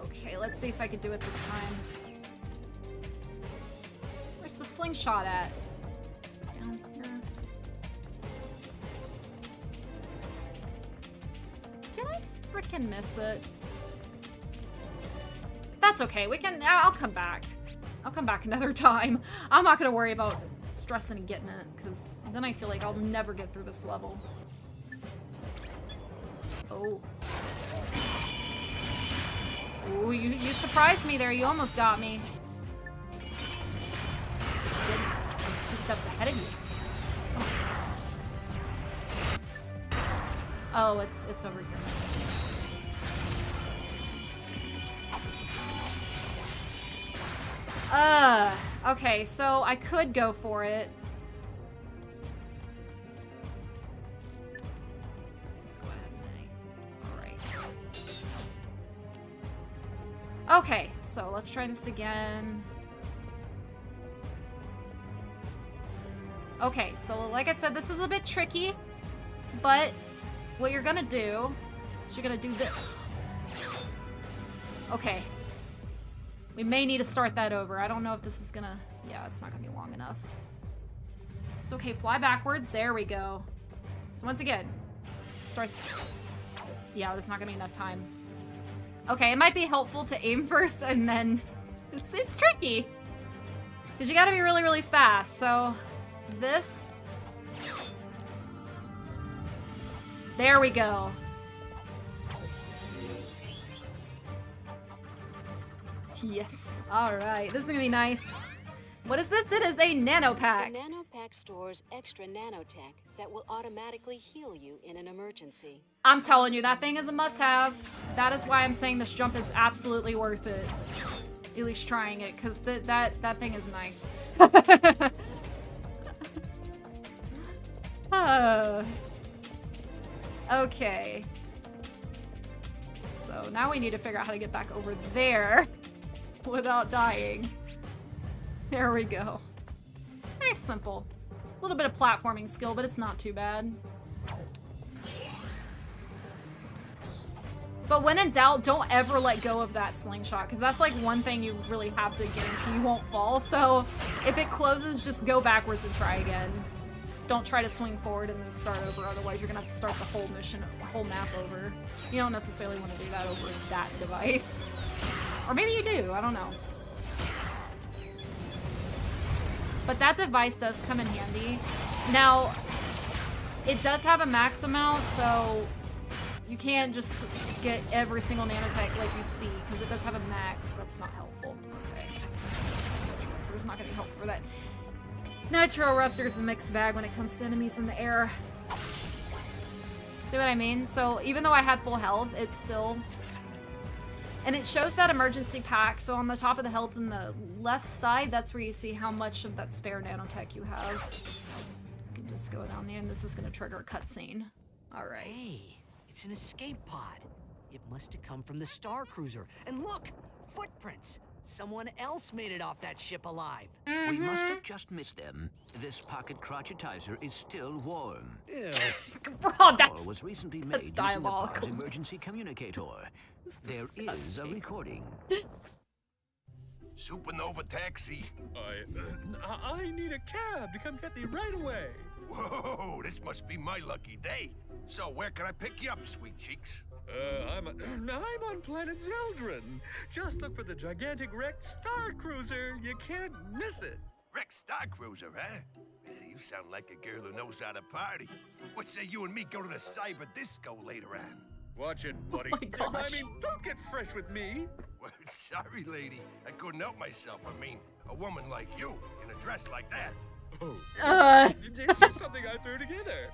Okay, let's see if I can do it this time. Where's the slingshot at? Down here. Did I frickin' miss it? That's okay. I'll come back. I'll come back another time. I'm not gonna worry about stressing and getting it, because then I feel like I'll never get through this level. Oh. Ooh, you surprised me there. You almost got me. I was 2 steps ahead of you. Oh, it's over here. Okay, so I could go for it. Let's go ahead and alright. Okay, so let's try this again. Okay, so like I said, this is a bit tricky, but what you're gonna do is you're gonna do this. Okay. We may need to start that over. I don't know if this is gonna... Yeah, it's not gonna be long enough. It's okay, fly backwards. There we go. So once again, start... Yeah, that's not gonna be enough time. Okay, it might be helpful to aim first and then... It's tricky. Because you gotta be really, really fast, so... This. There we go. Yes. Alright. This is gonna be nice. What is this? It is a nano pack. The nano pack stores extra nanotech that will automatically heal you in an emergency. I'm telling you, that thing is a must-have. That is why I'm saying this jump is absolutely worth it. At least trying it, because that thing is nice. Okay. So now we need to figure out how to get back over there without dying. There we go. Nice, simple. A little bit of platforming skill, but it's not too bad. But when in doubt, don't ever let go of that slingshot, because that's like one thing you really have to guarantee you won't fall. So if it closes, just go backwards and try again. Don't try to swing forward and then start over, otherwise you're gonna have to start the whole mission, the whole map over. You don't necessarily want to do that over that device. Or maybe you do, I don't know. But that device does come in handy. Now, it does have a max amount, so you can't just get every single nanotech like you see, because it does have a max. That's not helpful. Okay. There's not going to be helpful for that. Nitro Raptor's a mixed bag when it comes to enemies in the air. See what I mean? So even though I had full health, it's still... And it shows that emergency pack, so on the top of the health in the left side, that's where you see how much of that spare nanotech you have. You can just go down there, and this is going to trigger a cutscene. Alright. Hey, it's an escape pod. It must have come from the Star Cruiser. And look! Footprints! Someone else made it off that ship alive. We must have just missed them. This pocket crotchetizer is still warm. Ew. Bro, that's was recently made using the diabolical. pod's emergency communicator. There is a recording. Supernova taxi. I need a cab to come get me right away. Whoa, this must be my lucky day. So where can I pick you up, sweet cheeks? I'm on planet Zeldrin. Just look for the gigantic wrecked Star Cruiser. You can't miss it. Wrecked Star Cruiser, huh? You sound like a girl who knows how to party. What say you and me go to the cyber disco later on? Watch it, buddy. Oh my gosh. I mean, don't get fresh with me. Well, sorry, lady. I couldn't help myself. I mean, a woman like you in a dress like that. Oh. It's just something I threw together.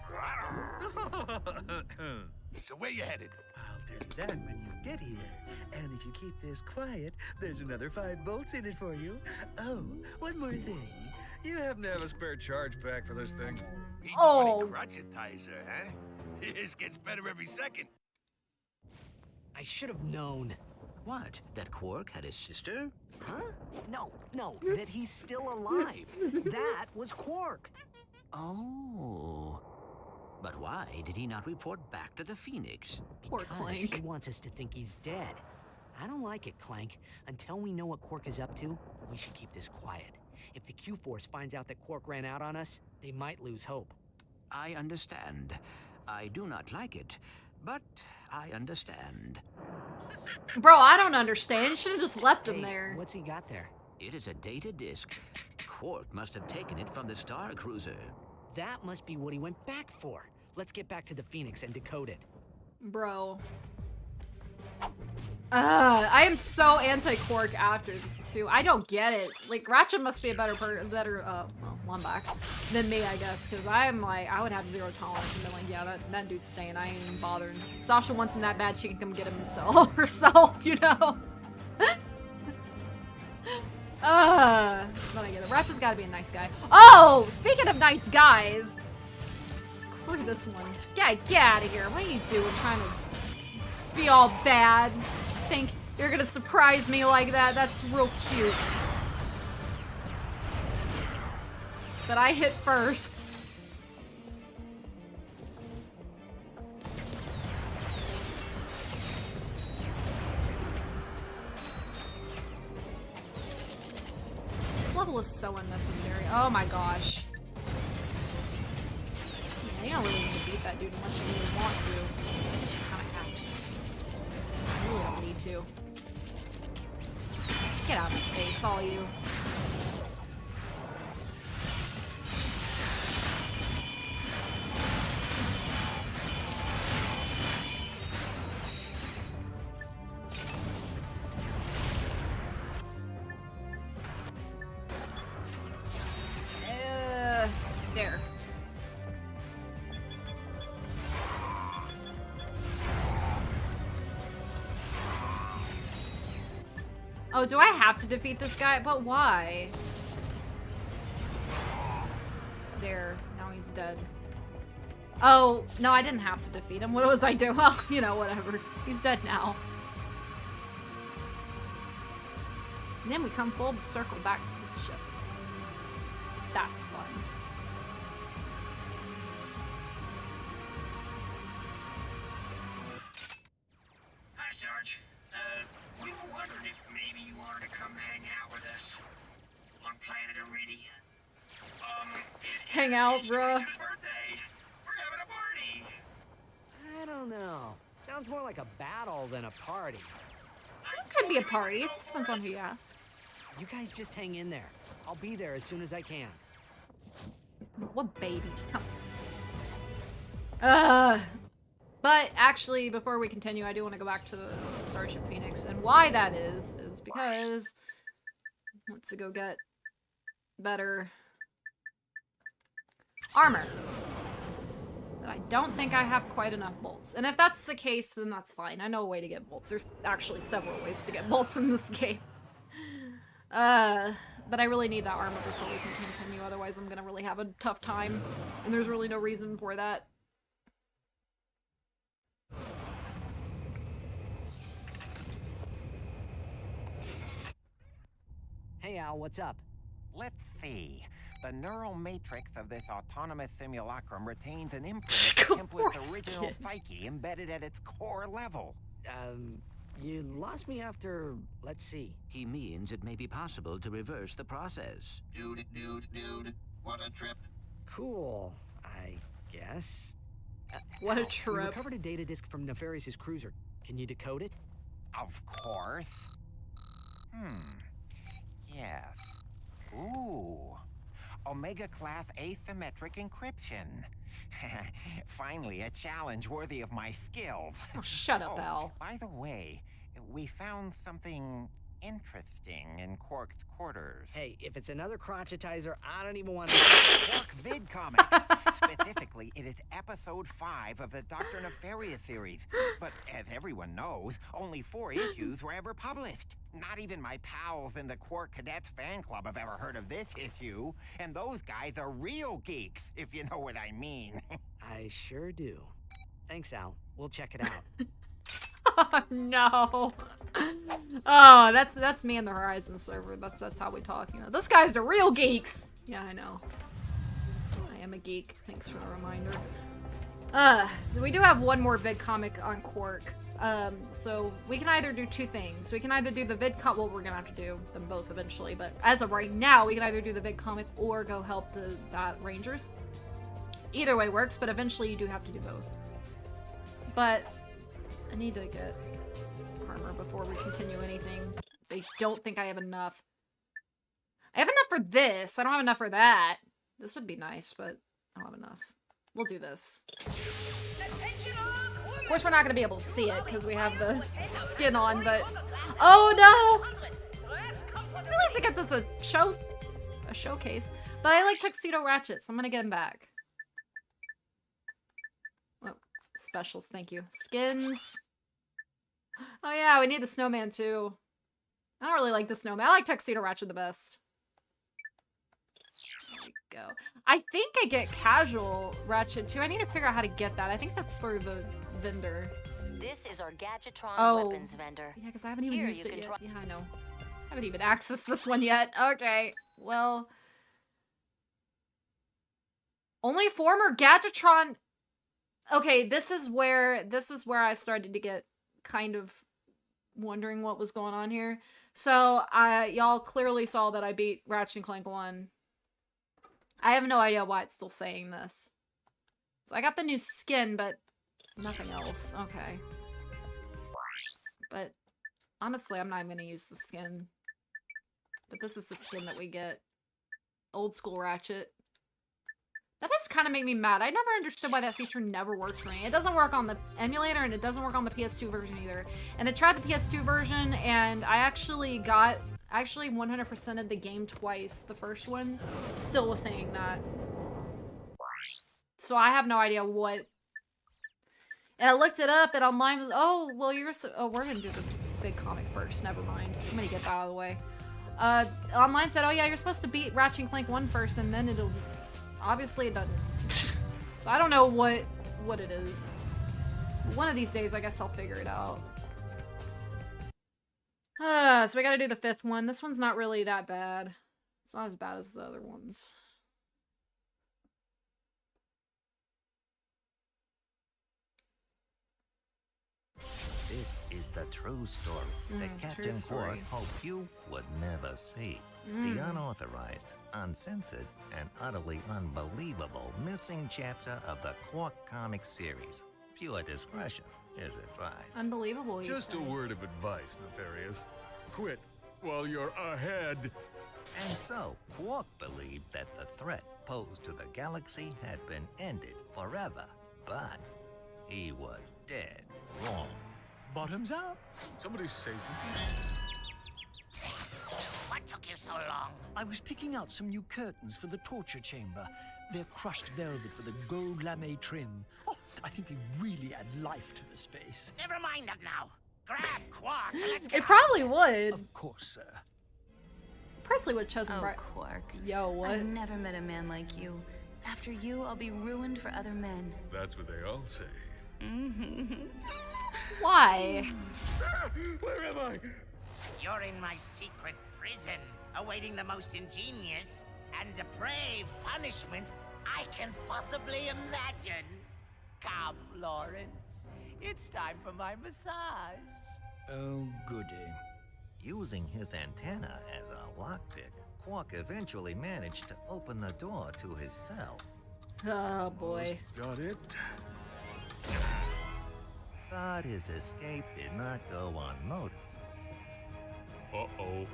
So where you headed? I'll tell you that when you get here. And if you keep this quiet, there's another 5 bolts in it for you. Oh, one more thing. You happen to have a spare charge pack for this thing. Oh. Crotchetizer, huh? This gets better every second. I should have known. What? That Quark had a sister? Huh? No, that he's still alive. That was Quark. Oh. But why did he not report back to the Phoenix? Poor Because Clank. he wants us to think he's dead. I don't like it, Clank. Until we know what Quark is up to, we should keep this quiet. If the Q-Force finds out that Quark ran out on us, they might lose hope. I understand. I do not like it, but I understand. Bro, I don't understand. You should have just left him Hey, there. what's he got there? It is a data disk. Quark must have taken it from the Star Cruiser. That must be what he went back for. Let's get back to the Phoenix and decode it. Bro. I am so anti-Quark after too. I don't get it. Like, Ratchet must be a better Lombax than me, I guess, because I'm like, I would have 0 tolerance and be like, yeah, that dude's staying. I ain't even bothering. Sasha wants him that bad, she can come get him herself, you know? But I get it. Ratchet's gotta be a nice guy. Oh, speaking of nice guys, screw this one. Yeah, get out of here. What are you doing, trying to be all bad? Think you're gonna surprise me like that? That's real cute. But I hit first. This level is so unnecessary. Oh my gosh. Yeah, you don't really need to beat that dude unless you really want to. I guess you kind of have to. I really don't need to. Get out of my face, all you. There. Oh, do I have to defeat this guy? But why? There. Now he's dead. Oh, no, I didn't have to defeat him. What was I doing? Well, you know, whatever. He's dead now. And then we come full circle back to this ship. That's fun. Hi, Sarge. We were wondering if maybe you wanted to come hang out with us on planet Iridia. Hang out, bruh. I don't know. Sounds more like a battle than a party. It could be a party. It just depends on who you ask. You guys just hang in there. I'll be there as soon as I can. What babies? Come But actually, before we continue, I do want to go back to the Starship Phoenix, and why that is because I want to go get better armor. But I don't think I have quite enough bolts. And if that's the case, then that's fine. I know a way to get bolts. There's actually several ways to get bolts in this game. But I really need that armor before we can continue, otherwise I'm gonna really have a tough time. And there's really no reason for that. Hey Al, what's up? Let's see. The neural matrix of this autonomous simulacrum retains an imprint of the template's original psyche embedded at its core level. You lost me after, let's see. He means it may be possible to reverse the process. Dude. What a trip. Cool, I guess. What a Al, trip. We recovered a data disk from Nefarious's cruiser. Can you decode it? Of course. Yes. Ooh. Omega class asymmetric encryption. Finally, a challenge worthy of my skills. Oh, shut up, Al. By the way, we found something interesting in Quark's quarters. Hey, if it's another crotchetizer, I don't even want to... Quark vid comic. Specifically, it is episode 5 of the Dr. Nefarious series. But as everyone knows, only 4 issues were ever published. Not even my pals in the Quark Cadets fan club have ever heard of this issue. And those guys are real geeks, if you know what I mean. I sure do. Thanks, Al. We'll check it out. Oh, no. Oh, that's me in the Horizon server. That's how we talk, you know. Those guys are real geeks. Yeah, I know. I am a geek. Thanks for the reminder. We do have one more vid comic on Quark. So we can either do two things. We can either do the vid comic, well, we're gonna have to do them both eventually, but as of right now, we can either do the vid comic or go help the Rangers. Either way works, but eventually you do have to do both. But I need to get armor before we continue anything. I don't think I have enough. I have enough for this. I don't have enough for that. This would be nice, but I don't have enough. We'll do this. Of course, we're not going to be able to see it because we have the skin on, but... Oh, no! At least it gets us a showcase. But I like Tuxedo Ratchet, so I'm going to get him back. Oh, specials, thank you. Skins. Oh, yeah, we need the snowman, too. I don't really like the snowman. I like Tuxedo Ratchet the best. There we go. I think I get casual Ratchet, too. I need to figure out how to get that. I think that's through the vendor. This is our Gadgetron weapons vendor. Yeah, because I haven't even used it yet. Yeah, I know. I haven't even accessed this one yet. Okay, well... Only former Gadgetron... Okay, this is where I started to get kind of wondering what was going on here. So, y'all clearly saw that I beat Ratchet and Clank 1. I have no idea why it's still saying this. So I got the new skin, but nothing else. Okay. But honestly, I'm not even gonna use the skin. But this is the skin that we get. Old school Ratchet. That does kind of make me mad. I never understood why that feature never worked for me. It doesn't work on the emulator, and it doesn't work on the PS2 version either. And I tried the PS2 version, and I actually 100%ed the game twice. The first one still was saying that. So I have no idea what... And I looked it up, and online was, oh, well, we're gonna do the big comic first. Never mind. I'm gonna get that out of the way. Online said, oh yeah, you're supposed to beat Ratchet and Clank 1 first, and then it'll... Obviously it doesn't. So I don't know what it is. One of these days, I guess I'll figure it out. So we gotta do the 5th one. This one's not really that bad. It's not as bad as the other ones. This is the true story that Captain Quark hoped you would never see. The unauthorized, uncensored, and utterly unbelievable missing chapter of the Quark comic series. Pure discretion is advised. Unbelievable, you Just say. a word of advice, Nefarious. Quit while you're ahead. And so, Quark believed that the threat opposed to the galaxy had been ended forever. But he was dead wrong. Bottoms up. Somebody say something. What took you so long? I was picking out some new curtains for the torture chamber. They're crushed velvet with a gold lame trim. Oh, I think they really add life to the space. Never mind that now. Grab Quark and let's get It probably would. Of course, sir. Presley would have chosen Oh, Brett. Quark. Yo, what? I've never met a man like you. After you, I'll be ruined for other men. That's what they all say. Why? Where am I? You're in my secret prison, awaiting the most ingenious and depraved punishment I can possibly imagine. Come, Lawrence. It's time for my massage. Oh, goody. Using his antenna as a lockpick, Quark eventually managed to open the door to his cell. Oh boy. Got it. But his escape did not go unnoticed. Uh-oh.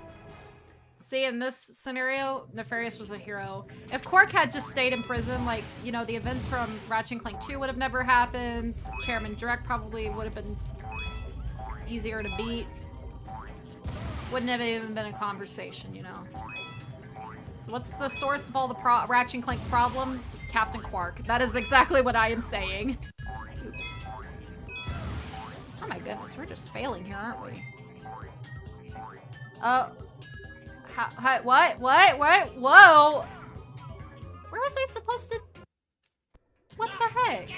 See, in this scenario, Nefarious was a hero. If Quark had just stayed in prison, like, you know, the events from Ratchet and Clank 2 would have never happened. Chairman Drek probably would have been easier to beat. Wouldn't have even been a conversation, you know. So what's the source of all the Ratchet and Clank's problems? Captain Quark. That is exactly what I am saying. Oops. Oh my goodness, we're just failing here, aren't we? Oh. What? Whoa! Where was I supposed to... What the heck?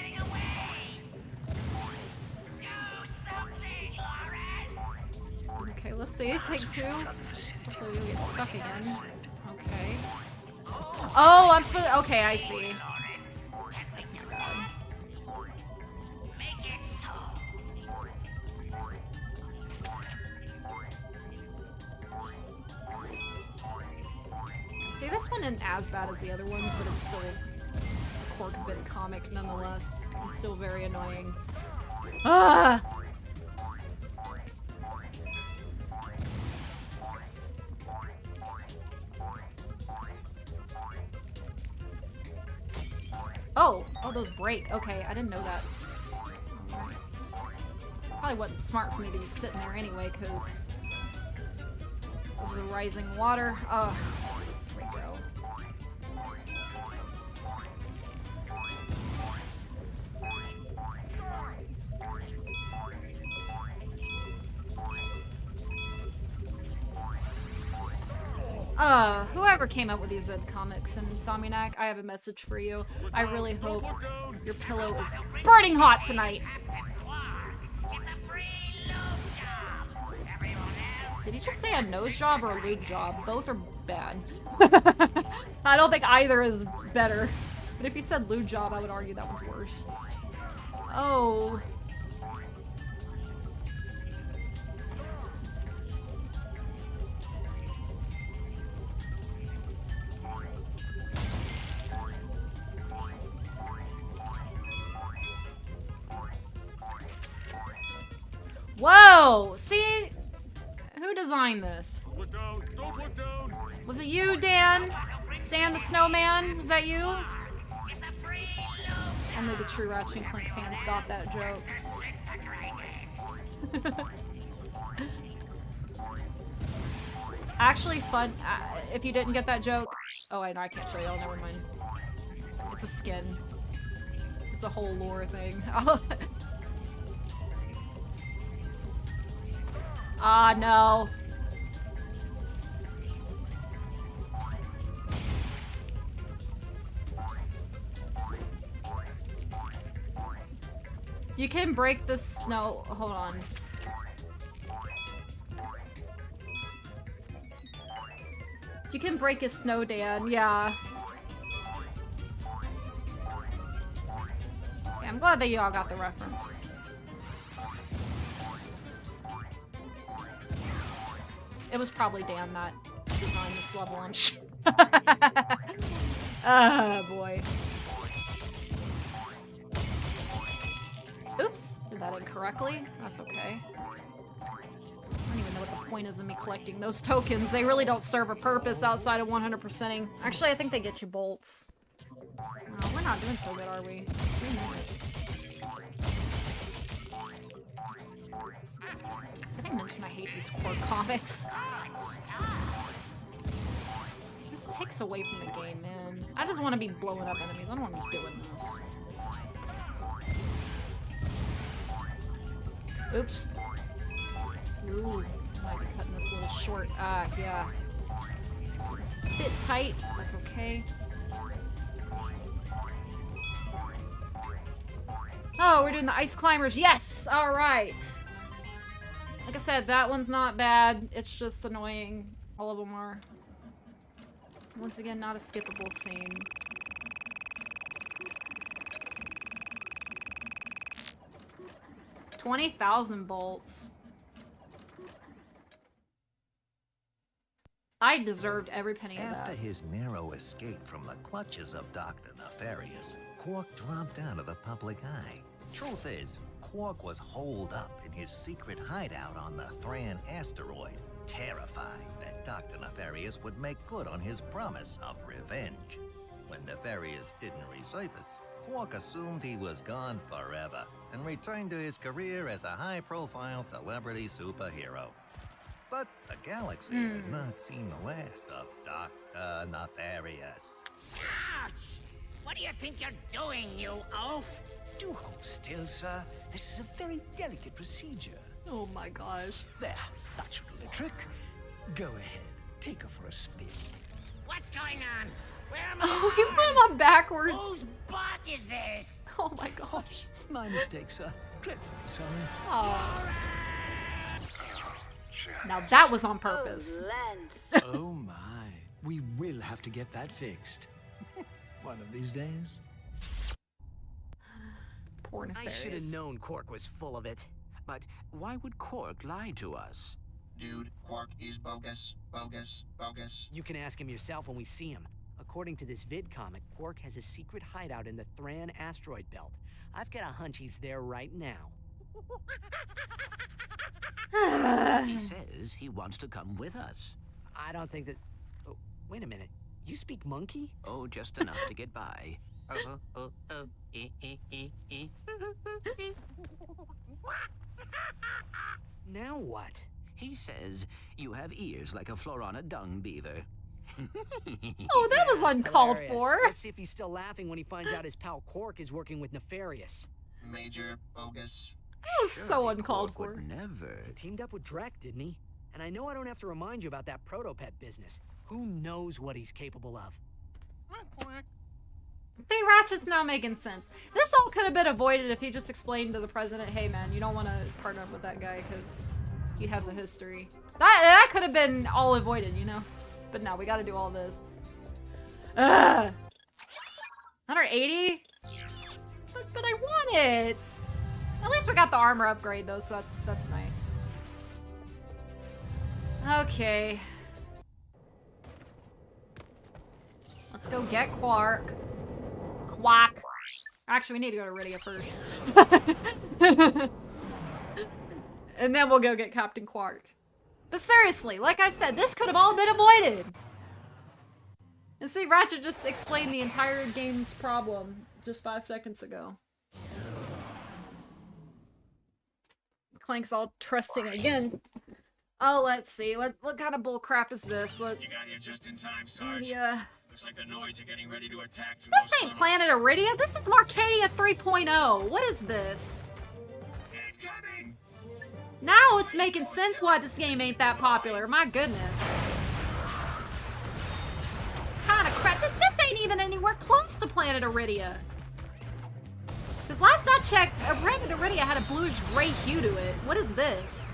Okay, let's see. Take two. Hopefully we get stuck again. Okay. Oh, I'm supposed to... Okay, I see. That's my bad. See, this one isn't as bad as the other ones, but it's still a Quark-bit comic nonetheless. It's still very annoying. Ah! Oh, those break. Okay, I didn't know that. Probably wasn't smart for me to be sitting there anyway, because of the rising water. Oh, here we go. Whoever came up with these comics and Insomniac, I have a message for you. I really hope your pillow is burning hot tonight. Did he just say a nose job or a lube job? Both are bad. I don't think either is better. But if he said lube job, I would argue that one's worse. Oh. Whoa! See? Who designed this? Look down. Don't look down. Was it you, Dan? Dan the Snowman? Was that you? Only the true Ratchet and Clank fans got that joke. Actually, fun. If you didn't get that joke, oh, I know I can't show y'all. Never mind. It's a skin. It's a whole lore thing. Ah, no. You can break this. No, hold on. You can break a snow, Dan. Yeah. Yeah, I'm glad that you all got the reference. It was probably Dan that designed this level, I'm sure. Oh, boy. Oops, did that incorrectly? That's okay. I don't even know what the point is of me collecting those tokens. They really don't serve a purpose outside of 100%ing. Actually, I think they get you bolts. Oh, we're not doing so good, are we? 3 minutes. Did I mention I hate these Quark comics? This takes away from the game, man. I just want to be blowing up enemies. I don't want to be doing this. Oops. Ooh, might be cutting this a little short. Yeah. It's a bit tight. That's okay. Oh, we're doing the ice climbers. Yes! Alright. Like I said, that one's not bad. It's just annoying. All of them are. Once again, not a skippable scene. $20,000 bolts. I deserved every penny of that. After his narrow escape from the clutches of Dr. Nefarious, Quark dropped out of the public eye. Truth is, Quark was holed up in his secret hideout on the Thran asteroid, terrified that Dr. Nefarious would make good on his promise of revenge. When Nefarious didn't resurface, Quark assumed he was gone forever and returned to his career as a high-profile celebrity superhero. But the galaxy had not seen the last of Dr. Nefarious. Ouch! What do you think you're doing, you oaf? Do hold still, sir. This is a very delicate procedure. Oh my gosh. There, that should do the trick. Go ahead, take her for a spin. What's going on? Where am I? Oh, he put him on backwards. Whose butt is this? Oh my gosh. My mistake, sir. Dreadfully sorry. Aww. Now that was on purpose. Oh my. We will have to get that fixed. One of these days. Poor I Nefarious. should have known Quark was full of it. But why would Quark lie to us? Dude, Quark is bogus, bogus, bogus. You can ask him yourself when we see him. According to this vid comic, Quark has a secret hideout in the Thran asteroid belt. I've got a hunch he's there right now. He says he wants to come with us. I don't think that... Oh, wait a minute. You speak monkey? Oh, just enough to get by. Now what? He says you have ears like a Florana dung beaver. Oh, that was uncalled Hilarious. for. Let's see if he's still laughing when he finds out his pal Quark is working with Nefarious. Major bogus. That was so uncalled Quark for. would never. He teamed up with Drek, didn't he? And I know I don't have to remind you about that protopet business. Who knows what he's capable of? See, Ratchet's now making sense. This all could have been avoided if he just explained to the president, hey man, you don't want to partner up with that guy because he has a history. That could have been all avoided, you know? But no, we gotta do all this. Ugh! 180? But I want it! At least we got the armor upgrade though, so that's nice. Okay. Let's go get Quark. Quack. Actually, we need to go to Rydia first. And then we'll go get Captain Quark. But seriously, like I said, this could have all been avoided. And see, Ratchet just explained the entire game's problem just 5 seconds ago. Clank's all trusting again. Oh, let's see. What kind of bull crap is this? You got here just in time, Sarge. Yeah. Looks like the Noids are getting ready to attack through This those ain't tunnels. Planet Iridia. This is Marcadia 3.0. What is this? Incoming! Now it's making sense why this game ain't that popular. My goodness. Kind of crap. This ain't even anywhere close to Planet Iridia. Because last I checked, Planet Iridia had a bluish-gray hue to it. What is this?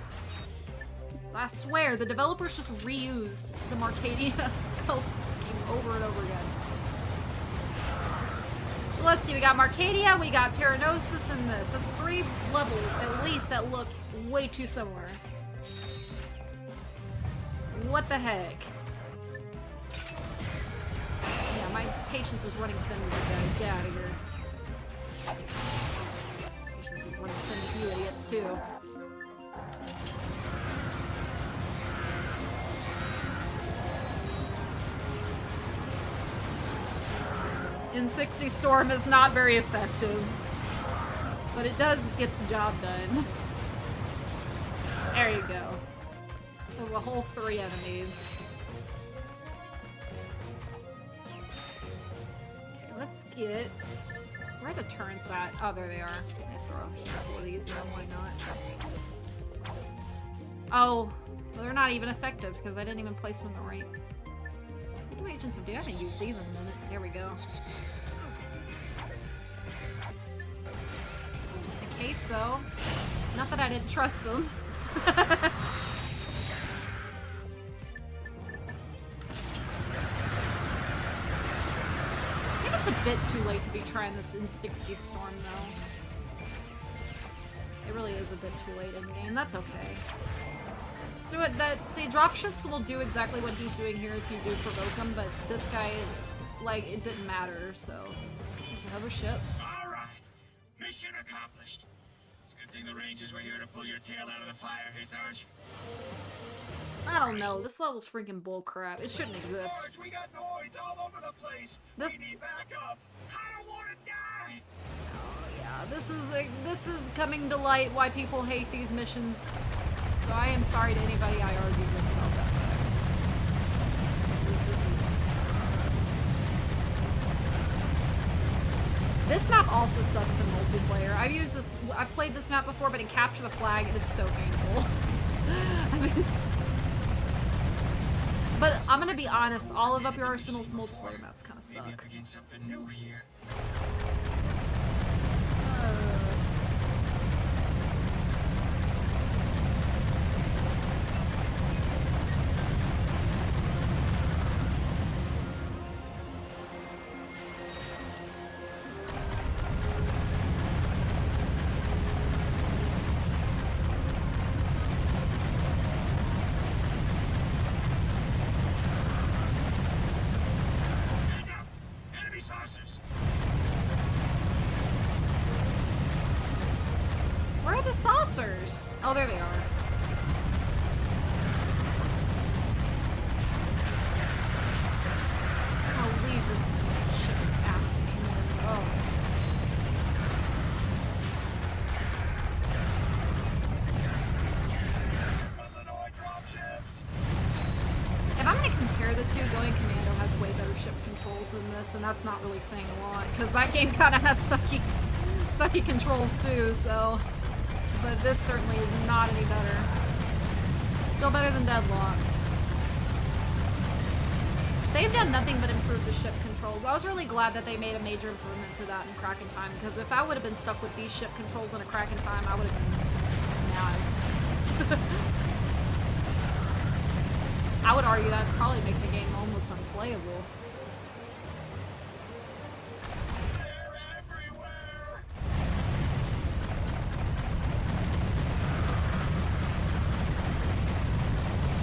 I swear, the developers just reused the Marcadia color scheme over and over again. So let's see, we got Marcadia, we got Terranosis, and this. That's 3 levels, at least, that look way too similar. What the heck? Yeah, my patience is running thin with you guys. Get out of here. Patience is running thin with you idiots, too. in 60 Storm is not very effective. But it does get the job done. There you go. So a whole 3 enemies. Okay, let's get... Where are the turrets at? Oh, there they are. They throw a handful of these, yeah, why not? Oh, well, they're not even effective because I didn't even place them in the right. What do agents do? I haven't used these in a minute. There we go. Just in case, though. Not that I didn't trust them. I think it's a bit too late to be trying this in 60 Storm, though. It really is a bit too late in game. That's okay. So see, dropships will do exactly what he's doing here if you do provoke him, but this guy, like, it didn't matter, so. There's another ship. Alright. Mission accomplished. It's a good thing the Rangers were here to pull your tail out of the fire, hey, Sarge? I don't know. This level's freaking bullcrap. It shouldn't exist. Sarge, we got noids all over the place. This... We need backup. I don't want to die. Oh, yeah. This is coming to light why people hate these missions. So I am sorry to anybody I argued with about that fact. This is embarrassing. This map also sucks in multiplayer. I've played this map before, but in Capture the Flag, it is so painful. I mean, but I'm gonna be honest, all of Up Your Arsenal's multiplayer maps kind of suck. Maybe up against something new here. Where are the saucers? Oh, there they are. I'll leave this ship is ass to me. Oh. If I'm gonna compare the two, Going Commando has way better ship controls than this, and that's not really saying a lot, because that game kind of has sucky controls too, so... But this certainly is not any better. Still better than Deadlock. They've done nothing but improve the ship controls. I was really glad that they made a major improvement to that in Crack in Time, because if I would have been stuck with these ship controls in a Crack in Time, I would have been mad. I would argue that would probably make the game almost unplayable.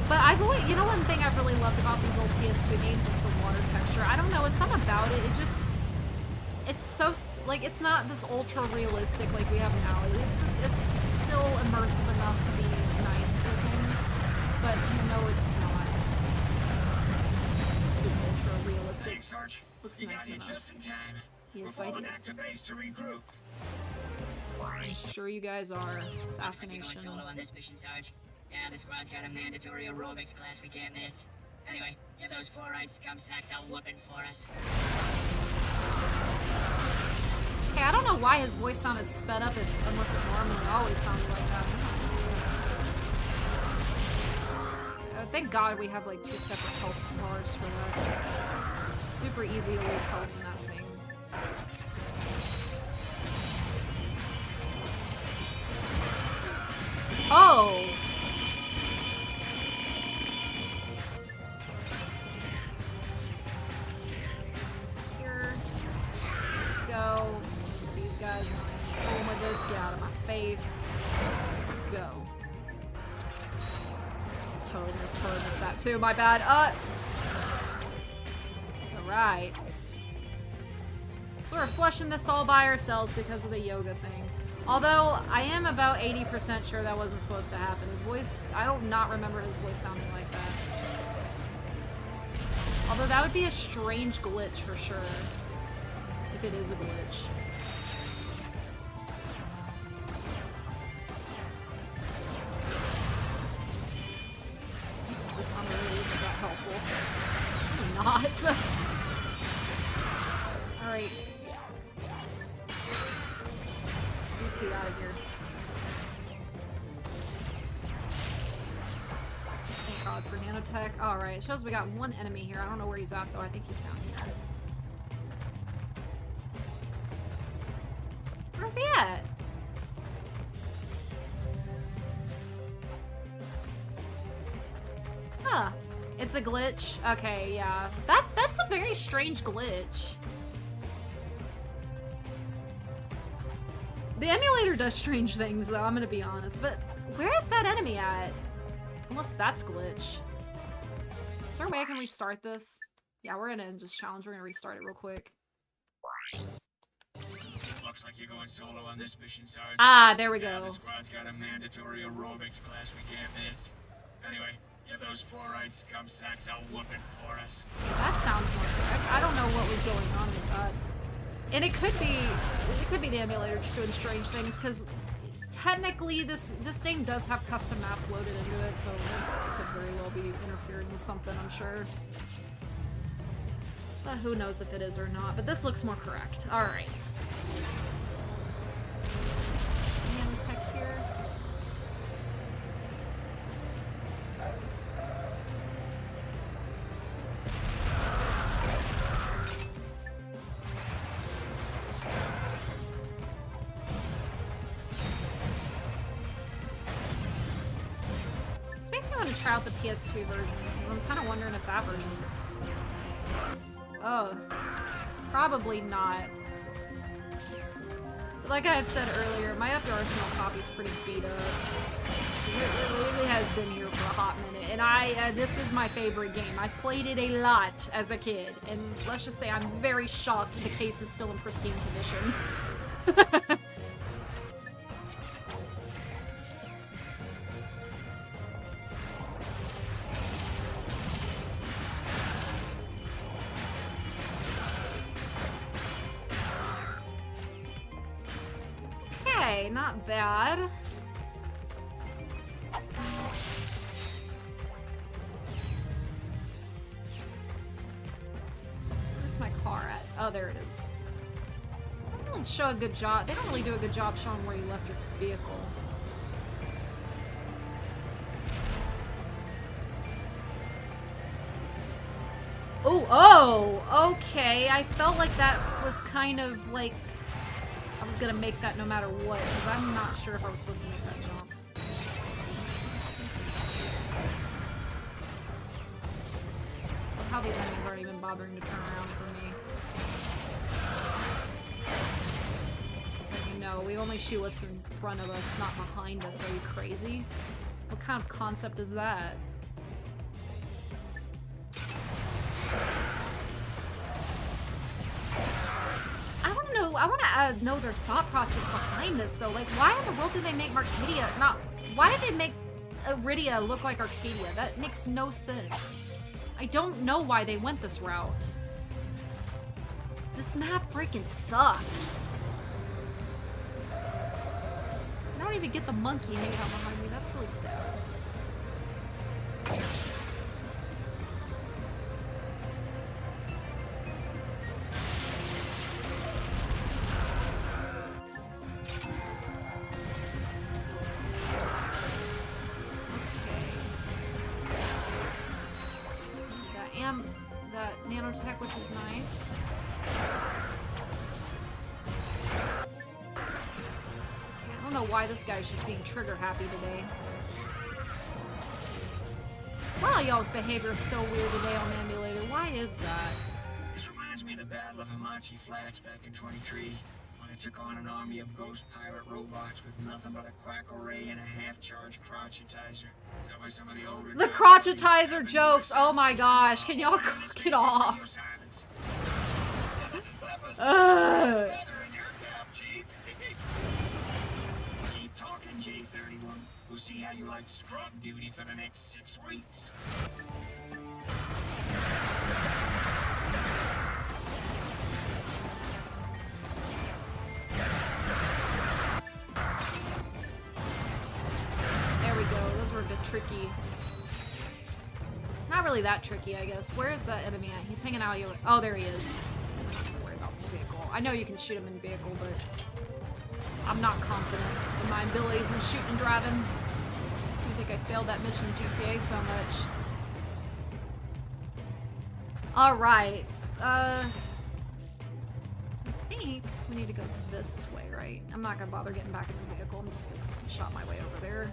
But you know, one thing I've really loved about these old PS2 games is the water texture. I don't know, it's something about it. It's so, like, it's not this ultra realistic like we have now. It's still immersive enough to be nice looking, but you know it's not. It's super ultra realistic. Thanks, Sarge. Looks you nice got here enough. just in time. Yes, We're I falling did. back to base to regroup. I'm sure you guys are. Assassination. Solo on this mission, Sarge. Yeah, the squad's got a mandatory aerobics class we can't miss. Anyway, give those fluoride scum sacks a whooping for us. Okay, I don't know why his voice sounded sped up unless it normally always sounds like that. Thank God we have like 2 separate health bars for that. It's super easy to lose health in that thing. Oh! Here. Go. These guys. Boom with this. Get out of my face. Go. Totally missed that too. My bad. Alright. So we're flushing this all by ourselves because of the yoga thing. Although, I am about 80% sure that wasn't supposed to happen. His voice, I don't not remember his voice sounding like that. Although that would be a strange glitch for sure. if it is a glitch. This armor really isn't that helpful. It's really not. Alright. You two out of here. Thank God for nanotech. Alright, it shows we got one enemy here. I don't know where he's at though. I think he's down here. Where's he at? Huh. It's a glitch? Okay, yeah. That's a very strange glitch. The emulator does strange things though, I'm gonna be honest, but where is that enemy at? Unless that's glitch. Is there a way I can restart this? Yeah, we're gonna end this challenge, we're gonna restart it real quick. Looks like you're going solo on this mission, Sarge. Ah, there we go. The squad's got a mandatory aerobics class we can't miss. Anyway, give those fluoride scum sacks a whooping for us. That sounds more correct. I don't know what was going on with that. And it could be the emulator just doing strange things, because technically this game does have custom maps loaded into it, so it could very well be interfering with something, I'm sure. But who knows if it is or not, but this looks more correct. Alright. Tech here. This makes me want to try out the PS2 version. I'm kind of wondering if that version's... Oh, probably not. But like I have said earlier, my Up Your Arsenal copy's pretty beat up. It has been here for a hot minute, and this is my favorite game. I played it a lot as a kid, and let's just say I'm very shocked the case is still in pristine condition. Okay, not bad. Where's my car at? Oh, there it is. They don't really show a good job. They don't really do a good job showing where you left your vehicle. Oh, okay. I felt like that was kind of like I was gonna make that no matter what, because I'm not sure if I was supposed to make that jump. Love how these enemies aren't even bothering to turn around for me. But you know, we only shoot what's in front of us, not behind us. Are you crazy? What kind of concept is that? I want to know their thought process behind this, though. Like, why in the world did they make Arcadia why did they make Iridia look like Arcadia? That makes no sense. I don't know why they went this route. This map freaking sucks. I don't even get the monkey hanging out behind me. That's really sad. That nanotech, which is nice. Okay, I don't know why this guy's just being trigger happy today. Wow, y'all's behavior is so weird today on the emulator. Why is that? This reminds me of the Battle of Hamachi Flats back in 23. I took on an army of ghost pirate robots with nothing but a quack array and a half-charged crotchetizer. Some of the older the crotchetizer jokes! Oh my gosh, can y'all get off? Keep talking, J31. We'll see how you like scrub duty for the next 6 weeks. There we go. Those were a bit tricky. Not really that tricky, I guess. Where is that enemy at? He's hanging out here. Oh, there he is. I'm not gonna worry about the vehicle. I know you can shoot him in vehicle, but I'm not confident in my abilities in shooting and driving. I think I failed that mission in GTA so much. Alright. I think we need to go this way, right? I'm not gonna bother getting back in the vehicle. I'm just gonna slingshot my way over there.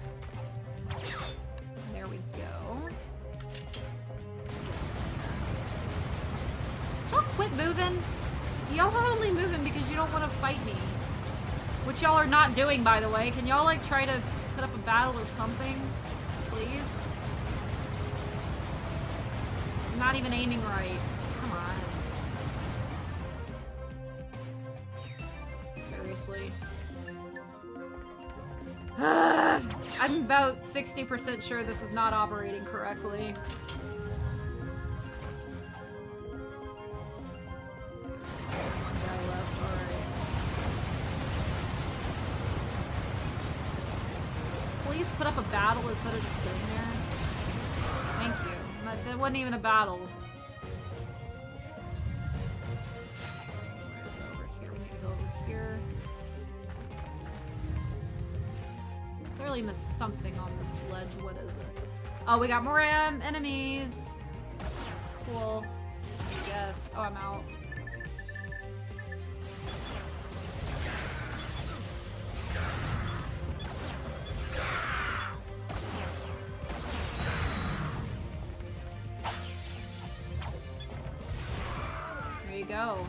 There we go. Y'all quit moving. Y'all are only moving because you don't want to fight me. Which y'all are not doing, by the way. Can y'all, like, try to put up a battle or something? Please? I'm not even aiming right. Come on. Seriously. I'm about 60% sure this is not operating correctly. There's one guy left, alright. Please put up a battle instead of just sitting there. Thank you. That wasn't even a battle. Over here, we need to go over here. Clearly missed something on this ledge. What is it? Oh, we got more enemies. Cool. I guess. Oh, I'm out. There you go.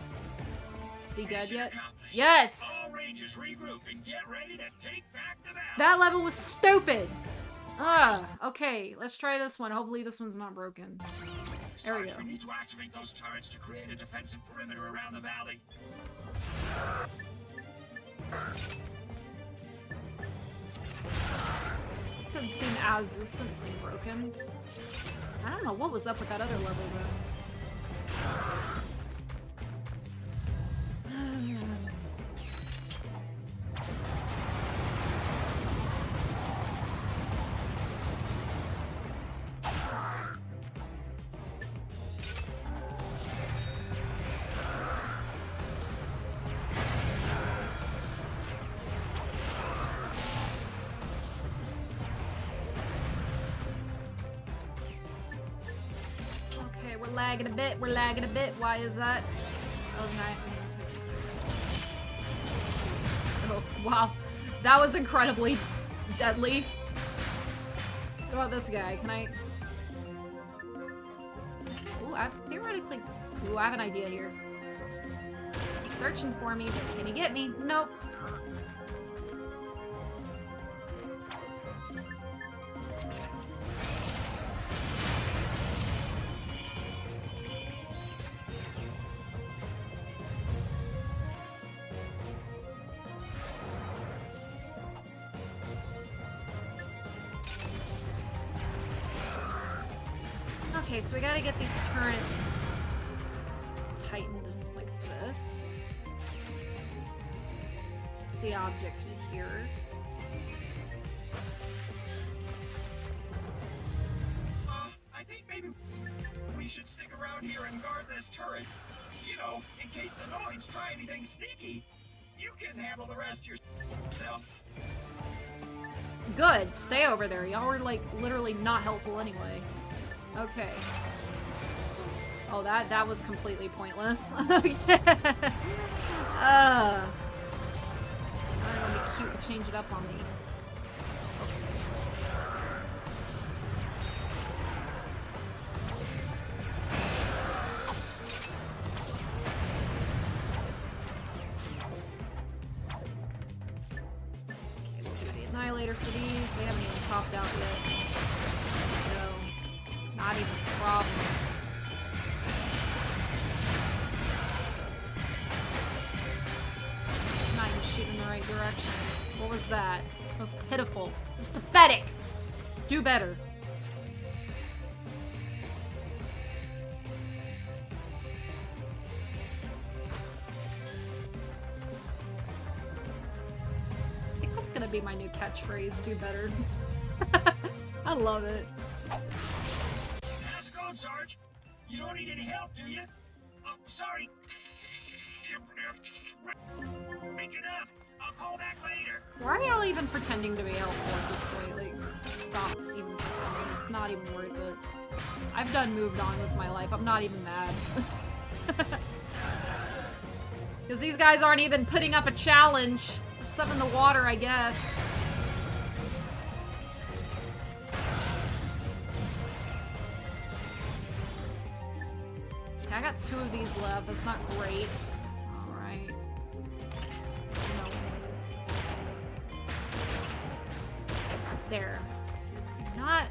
Is he dead yet? Yes! All Rangers regroup and get ready to take back the battle. That level was stupid! Ugh. Okay, let's try this one. Hopefully this one's not broken. There we go. We need to activate those turrets to create a defensive perimeter around the valley. This didn't seem broken. I don't know what was up with that other level though. Okay, we're lagging a bit. We're lagging a bit. Why is that? Oh, nice. Oh, wow. That was incredibly deadly. What about this guy? Can I... Ooh, I theoretically... Ooh, I have an idea here. He's searching for me, but can he get me? Nope. Okay, so we gotta get these turrets tightened like this. It's the object here. I think maybe we should stick around here and guard this turret. You know, in case the Noids try anything sneaky. You can handle the rest yourself. Good. Stay over there. Y'all were, like, literally not helpful anyway. Okay. Oh, that was completely pointless. Okay. You're gonna be cute and change it up on me. Okay, we'll do the annihilator for these. They haven't even popped out yet. No. Not even a problem. I'm not even shooting in the right direction. What was that? That was pitiful. It was pathetic. Do better. I think that's gonna be my new catchphrase. Do better. I love it. How's it going, Sarge? You don't need any help, do you? Oh, sorry. Make it up. I'll call back later. Why are y'all even pretending to be helpful at this point? Like, just stop even pretending. It's not even worth it. I've done moved on with my life. I'm not even mad. Because these guys aren't even putting up a challenge. There's some in the water, I guess. Okay, I got 2 of these left. That's not great. Alright. No. There. Not...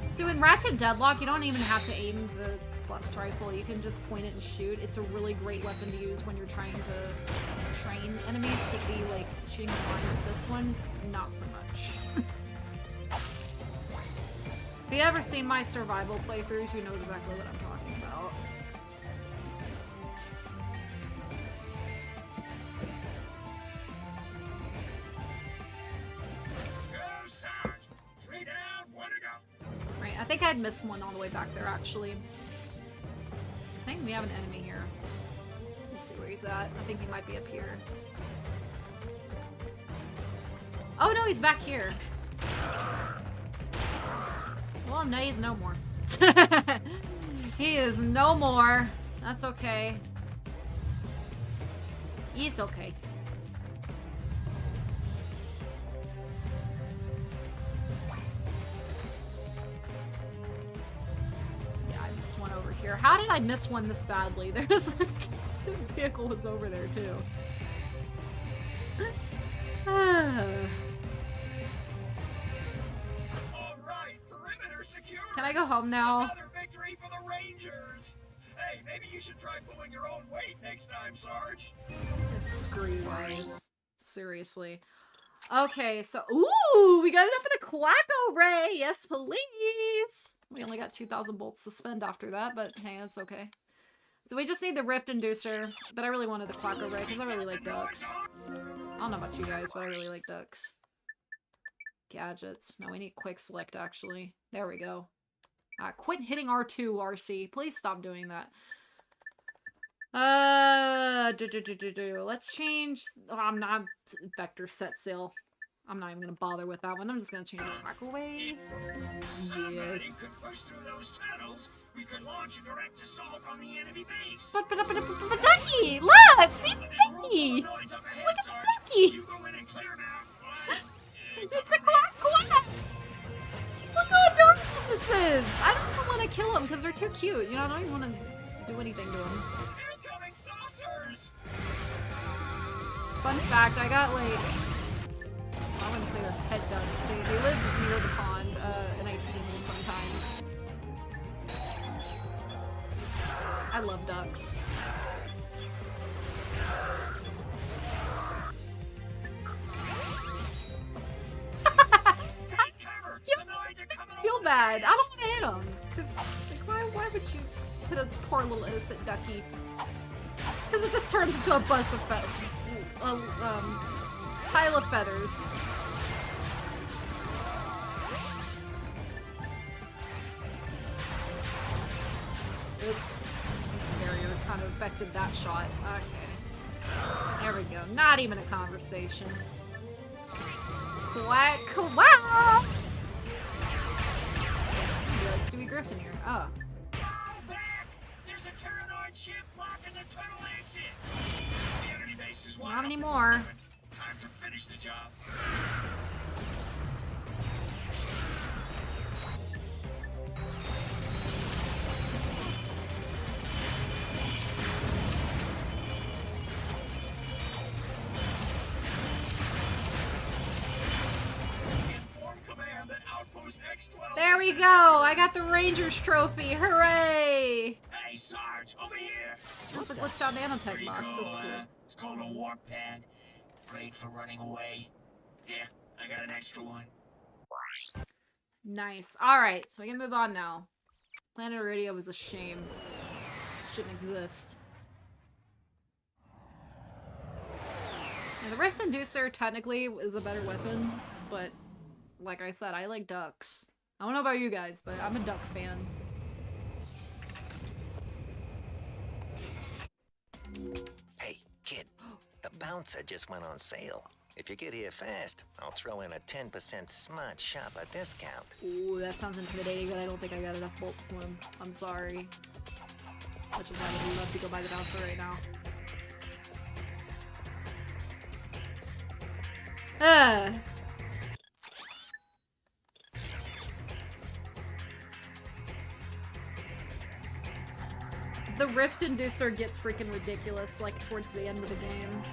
So in Ratchet Deadlock, you don't even have to aim the flux rifle. You can just point it and shoot. It's a really great weapon to use when you're trying to train enemies to be, like, shooting in line. With this one, not so much. If you ever seen my survival playthroughs, you know exactly what I'm talking about. Go, Sarge. 3 down, 1 to go. Right, I think I'd missed one on the way back there, actually. Saying we have an enemy here. Let's see where he's at. I think he might be up here. Oh no, he's back here. Well, no, he's no more. He is no more. That's okay. He's okay. One over here. How did I miss one this badly? There's like the vehicle was over there too. Alright, perimeter secure. Can I go home now? Another victory for the Rangers. Hey, maybe you should try pulling your own weight next time, Sarge. Screw you guys. Seriously. Okay, so ooh, we got enough for the Quacko Ray. Yes, please. We only got 2,000 bolts to spend after that, but hey, that's okay. So we just need the Rift Inducer, but I really wanted the Quacko Ray because I really like ducks. I don't know about you guys, but I really like ducks. Gadgets. No, we need Quick Select, actually. There we go. Quit hitting R2, RC. Please stop doing that. Let's change... Oh, I'm not... Vector Set Sail. I'm not even gonna bother with that one. I'm just gonna change the Quacko Ray. Somebody Yes. could push through those tunnels. We could launch a direct assault on the enemy base. But Ducky! Look! See Ducky! Look at Ducky! You go in and clear him out. It's a quack! Look how adorable this is! I don't even want to kill them because they're too cute. You know, I don't even want to do anything to them. Incoming saucers! Fun fact, I got like... I wouldn't say they're pet ducks. They live near the pond, and I feed them sometimes. I love ducks. I feel bad. I don't want to hit them. Because, like, why would you hit a poor little innocent ducky? Because it just turns into a bus of pile of feathers. Oops. Barrier kind of affected that shot. Okay. There we go. Not even a conversation. Quack, quack! Like Stewie Griffin here. Oh. Back! There's a Tyrannoid ship blocking the tunnel exit. The enemy base is wide Not open. anymore. Time to finish the job. There we go! I got the Rangers trophy! Hooray! Hey, Sarge, over here! That's a glitch out nanotech box. Cool, That's cool. It's called a warp pad. Great for running away. Yeah, I got an extra one. Nice. Alright, so we can move on now. Planet Radio was a shame. It shouldn't exist. Yeah, the Rift Inducer technically is a better weapon, but like I said, I like ducks. I don't know about you guys, but I'm a duck fan. Hey, kid, the bouncer just went on sale. If you get here fast, I'll throw in a 10% smart shopper discount. Ooh, that sounds intimidating, but I don't think I got enough bolts, Slim. I'm sorry. Much as I would love to go buy the bouncer right now. The Rift Inducer gets freaking ridiculous, like, towards the end of the game.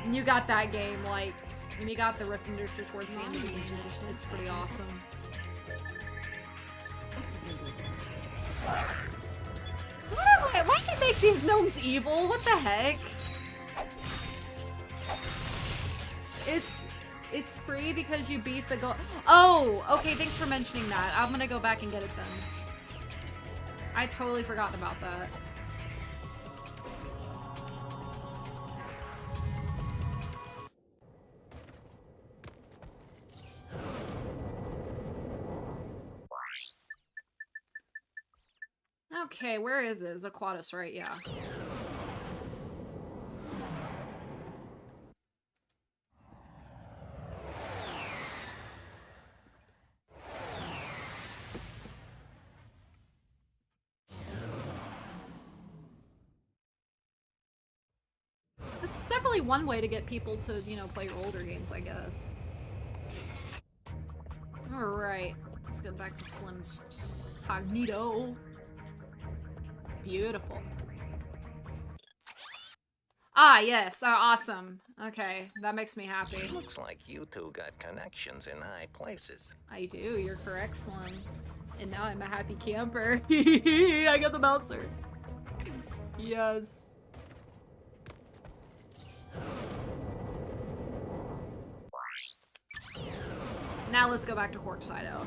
And you got that game, like, when you got the Rift Inducer towards the end of the game, it's pretty awesome. Why do you make these gnomes evil? What the heck? It's free because you beat the goal. Oh, okay, thanks for mentioning that. I'm gonna go back and get it then. I totally forgot about that. Okay, where is it? It's Aquatus, right? Yeah. This is definitely one way to get people to, you know, play your older games, I guess. Alright, let's go back to Slim's Cognito. Beautiful. Ah, yes. Awesome. Okay, that makes me happy. Looks like you two got connections in high places. I do. You're correct, Slim. And now I'm a happy camper. I got the bouncer. Yes. Now let's go back to Hork's Hideout.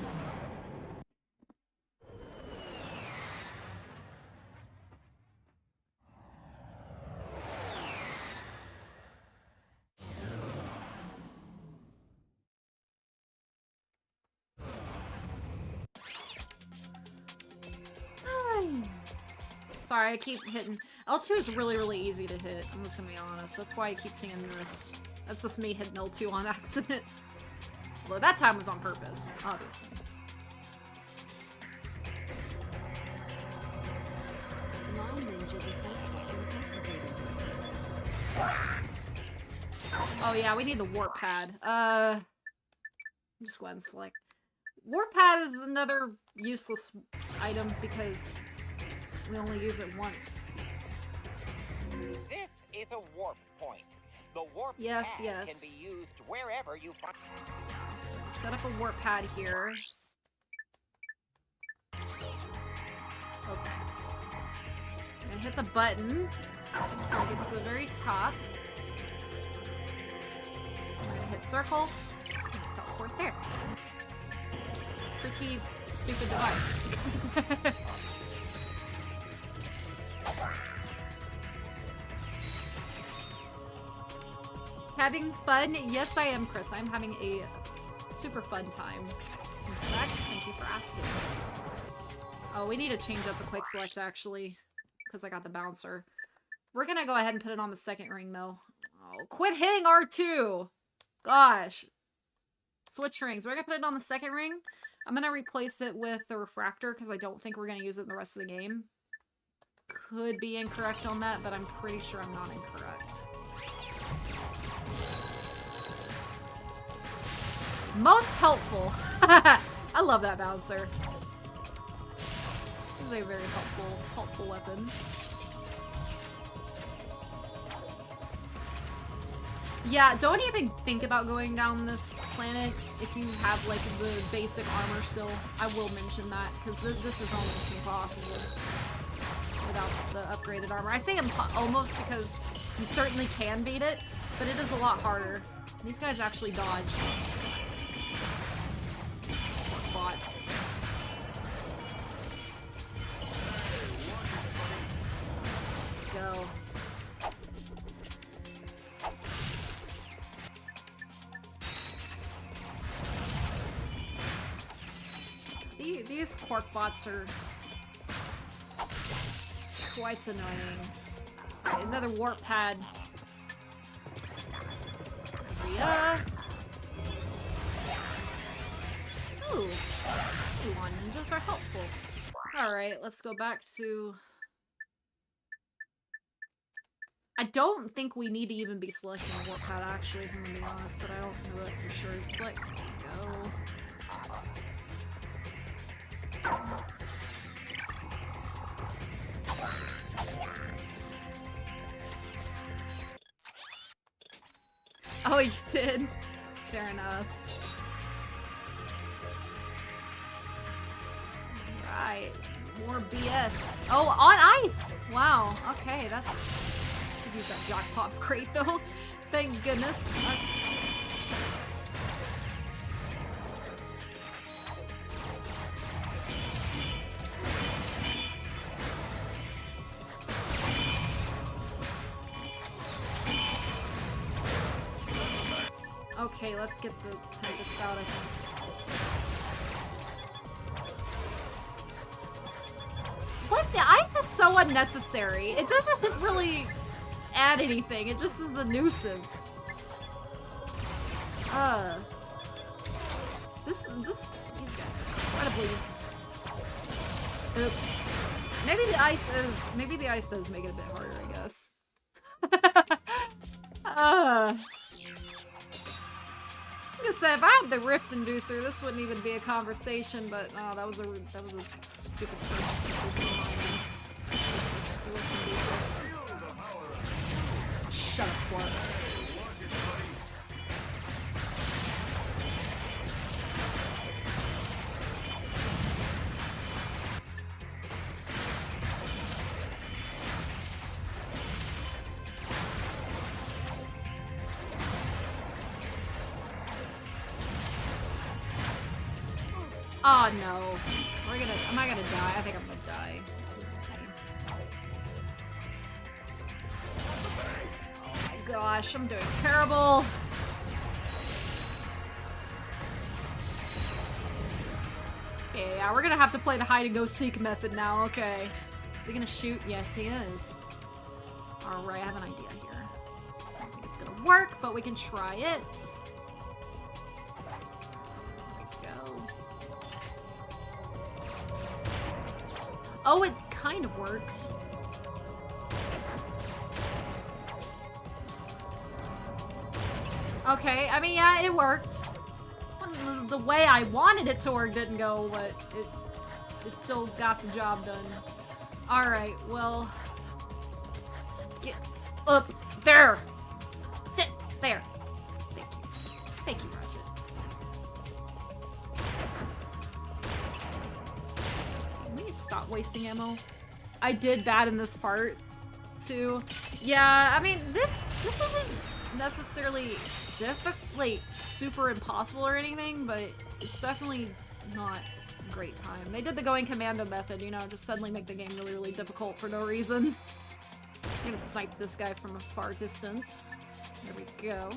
Sorry, I keep hitting. L2 is really, really easy to hit. I'm just gonna be honest. That's why I keep seeing this. That's just me hitting L2 on accident. Although that time was on purpose, obviously. Oh yeah, we need the warp pad. Just go ahead and select. Warp pad is another useless item because we only use it once. This is a warp point. The warp pad can be used wherever you find. So set up a warp pad here. Okay. I'm gonna hit the button before it gets to the very top. I'm gonna hit circle and teleport there. Pretty stupid device. Having fun? Yes, I am, Chris. I'm having a super fun time. In fact, thank you for asking. Oh, we need to change up the quick select, actually, because I got the bouncer. We're gonna go ahead and put it on the second ring, though. Oh, quit hitting R2! Gosh. Switch rings. We're gonna put it on the second ring. I'm gonna replace it with the refractor, because I don't think we're gonna use it in the rest of the game. Could be incorrect on that, but I'm pretty sure I'm not incorrect. Most helpful. I love that bouncer. This is a very helpful weapon. Yeah, don't even think about going down this planet if you have, like, the basic armor still. I will mention that, because this is almost impossible without the upgraded armor. I say almost because you certainly can beat it, but it is a lot harder. These guys actually dodge. Support bots. Go. these quark bots are quite annoying. Right, another warp pad. Yeah. Ooh. One ninjas are helpful. Alright, let's go back to... I don't think we need to even be selecting a warp pad, actually, if I'm gonna be honest, but I don't know that for sure. Select go. Oh, you did? Fair enough. Right. More BS. Oh, on ice! Wow, okay, that's... I could use that jackpot crate, though. Thank goodness. Okay, let's get the Tempest out, I think. What? The ice is so unnecessary. It doesn't really add anything. It just is the nuisance. These guys are incredibly... Oops. Maybe the ice does make it a bit harder, I guess. I'm gonna say, if I had the Rift Inducer, this wouldn't even be a conversation, but oh, that was a stupid purchase decision. Just the Rift Inducer. Shut up, Quark. Oh no. Am I gonna die? I think I'm gonna die. Oh my gosh, I'm doing terrible. Okay, yeah, we're gonna have to play the hide and go seek method now, okay. Is he gonna shoot? Yes, he is. Alright, I have an idea here. I don't think it's gonna work, but we can try it. Oh, it kind of works. Okay, I mean, yeah, it worked. The way I wanted it to work didn't go, but it still got the job done. Alright, well... Get up there! There! Thank you. Thank you, Ratchet. Stop wasting ammo. I did bad in this part too. Yeah, I mean this isn't necessarily like super impossible or anything, but it's definitely not a great time. They did the going commando method, you know, just suddenly make the game really, really difficult for no reason. I'm gonna snipe this guy from a far distance. There we go.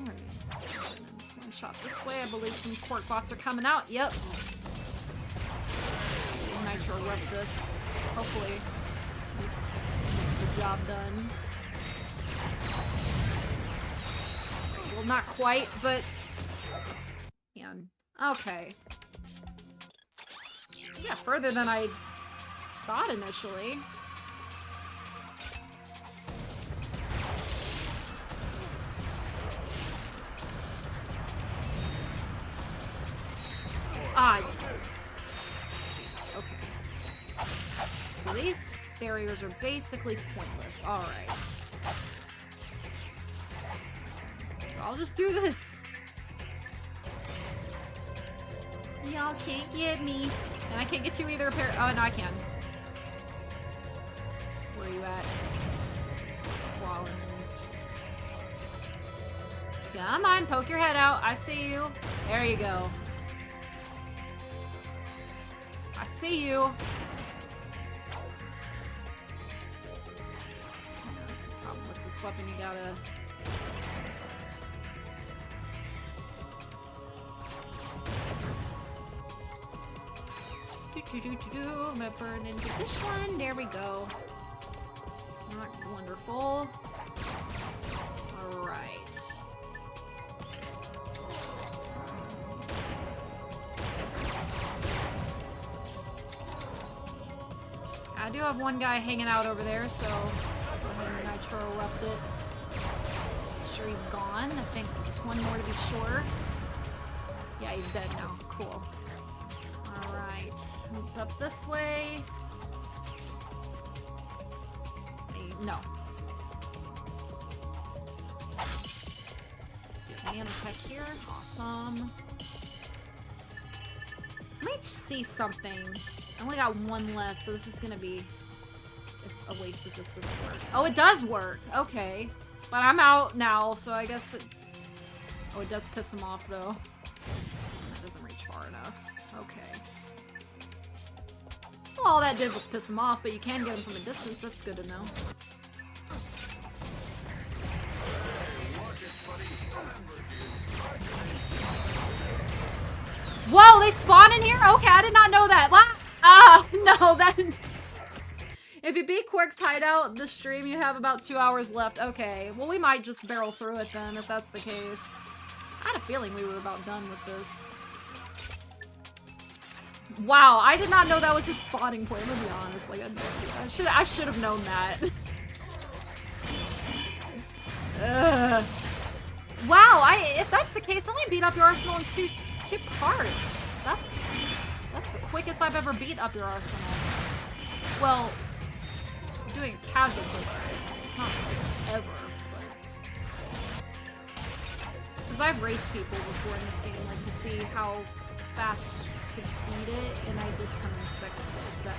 Some shot this way. I believe some quark bots are coming out. Yep. Nitro left this. Hopefully this gets the job done. Well, not quite, but... Man. Okay. Yeah, further than I thought initially. Okay. So these barriers are basically pointless. Alright. So I'll just do this. Y'all can't get me. And I can't get you either, apparently. Oh, no, I can. Where are you at? Stop crawling in. Come on, poke your head out. I see you. There you go. I see you. Yeah, that's the problem with this weapon. You gotta... I'm gonna burn into this one. There we go. Not wonderful. Alright. I do have one guy hanging out over there, so go ahead and nitro erupt it. Make sure he's gone. I think just one more to be sure. Yeah, he's dead now. Cool. Alright. Move up this way. No. Do nano tech here. Awesome. Let me see something. I only got one left, so this is gonna be a waste if this doesn't work. Oh, it does work! Okay. But I'm out now, so I guess it... Oh, it does piss him off, though. That doesn't reach far enough. Okay. Well, all that did was piss him off, but you can get him from a distance. That's good to know. Whoa, they spawn in here? Okay, I did not know that. What? Ah, no, that... If you beat Quirk's hideout this stream, you have about 2 hours left. Okay, well, we might just barrel through it then, if that's the case. I had a feeling we were about done with this. Wow, I did not know that was his spawning point, I'm gonna be honest. Like, I should have known that. Wow, if that's the case, I only beat up your arsenal in two parts. That's the quickest I've ever beat up your arsenal. Well, doing a casual playthrough, it's not the quickest ever, because I've raced people before in this game, like, to see how fast to beat it, and I did come in second place that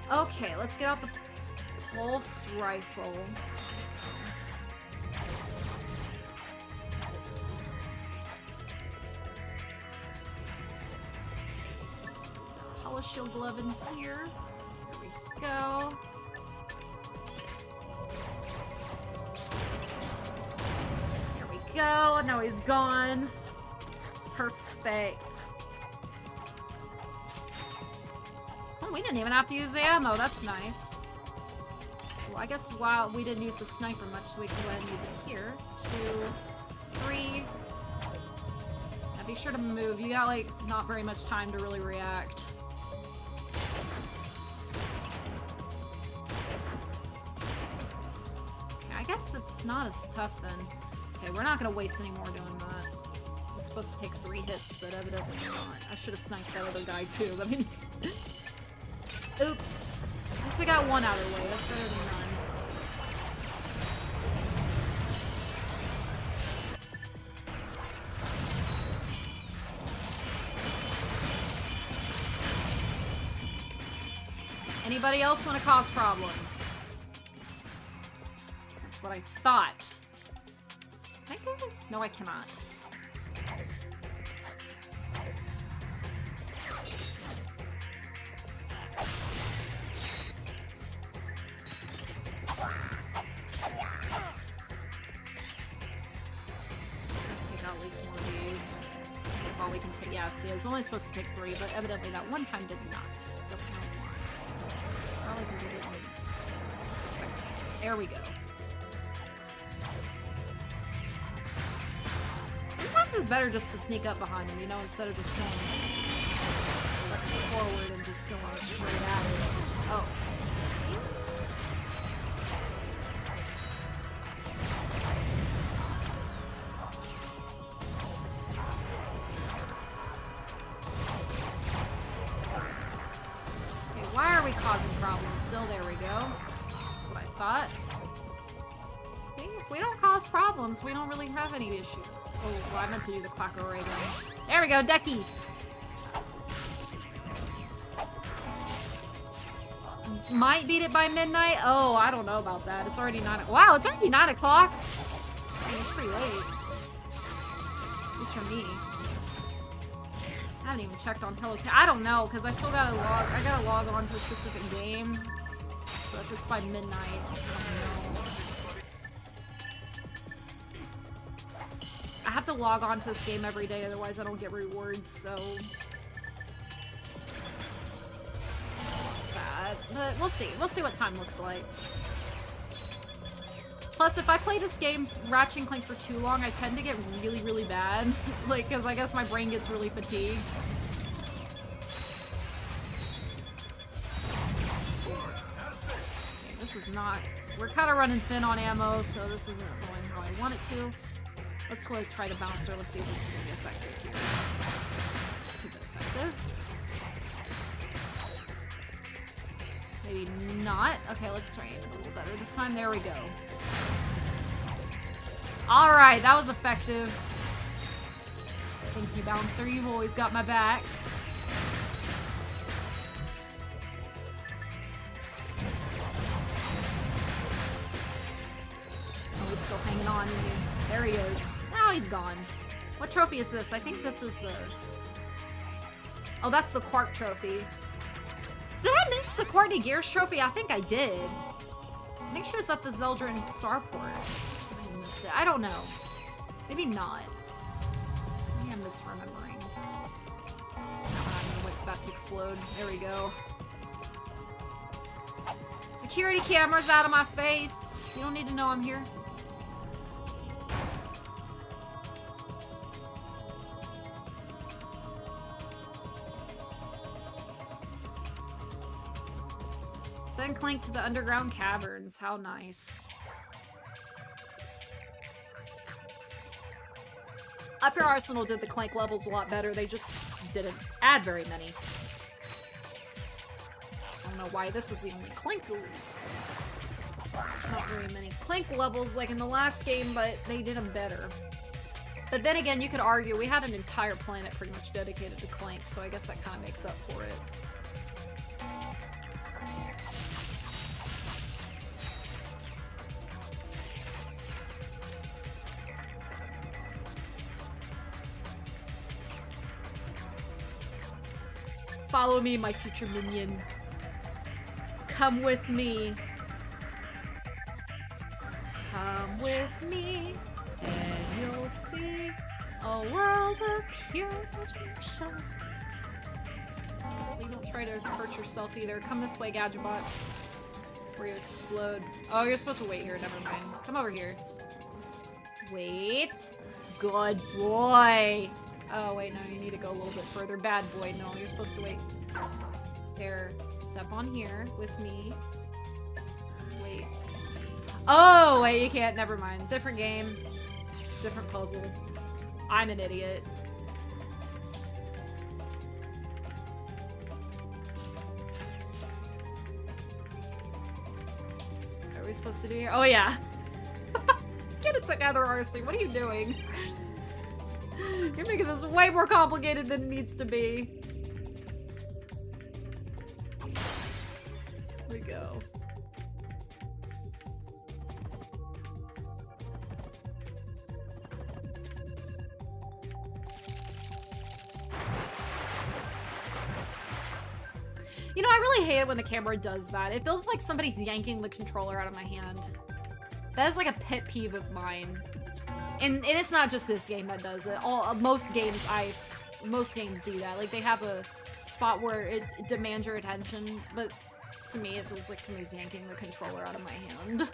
time. Okay, let's get out the pulse rifle. Shield glove in here. There we go. There we go. Now he's gone. Perfect. Oh, we didn't even have to use the ammo. That's nice. Well, I guess while we didn't use the sniper much, so we can go ahead and use it here. 2, 3. Now be sure to move. You got, like, not very much time to really react. I guess it's not as tough then. Okay, we're not gonna waste any more doing that. It was supposed to take 3 hits, but evidently not. I should have sniped that other guy too. I mean, oops. At least we got one out of the way. That's better than none. Anybody else want to cause problems? That's what I thought. Can I get it? No, I cannot. Take out at least one of these. That's all we can take. Yeah, see, it's only supposed to take 3, but evidently that one time did not. Don't know why. Probably because we didn't. Okay. There we go. Sometimes it's better just to sneak up behind him, you know, instead of just going forward and just going straight at it. Oh. Okay, why are we causing problems? Still, there we go. That's what I thought. See, if we don't cause problems, we don't really have any issues. Oh, well, I meant to do the Quacker Ray gun. There we go, Decky! Might beat it by midnight? Oh, I don't know about that. It's already 9. Wow, it's already 9 o'clock? I mean, it's pretty late. At least for me. I haven't even checked on Hello Cat. I don't know, because I still gotta log. I gotta log on to a specific game. So if it's by midnight, I don't know. I have to log on to this game every day, otherwise I don't get rewards, so... That. But we'll see. We'll see what time looks like. Plus, if I play this game, Ratchet and Clank, for too long, I tend to get really, really bad. Like, because I guess my brain gets really fatigued. Okay, this is not... We're kind of running thin on ammo, so this isn't going how I want it to. Let's go try the bouncer. Let's see if this is going to be effective here. It's a bit effective. Maybe not. Okay, let's try it a little better this time. There we go. Alright, that was effective. Thank you, bouncer. You've always got my back. Oh, he's still hanging on. There he is. Now he's gone. What trophy is this? I think this is the... Oh, that's the Quark trophy. Did I miss the Courtney Gears trophy? I think I did. I think she was at the Zeldrin Starport. I missed it. I don't know. Maybe not. Maybe I'm misremembering. I'm gonna wait for that to explode. There we go. Security cameras out of my face. You don't need to know I'm here. Send Clank to the underground caverns. How nice. Up Here Arsenal did the Clank levels a lot better. They just didn't add very many. I don't know why this is the only Clank. There's not very many Clank levels like in the last game, but they did them better. But then again, you could argue we had an entire planet pretty much dedicated to Clank, so I guess that kind of makes up for it. Follow me, my future minion. Come with me. Come with me, and you'll see a world of pure imagination. Don't try to hurt yourself either. Come this way, Gadgetbots. Before you explode. Oh, you're supposed to wait here. Never mind. Come over here. Wait. Good boy. Oh, wait, no, you need to go a little bit further. Bad boy, no, you're supposed to wait. Here, step on here with me. Wait. Oh, wait, you can't. Never mind. Different game. Different puzzle. I'm an idiot. What are we supposed to do here? Oh, yeah. Get it together, RC. What are you doing? You're making this way more complicated than it needs to be. Here we go. You know, I really hate it when the camera does that. It feels like somebody's yanking the controller out of my hand. That is like a pet peeve of mine. And it's not just this game that does it. Most games do that. Like, they have a spot where it demands your attention, but to me it feels like somebody's yanking the controller out of my hand.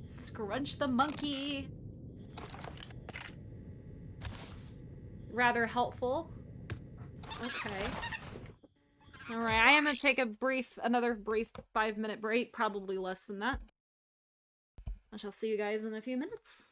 Scrunch the monkey. Rather helpful. Okay. Alright, I am gonna take another brief 5-minute break, probably less than that. I shall see you guys in a few minutes.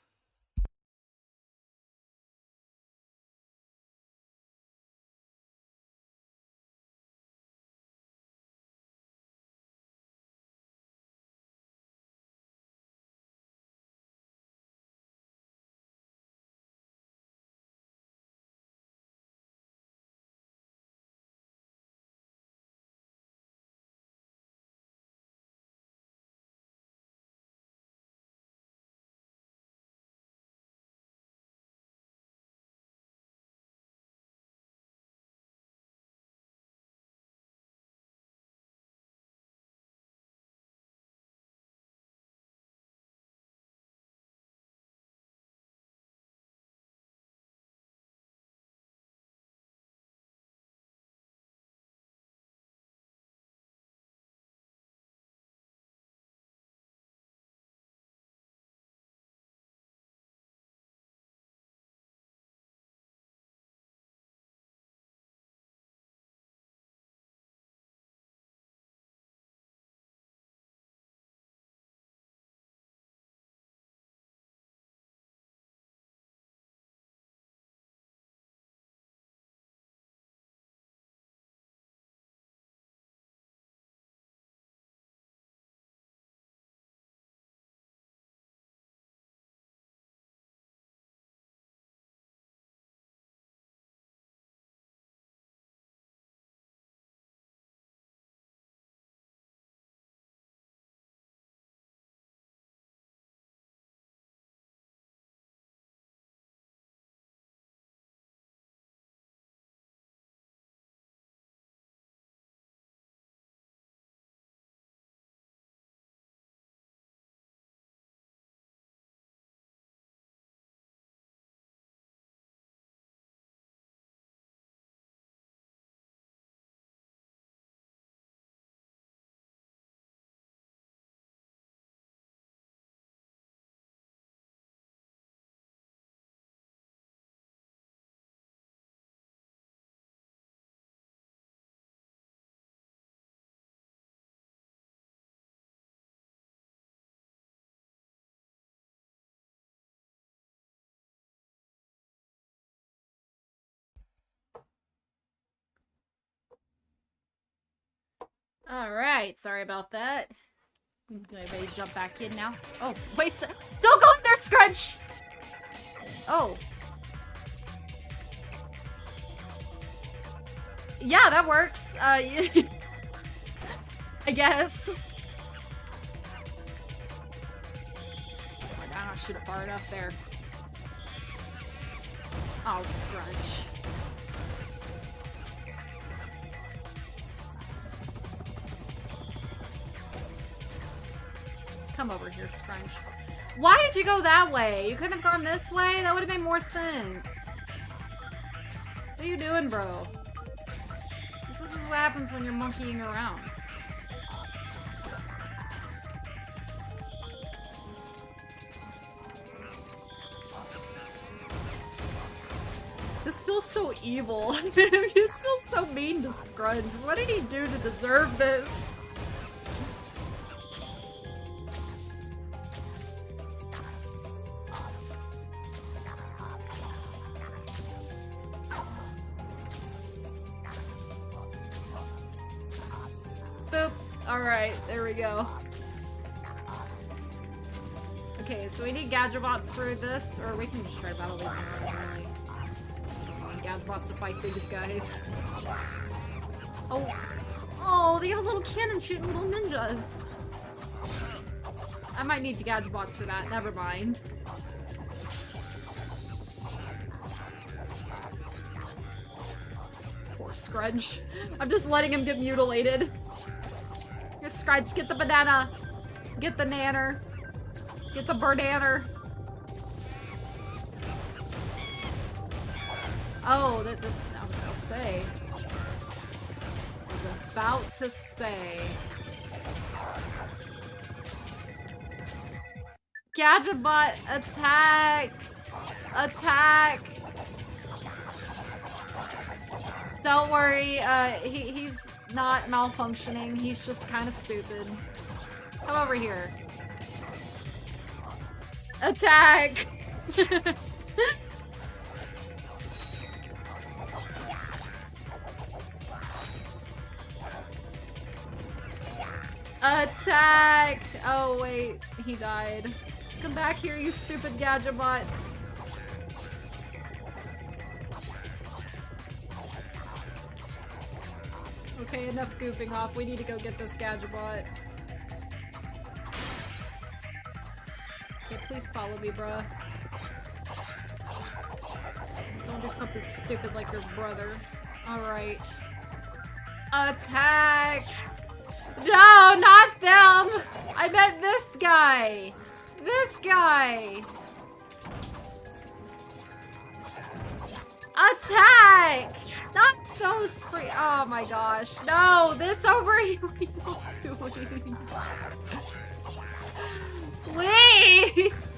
Alright, sorry about that. Everybody jump back in now. Oh, wait, don't go in there, Scrunch! Oh. Yeah, that works. I guess. I'm not shoot it far enough there. Oh, Scrunch. Come over here, Scrunch. Why did you go that way? You couldn't have gone this way? That would have made more sense. What are you doing, bro? This is what happens when you're monkeying around. This feels so evil. This feels so mean to Scrunch. What did he do to deserve this? Boop. Alright, there we go. Okay, so we need Gadgetbots for this, or we can just try to battle these guys, really. We need Gadgetbots to fight these guys. Oh. Oh, they have a little cannon shooting little ninjas. I might need Gadgetbots for that, never mind. Poor Scrunch. I'm just letting him get mutilated. Here, Scrunch, get the banana. Get the nanner. Get the birdaner. Oh, I was about to say. I was about to say. Gadgetbot, attack! Attack! Don't worry, he's not malfunctioning, he's just kind of stupid. Come over here. Attack! Attack! Oh wait, he died. Come back here, you stupid Gadgetbot. Okay, enough goofing off. We need to go get this Gadgetbot. Okay, please follow me, bruh. Don't do something stupid like your brother. Alright. Attack! No, not them! I meant this guy! This guy! Attack! Not those free- oh my gosh. No, this over here! What are you doing? Please!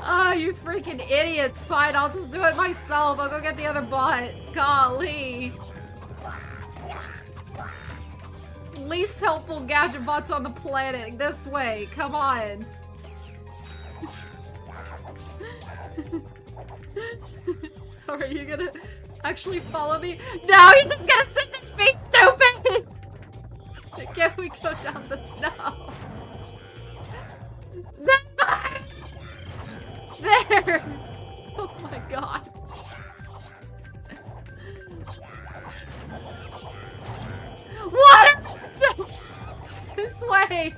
Oh, you freaking idiots. Fine, I'll just do it myself. I'll go get the other bot. Golly. Least helpful Gadgetbots on the planet. This way. Come on. Are you gonna actually follow me? No, you're just gonna sit there and be stupid! Can we go down the... No. There! Oh my god. What? This way!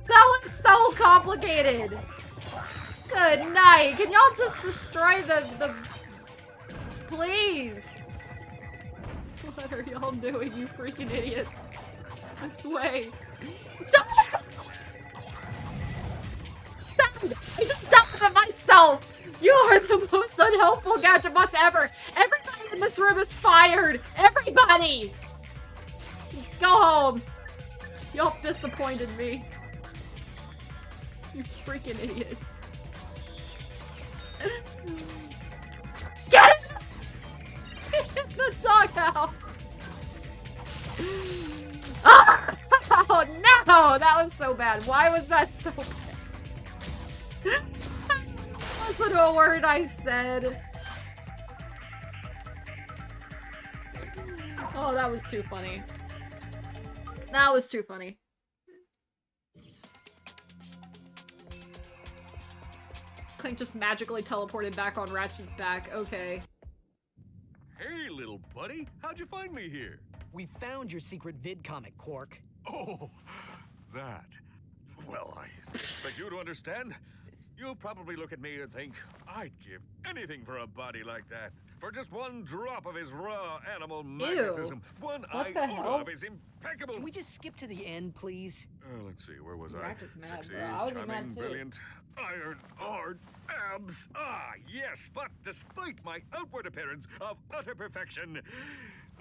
That was so complicated! Good night! Can y'all just destroy the... Please! What are y'all doing, you freaking idiots? This way. I just dealt with it myself! You are the most unhelpful Gadgetbots ever! Everybody in this room is fired! Everybody! Go home! Y'all disappointed me. You freaking idiots. Get it! In the doghouse! Oh no! That was so bad. Why was that so bad? Listen to a word I said. Oh, that was too funny. That was too funny. Clank just magically teleported back on Ratchet's back. Okay. Hey, little buddy. How'd you find me here? We found your secret vid comic, Quark. Oh, that. Well, I expect you to understand. You'll probably look at me and think, I'd give anything for a body like that. For just one drop of his raw animal magnetism. One iota of his impeccable... Can we just skip to the end, please? Let's see, where was Ratchet's I? mad, Sexy, bro. I would be charming, mad too. brilliant, iron, hard, abs. Ah, yes, but despite my outward appearance of utter perfection,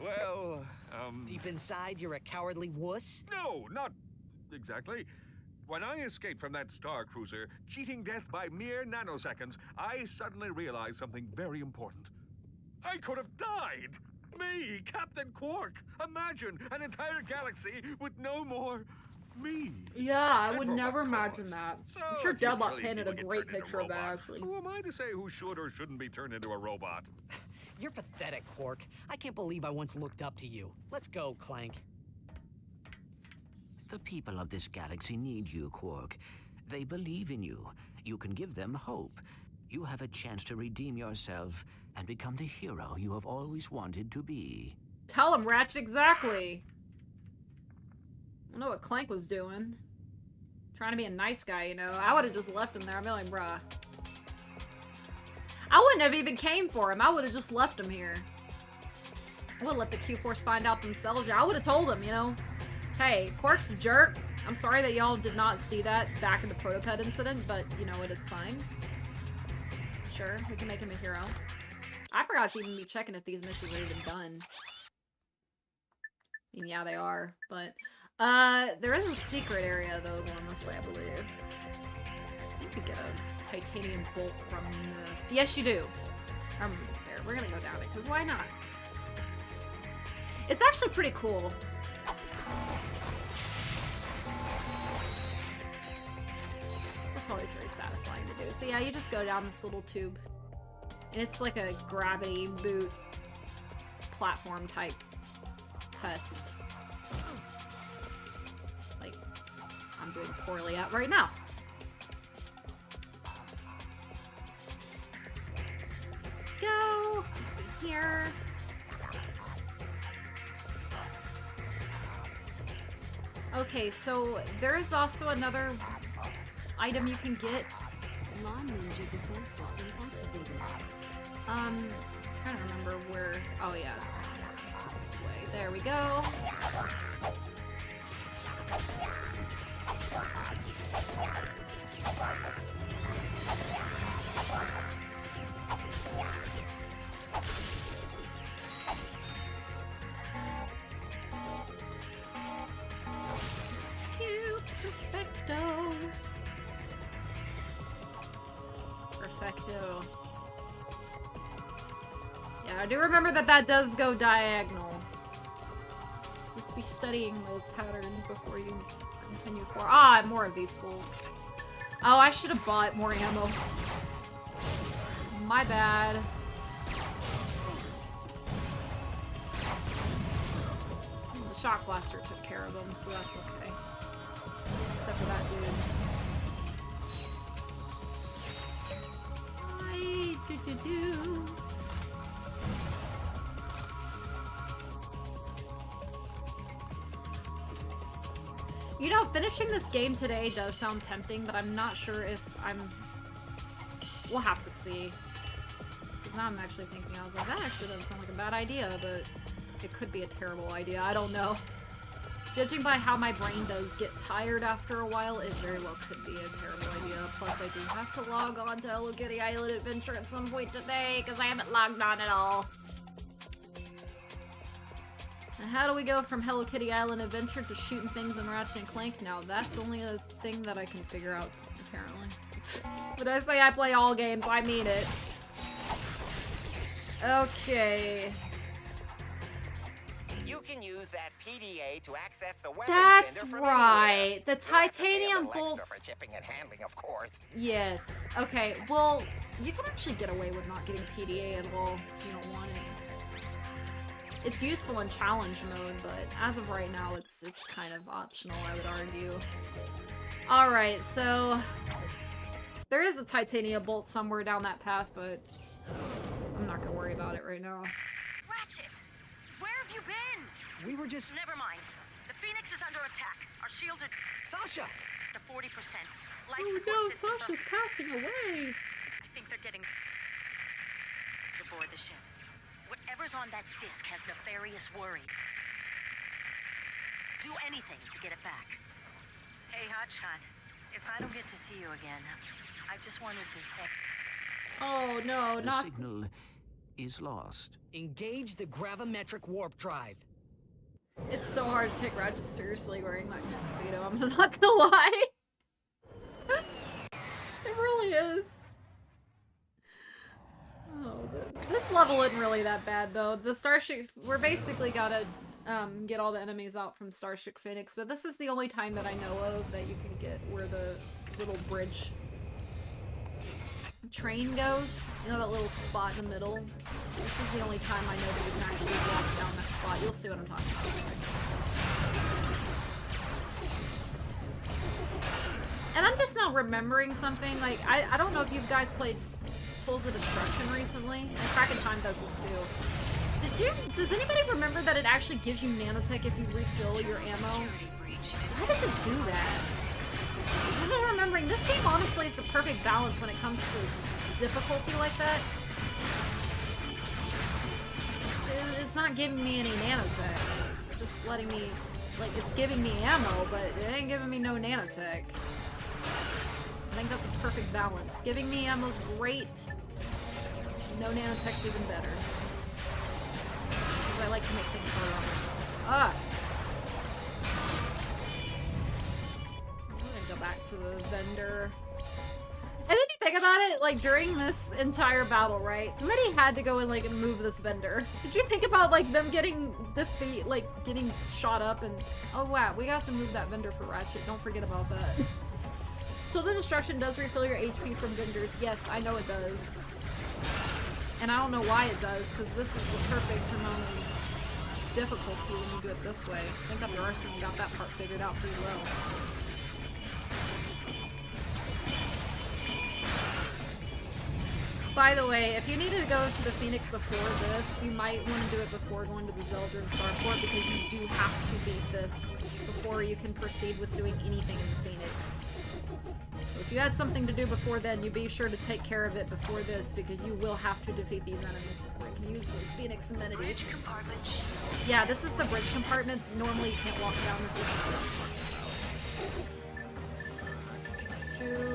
well, Deep inside, you're a cowardly wuss? No, not exactly. When I escaped from that star cruiser, cheating death by mere nanoseconds, I suddenly realized something very important. I could have died! Me, Captain Quark! Imagine an entire galaxy with no more me. Yeah, I That would robot never cause. imagine that. So, I'm sure if you Deadlock silly painted a people get great turned into picture of that, robots, actually. Who am I to say who should or shouldn't be turned into a robot? You're pathetic, Quark. I can't believe I once looked up to you. Let's go, Clank. The people of this galaxy need you, Quark. They believe in you. You can give them hope. You have a chance to redeem yourself and become the hero you have always wanted to be. Tell him, Ratchet, exactly. I don't know what Clank was doing. Trying to be a nice guy, you know. I would have just left him there. I'd be like, bruh. I wouldn't have even came for him. I would have just left him here. I would let the Q-Force find out themselves. I would have told them, you know. Hey, Quark's a jerk. I'm sorry that y'all did not see that back in the Protoped incident, but you know what, it's fine. Sure, we can make him a hero. I forgot to even be checking if these missions are even done. I mean, yeah, they are, but... there is a secret area, though, going this way, I believe. I think you get a titanium bolt from this. Yes, you do. I remember this here. We're gonna go down it, because why not? It's actually pretty cool. That's always very satisfying to do. So yeah, you just go down this little tube. And it's like a gravity boot platform type test. Like, I'm doing poorly at right now. Go! Here. Okay, so there is also another item you can get. Law Ninja defense system activated. Trying to remember where. Oh yeah, it's this way. There we go. Perfecto. Perfecto. Yeah, I do remember that that does go diagonal. Just be studying those patterns before you continue forward. Ah, more of these fools. Oh, I should have bought more ammo. My bad. The shock blaster took care of them, so that's okay. Except for that dude. Do. You know, finishing this game today does sound tempting, but I'm not sure if I'm... We'll have to see. Because now I'm actually thinking, I was like, that actually doesn't sound like a bad idea, but it could be a terrible idea. I don't know. Judging by how my brain does get tired after a while, it very well could be a terrible idea. Plus, I do have to log on to Hello Kitty Island Adventure at some point today, because I haven't logged on at all. And how do we go from Hello Kitty Island Adventure to shooting things in Ratchet and Clank? Now, that's only a thing that I can figure out, apparently. When I say I play all games, I mean it. Okay. You can use that PDA to access the weapons That's center from right. anywhere. The You'll have to pay a titanium little extra bolts. for shipping and handling, of course. Yes. Okay, well, you can actually get away with not getting PDA at all if you don't want it. It's useful in challenge mode, but as of right now, it's kind of optional, I would argue. Alright, so... there is a titanium bolt somewhere down that path, but... I'm not gonna worry about it right now. Ratchet! Where have you been? We were just... Never mind. The Phoenix is under attack. Our shields are... Sasha! To 40%. Life Oh support no, systems Sasha's passing away! I think they're getting... aboard the ship. Whatever's on that disc has Nefarious worried. Do anything to get it back. Hey, Hotshot. If I don't get to see you again, I just wanted to say... Oh no, The not... signal is lost. Engage the gravimetric warp drive. It's so hard to take Ratchet seriously wearing that tuxedo, I'm not gonna lie. It really is. Oh, this level isn't really that bad, though. The Starship... we're basically gotta get all the enemies out from Starship Phoenix, but this is the only time that I know of that you can get where the little bridge train goes. You know that little spot in the middle? This is the only time I know that you can actually walk down that spot. You'll see what I'm talking about in a second. And I'm just now remembering something. Like, I don't know if you guys played Tools of Destruction recently, and Crack in Time does this too. Does anybody remember that it actually gives you nanotech if you refill your ammo? Why does it do that? I'm just remembering, this game honestly is a perfect balance when it comes to difficulty like that. It's not giving me any nanotech. It's just letting me, like, it's giving me ammo, but it ain't giving me no nanotech. I think that's a perfect balance. Giving me ammo's great. No nanotech's even better. Because I like to make things harder on myself. Ah! I'm gonna go back to the vendor. And then you think about it, like, during this entire battle, right? Somebody had to go and, like, move this vendor. Did you think about, like, them getting getting shot up and... oh, wow, we got to move that vendor for Ratchet. Don't forget about that. Tool of Destruction does refill your HP from vendors. Yes, I know it does. And I don't know why it does, because this is the perfect amount of difficulty when you do it this way. I think Up Your Arsenal got that part figured out pretty well. By the way, if you needed to go to the Phoenix before this, you might want to do it before going to the Zeldrin Starport, because you do have to beat this before you can proceed with doing anything in the Phoenix. If you had something to do before then, you be sure to take care of it before this, because you will have to defeat these enemies before you can use the Phoenix amenities. Yeah, this is the bridge compartment. Normally you can't walk down this. This is what I'm talking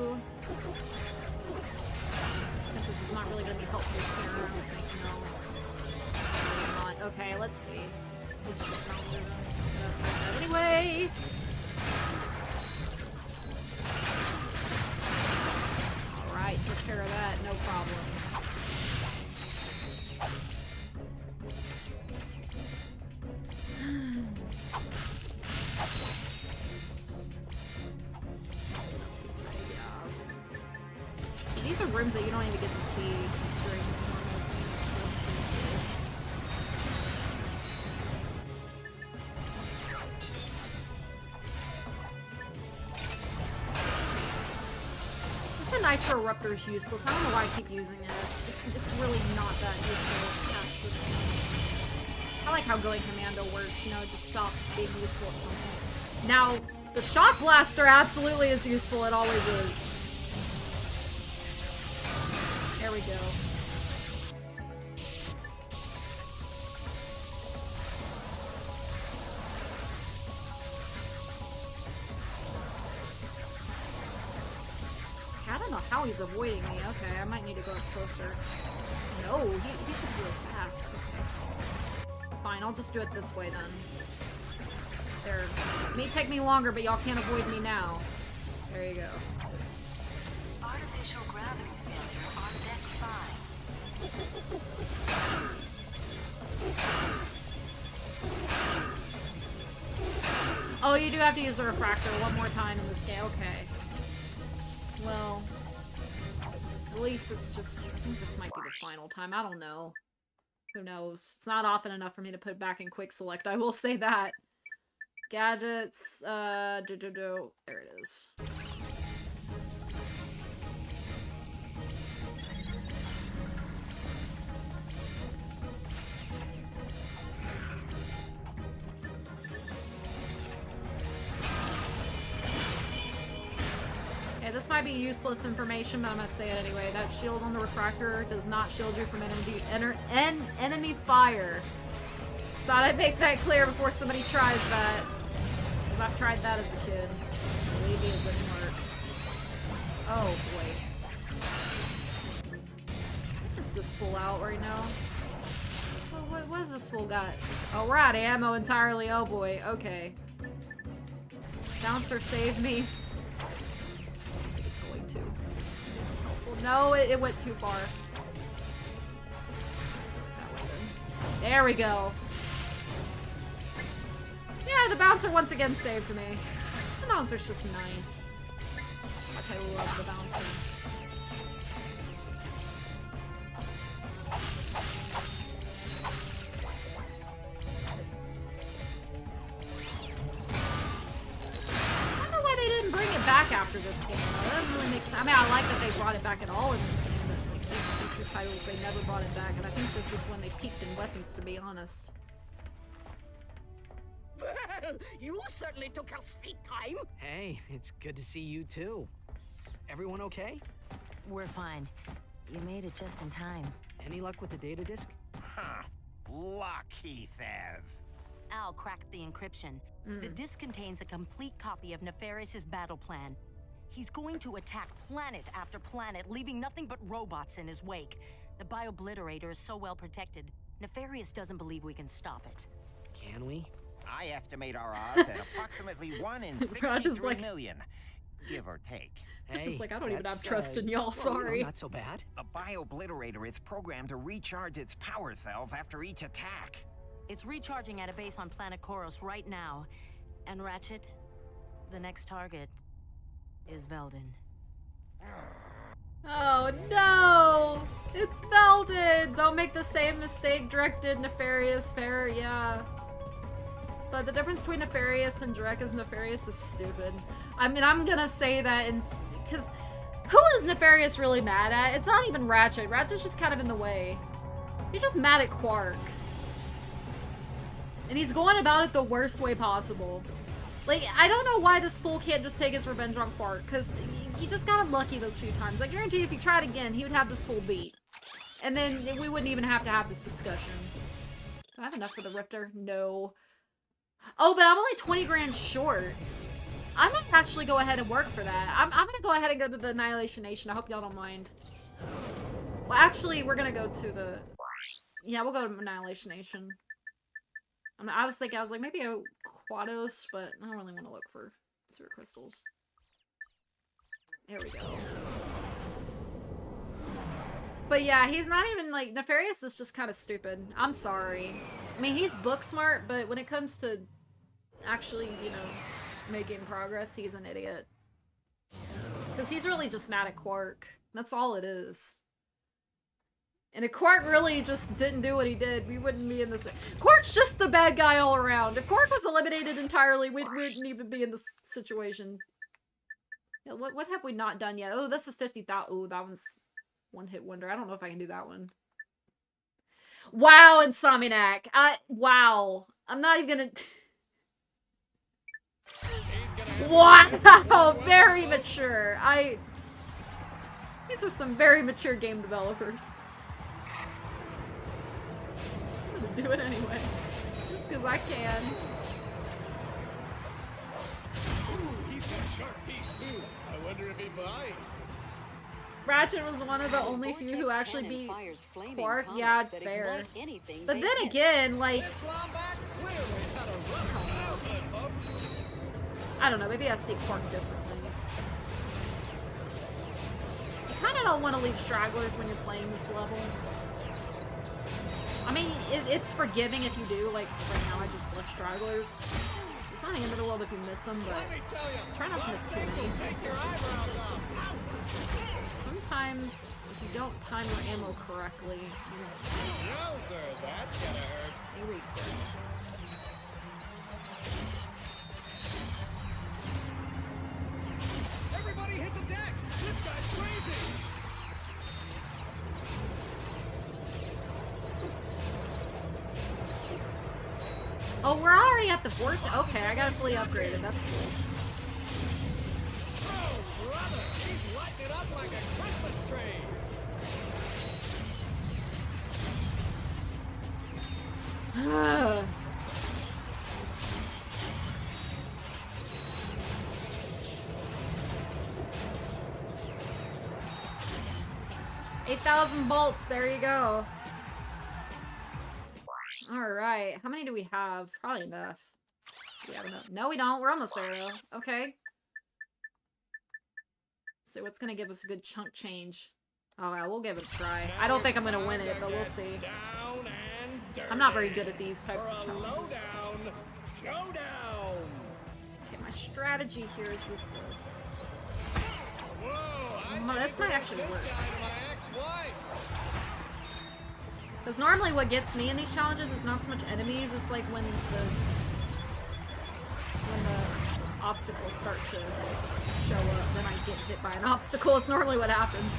about. I think this is not really going to be helpful here. I don't think, no. Really not. Okay, let's see. Let's just not do that anyway. Alright, took care of that, no problem. This way, yeah. So these are rooms that you don't even get to see during normal Phoenix, so that's pretty cool. Nitro Eruptor is useless. I don't know why I keep using it. It's really not that useful past this point. I like how Going Commando works, you know, it just stopped being useful at some point. Now, the Shock Blaster absolutely is useful, it always is. There we go. I don't know how he's avoiding me. Okay, I might need to go closer. No, he's just really fast. Okay. Fine, I'll just do it this way then. There. It may take me longer, but y'all can't avoid me now. There you go. Artificial gravity failure on deck 5. Oh, you do have to use the refractor one more time in this game. Okay. Well, at least it's just... I think this might be the final time. I don't know. Who knows? It's not often enough for me to put back in quick select. I will say that. Gadgets, there it is. Okay, this might be useless information, but I'm gonna say it anyway. That shield on the refractor does not shield you from enemy fire. Thought I'd make that clear before somebody tries that. Because I've tried that as a kid. Believe me, it didn't work. Oh boy. Is this full out right now? What is this fool got? Oh, we're out of ammo entirely. Oh boy. Okay. Bouncer saved me. It's going to. No, it went too far. That way then. There we go. Yeah, the bouncer once again saved me. The bouncer's just nice. I love the bouncer. I don't know why they didn't bring it back after this game. That doesn't really make sense. I mean, I like that they brought it back at all in this game, but like in future titles, they never brought it back, and I think this is when they peaked in weapons, to be honest. Well, you certainly took your sweet time. Hey, it's good to see you too. Everyone okay? We're fine. You made it just in time. Any luck with the data disk? Huh. Luck, he says. Al cracked the encryption. The disk contains a complete copy of Nefarious' battle plan. He's going to attack planet after planet, leaving nothing but robots in his wake. The Biobliterator is so well protected, Nefarious doesn't believe we can stop it. Can we? I estimate our odds at approximately 1 in 63 million, give or take. Hey, just like, I don't even have trust in y'all, sorry. Not so bad. The Biobliterator is programmed to recharge its power cells after each attack. It's recharging at a base on planet Koros right now. And Ratchet, the next target is Veldin. Oh no! It's Veldin! Don't make the same mistake Drek did Nefarious Fair, yeah. But the difference between Nefarious and Drek is Nefarious is stupid. I mean, I'm gonna say that because who is Nefarious really mad at? It's not even Ratchet. Ratchet's just kind of in the way. He's just mad at Quark. And he's going about it the worst way possible. Like, I don't know why this fool can't just take his revenge on Quark, because he just got unlucky those few times. I guarantee if he tried again, he would have this fool beat. And then we wouldn't even have to have this discussion. Do I have enough for the Rifter? No. Oh, but I'm only 20 grand short. I might actually go ahead and work for that. I'm gonna go ahead and go to the Annihilation Nation. I hope y'all don't mind. Well, actually, we're gonna go to the... Yeah, we'll go to Annihilation Nation. I mean, I was like, maybe a Quados, but I don't really want to look for Zero Crystals. There we go. But yeah, he's not even, like, Nefarious is just kind of stupid. I'm sorry. I mean, he's book smart, but when it comes to actually, you know, making progress, he's an idiot. Because he's really just mad at Quark. That's all it is. And if Quark really just didn't do what he did, we wouldn't be in this. Quark's just the bad guy all around. If Quark was eliminated entirely, we wouldn't even be in this situation. Yeah, what have we not done yet? Oh, this is 50,000. Oh, that one's one-hit wonder. I don't know if I can do that one. Wow, Insomniac. Wow. I'm not even gonna... Wow! Very mature. These are some very mature game developers. I'm gonna do it anyway. Just because I can. Ooh, he's got sharp teeth too. I wonder if he bites. Ratchet was one of the only few who actually beat Quark. Yeah, fair. But then again, like... I don't know, maybe I see Quark differently. You kind of don't want to leave stragglers when you're playing this level. I mean, it's forgiving if you do, like, right now I just left stragglers. It's not the end of the world if you miss them, but try not to miss too many. Sometimes, if you don't time your ammo correctly, you know. That's gonna hurt. Here we go. Everybody hit the deck! This guy's crazy! Oh, we're already at the fourth? Okay, I got it fully upgraded. That's cool. Oh, brother! He's lighting it up like a Christmas tree! $8,000 bolts, there you go. Alright, how many do we have? Probably enough. Do we have enough? No, we don't. We're almost there, though. Okay. So what's gonna give us a good chunk change? Alright, we'll give it a try. I don't think I'm gonna win it, but we'll see. I'm not very good at these types of challenges. Showdown! Okay, my strategy here is just the... This might actually work. Because normally what gets me in these challenges is not so much enemies, it's like when the obstacles start to show up, then I get hit by an obstacle. It's normally what happens.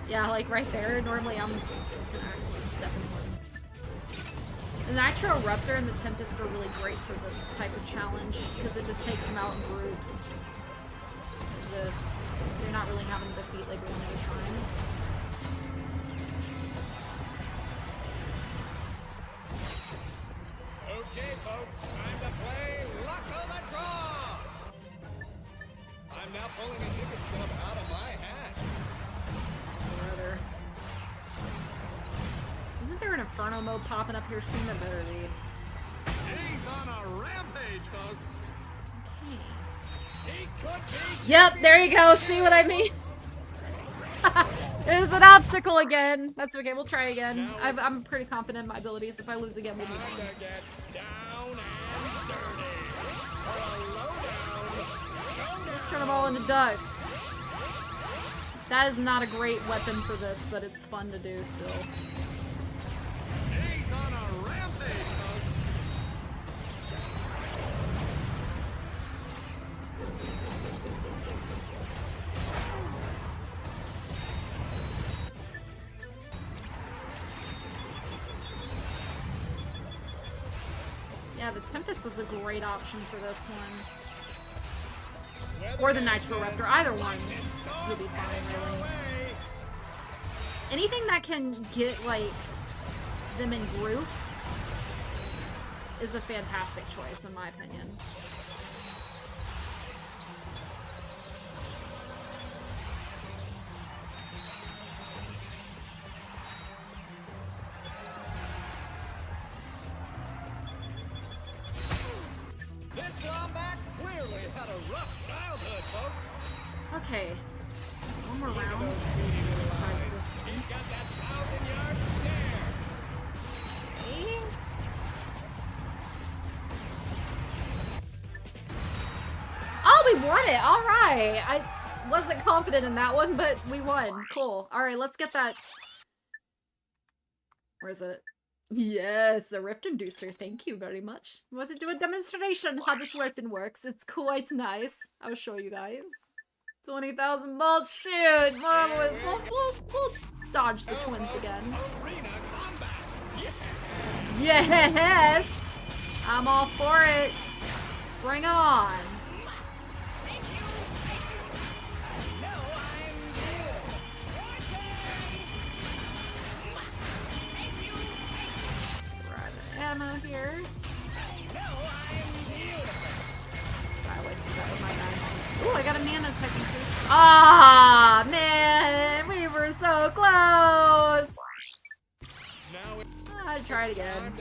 Yeah, like right there, normally I'm actually stepping one. The Nitro Eruptor and the Tempest are really great for this type of challenge, because it just takes them out in groups. This. So you're not really having to defeat like one at a time. Okay, folks, time to play Luck of the Draw! I'm now pulling a ticket stub out of my hat. Brother. Isn't there an Inferno mode popping up here soon? There better be. He's on a rampage, folks! Okay. He could be... Yep, there you go. See what I mean? It's an obstacle again. That's okay. We'll try again. I'm pretty confident in my abilities. If I lose again, we'll move on. Just turn them all into ducks. That is not a great weapon for this, but it's fun to do still. He's on a rampage, folks! Yeah, the Tempest is a great option for this one. Or the Nitro Raptor, either one will be fine, really. Anything that can get, like, them in groups is a fantastic choice, in my opinion. This Lombax clearly had a rough childhood, folks. Okay. One more round. Besides this one. He's got that 1,000-yard stare. Okay. Oh, we won it! Alright! I wasn't confident in that one, but we won. Cool. Alright, let's get that. Where is it? Yes, the Rift Inducer. Thank you very much. I want to do a demonstration how this weapon works. It's quite nice. I'll show you guys. 20,000 bolts. Shoot! We'll dodge the twins again. Yes! I'm all for it. Bring 'em on. Ammo here. I wasted that with my gun. Ooh, I got a mana tech increase. Ah, man, we were so close. I'll try it again.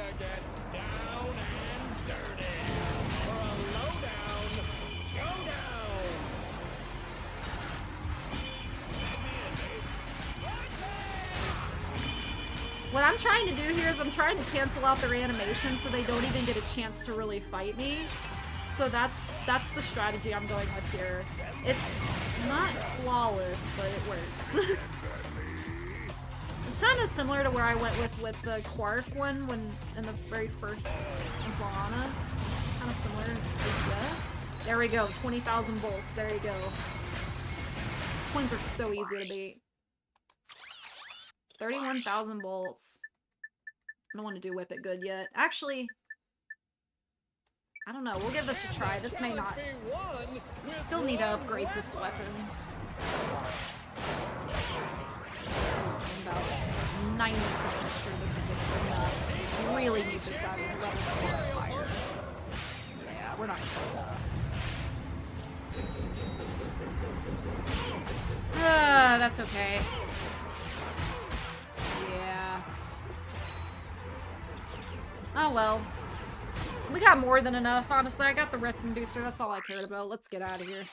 What I'm trying to do here is I'm trying to cancel out their animation so they don't even get a chance to really fight me. So that's the strategy I'm going with here. It's not flawless, but it works. It's kind of similar to where I went with the Quark one when in the very first Piranha. Kind of similar idea. There we go, 20,000 volts. There you go. Twins are so easy to beat. 31,000 volts. I don't want to do Whip It Good yet. Actually, I don't know. We'll give this a try. This may not. Still need to upgrade this weapon. I'm about 90% sure this isn't enough. Really need this out of level 4 fire. Yeah, we're not good enough. That's okay. Yeah. Oh well. We got more than enough, honestly. I got the Rift Inducer, that's all I cared about. Let's get out of here.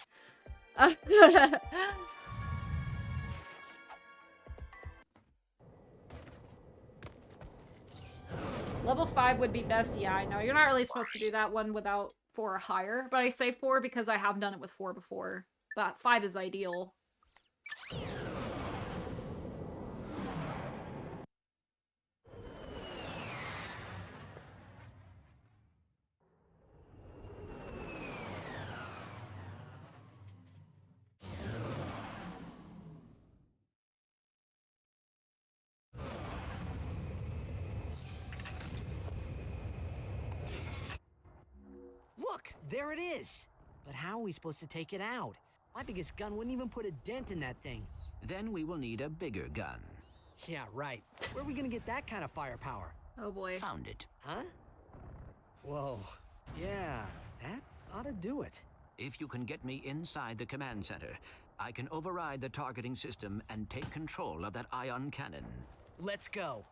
Level 5 would be best, yeah, I know. You're not really supposed to do that one without 4 or higher, but I say 4 because I have done it with 4 before. But 5 is ideal. Look, there it is. But how are we supposed to take it out? My biggest gun wouldn't even put a dent in that thing. Then we will need a bigger gun. Yeah, right. Where are we gonna get that kind of firepower? Oh boy. Found it. Huh? Whoa. Yeah, that ought to do it. If you can get me inside the command center, I can override the targeting system and take control of that ion cannon. Let's go.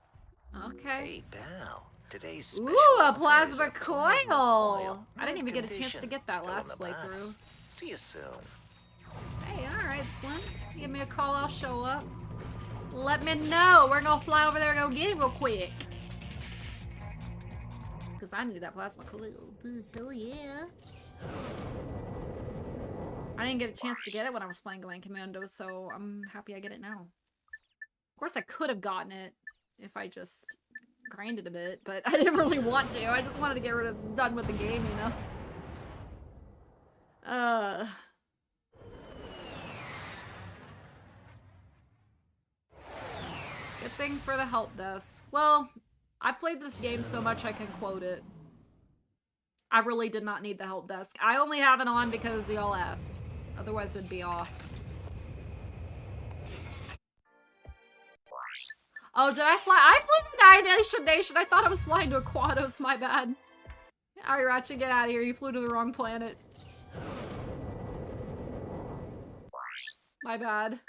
Okay. Hey, pal. Today's Ooh, a plasma coil! I didn't even get a chance to get that last playthrough. See you soon. Hey, alright, Slim. Give me a call, I'll show up. Let me know. We're gonna fly over there and go get it real quick. Because I need that plasma coil. Hell yeah. I didn't get a chance to get it when I was playing Command Commando, so I'm happy I get it now. Of course, I could have gotten it if I just grinded a bit, but I didn't really want to. I just wanted to get done with the game, you know? Good thing for the help desk. Well, I've played this game so much I can quote it. I really did not need the help desk. I only have it on because y'all asked. Otherwise, it'd be off. Oh, did I fly? I flew to Annihilation Nation. I thought I was flying to Aquatos. My bad. Alright, Ratchet, get out of here. You flew to the wrong planet. My bad.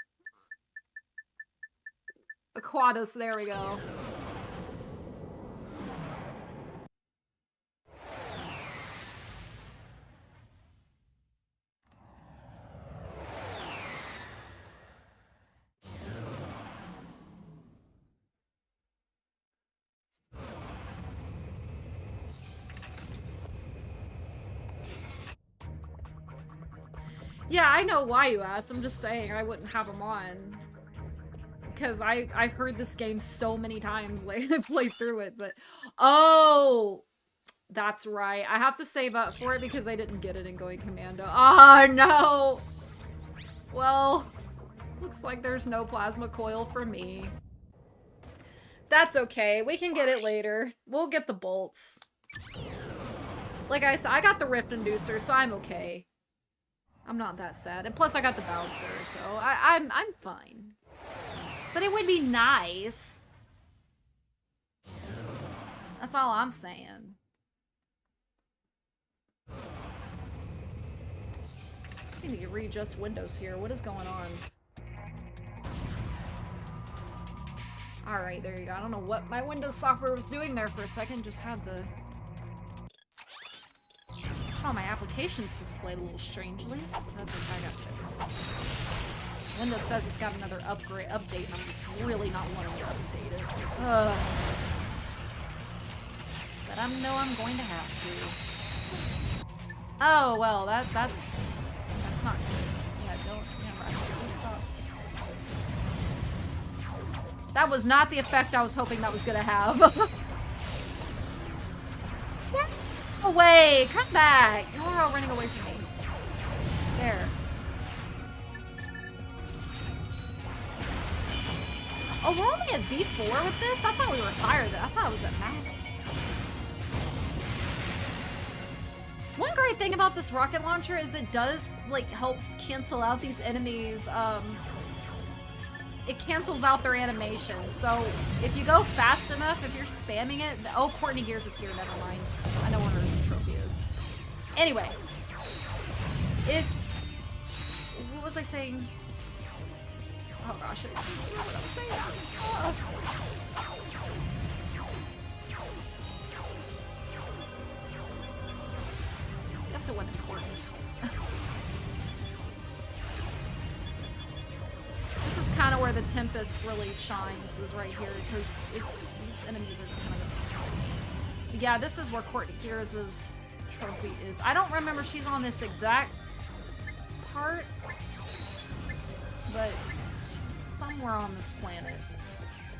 Aquatos, there we go. Yeah, I know why you asked. I'm just saying I wouldn't have them on. Because I've heard this game so many times, like, I played through it, but... Oh! That's right. I have to save up for it because I didn't get it in Going Commando. Oh, no! Well, looks like there's no plasma coil for me. That's okay. We can get it later. We'll get the bolts. Like I said, I got the Rift Inducer, so I'm okay. I'm not that sad. And plus I got the bouncer, so I'm fine. But it would be nice. That's all I'm saying. I need to readjust Windows here. What is going on? Alright, there you go. I don't know what my Windows software was doing there for a second. Just had the... Oh, my application's displayed a little strangely. That's okay, I got fixed. Windows says it's got another update, and I'm really not wanting to update it. But I know I'm going to have to. Oh, well, that's not good. Yeah, don't, yeah, right, please stop. That was not the effect I was hoping that was gonna have. Get away! Come back! You're all running away from me. There. Oh, we're only at V4 with this? I thought we were higher than, I thought it was at max. One great thing about this rocket launcher is it does, like, help cancel out these enemies, it cancels out their animation. So, if you go fast enough, if you're spamming it... Oh, Courtney Gears is here, never mind. I know where her trophy is. Anyway. What was I saying? Oh gosh, I don't know what I was saying. Oh. I guess it wasn't important. This is kind of where the Tempest really shines, is right here, because these enemies are kind of... Yeah, this is where Courtney Gears' trophy is. I don't remember she's on this exact part, but she's somewhere on this planet.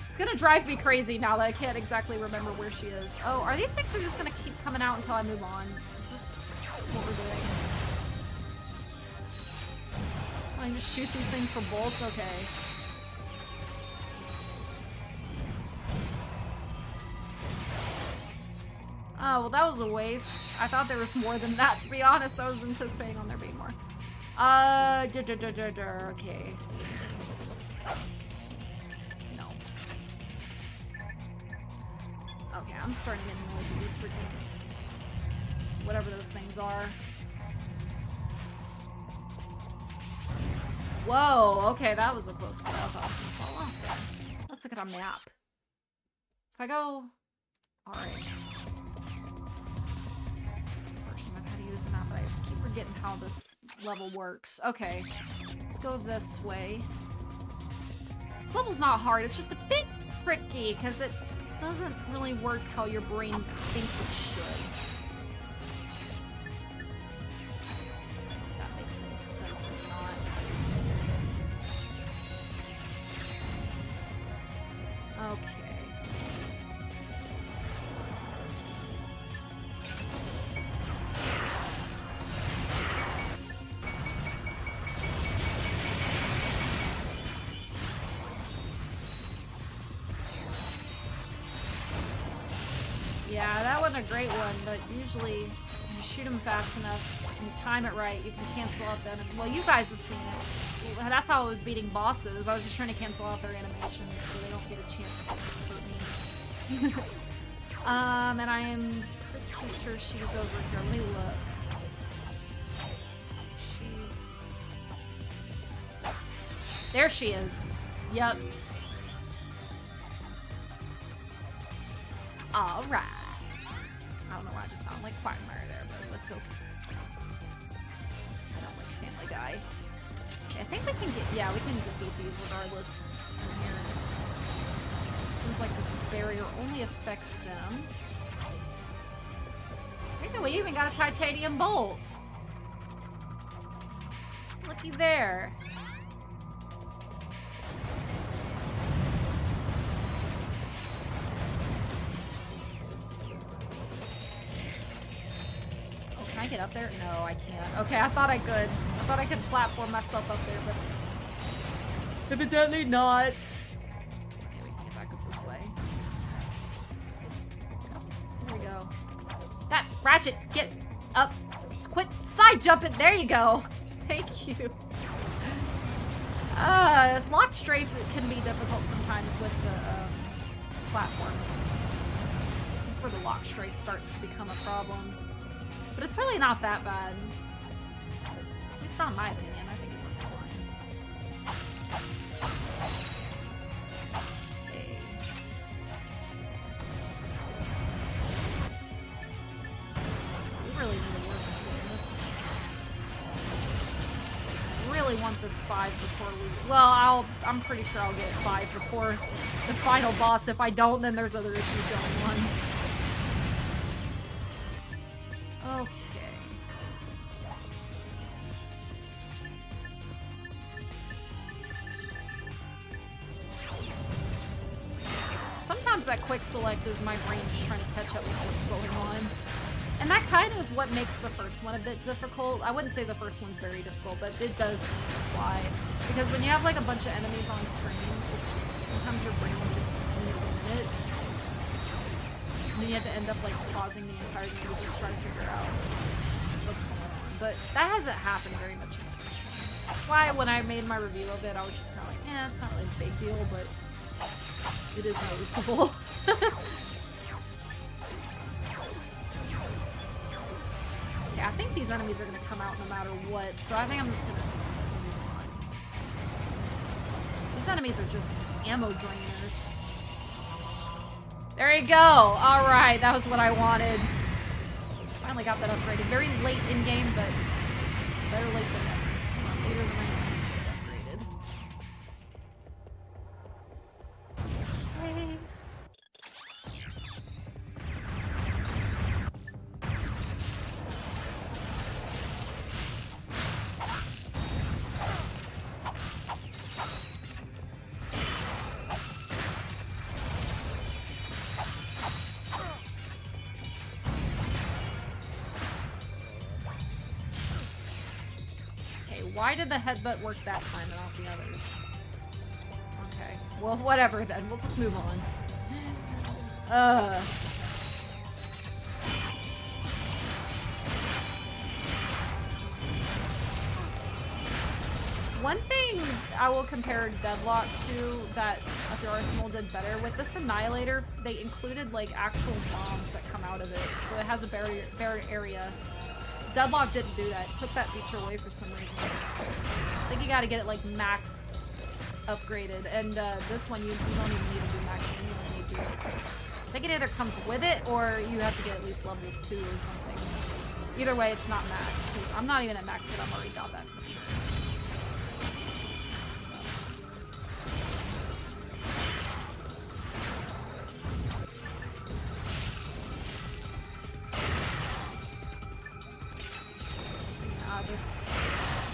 It's gonna drive me crazy now that I can't exactly remember where she is. Oh, are these things just gonna keep coming out until I move on? Is this what we're doing? I can just shoot these things for bolts? Okay. Oh, well that was a waste. I thought there was more than that, to be honest. I was anticipating on there being more. Okay. No. Okay, I'm starting to get annoyed with these freaking... whatever those things are. Whoa, okay, that was a close call. I thought I was gonna fall off there. Let's look at our map. If I go... Alright. First, I'm gonna have to use the map, but I keep forgetting how this level works. Okay, let's go this way. This level's not hard, it's just a bit tricky, because it doesn't really work how your brain thinks it should. If that makes any sense or not. Okay. Yeah, that wasn't a great one, but usually you shoot them fast enough and you time it right, you can cancel out the enemy. Well, you guys have seen it. That's how I was beating bosses. I was just trying to cancel out their animations so they don't get a chance to hurt me. And I am pretty sure she's over here. Let me look. She's... There she is. Yep. Alright. I don't know why I just sound like Quagmire there, but that's okay. I don't like Family Guy. Okay, I think we can get... Yeah, we can defeat these regardless from here. Seems like this barrier only affects them. I think we even got a titanium bolt. Looky there. Can I get up there? No, I can't. Okay, I thought I could. I thought I could platform myself up there, but evidently not. Okay, we can get back up this way. Oh, here we go. That Ratchet, get up. Quit side jumping. There you go. Thank you. This lock strafe can be difficult sometimes with the platforming. That's where the lock strafe starts to become a problem. But it's really not that bad. At least not in my opinion. I think it works fine. Okay. We really need to work on doing this. I really want this 5 before we... Well, I'm pretty sure I'll get 5 before the final boss. If I don't, then there's other issues going on. Okay. sometimes that quick select is my brain just trying to catch up with what's going on. And that kind of is what makes the first one a bit difficult. I wouldn't say the first one's very difficult, but it does apply. Because when you have like a bunch of enemies on screen, it's sometimes your brain just needs a minute. And then you have to end up like pausing the entire game to just try to figure out what's going on. But that hasn't happened very much in the first one. That's why when I made my review of it, I was just kind of like, eh, it's not really a big deal, but it is noticeable. Yeah, I think these enemies are going to come out no matter what, so I think I'm just going to move on. These enemies are just ammo drainers. There you go! Alright, that was what I wanted. Finally got that upgraded. Very late in game, but better late than never. Later than I upgraded. Okay. Why did the headbutt work that time and not the others? Okay. Well, whatever then. We'll just move on. One thing I will compare Deadlock to that Upper Arsenal did better, with this Annihilator, they included like actual bombs that come out of it, so it has a barrier area. Deadlock didn't do that. It took that feature away for some reason. I think you gotta get it like max upgraded, and this one you don't even need to do max, you don't even need to do it. I think it either comes with it or you have to get at least level 2 or something. Either way, it's not max, because I'm not even at max yet, I've already got that feature. So.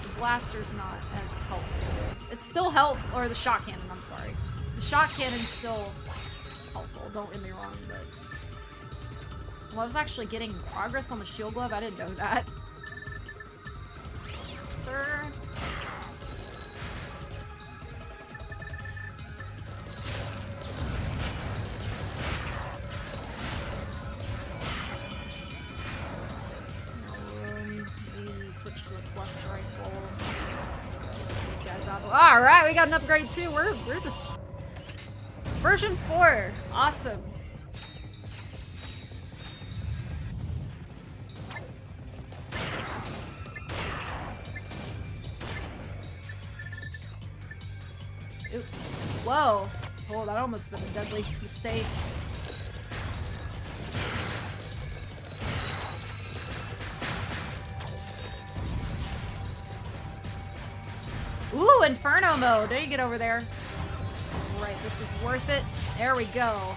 The blaster's not as helpful. It's still helpful, or the shot cannon, I'm sorry. The shot cannon's still helpful, don't get me wrong, but... Well, I was actually getting progress on the shield glove, I didn't know that. Sir? Switch to the flux rifle. These guys out. Alright, we got an upgrade too. We're just version 4. Awesome. Oops. Whoa. Oh, that almost been a deadly mistake. Ooh, Inferno mode. There you get over there. Right, this is worth it. There we go.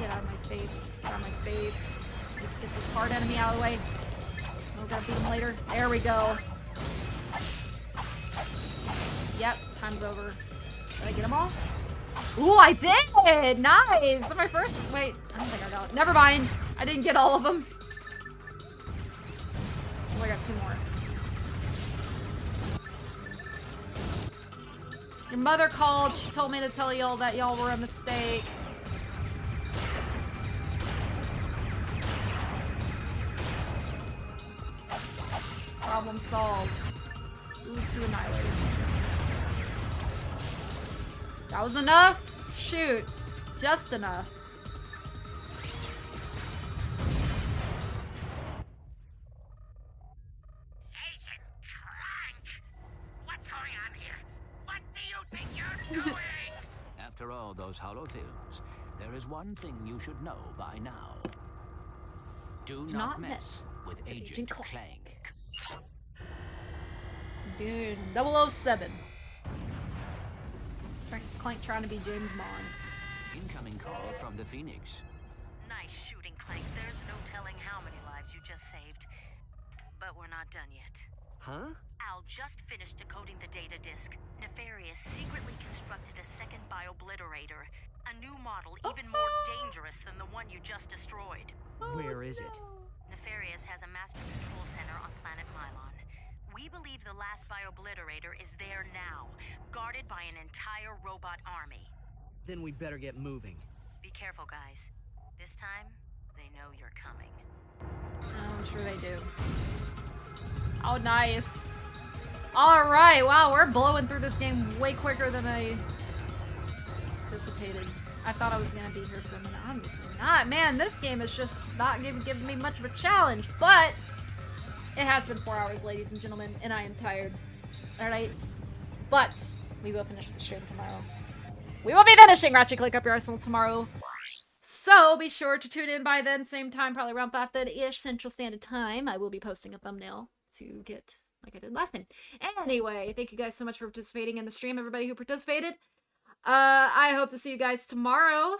Get out of my face. Get out of my face. Let's get this hard enemy out of the way. Oh, gotta beat him later. There we go. Yep, time's over. Did I get them all? Ooh, I did! Nice! My first... Wait, I don't think I got it. Never mind. I didn't get all of them. Oh, I got 2 more. Your mother called. She told me to tell y'all that y'all were a mistake. Problem solved. Ooh, 2 annihilators. That was enough? Shoot. Just enough. Ratchet and Clank! What's going on here? What do you think you're doing? After all those hollow films, there is one thing you should know by now. Do not mess with Agent Clank. Dude, 007. Clank trying to be James Bond. Incoming call from the Phoenix. Nice shooting, Clank. Clank, there's no telling how many lives you just saved. But we're not done yet. Huh? Al just finished decoding the data disk. Nefarious secretly constructed a second biobliterator. A new model even more dangerous than the one you just destroyed. Where is it? Nefarious has a master control center on planet Mylon. We believe the last biobliterator is there now, guarded by an entire robot army. Then we better get moving. Be careful, guys. This time, they know you're coming. I'm sure they do. Oh, nice. Alright, wow, we're blowing through this game way quicker than I anticipated. I thought I was gonna be here for a minute. Obviously not. Man, this game is just not giving me much of a challenge, but it has been 4 hours, ladies and gentlemen, and I am tired. Alright? But we will finish the stream tomorrow. We will be finishing Ratchet Clank Up Your Arsenal tomorrow. So be sure to tune in by then, same time, probably around 5:30-ish Central Standard Time. I will be posting a thumbnail to get like I did last time. Anyway, thank you guys so much for participating in the stream, everybody who participated. I hope to see you guys tomorrow.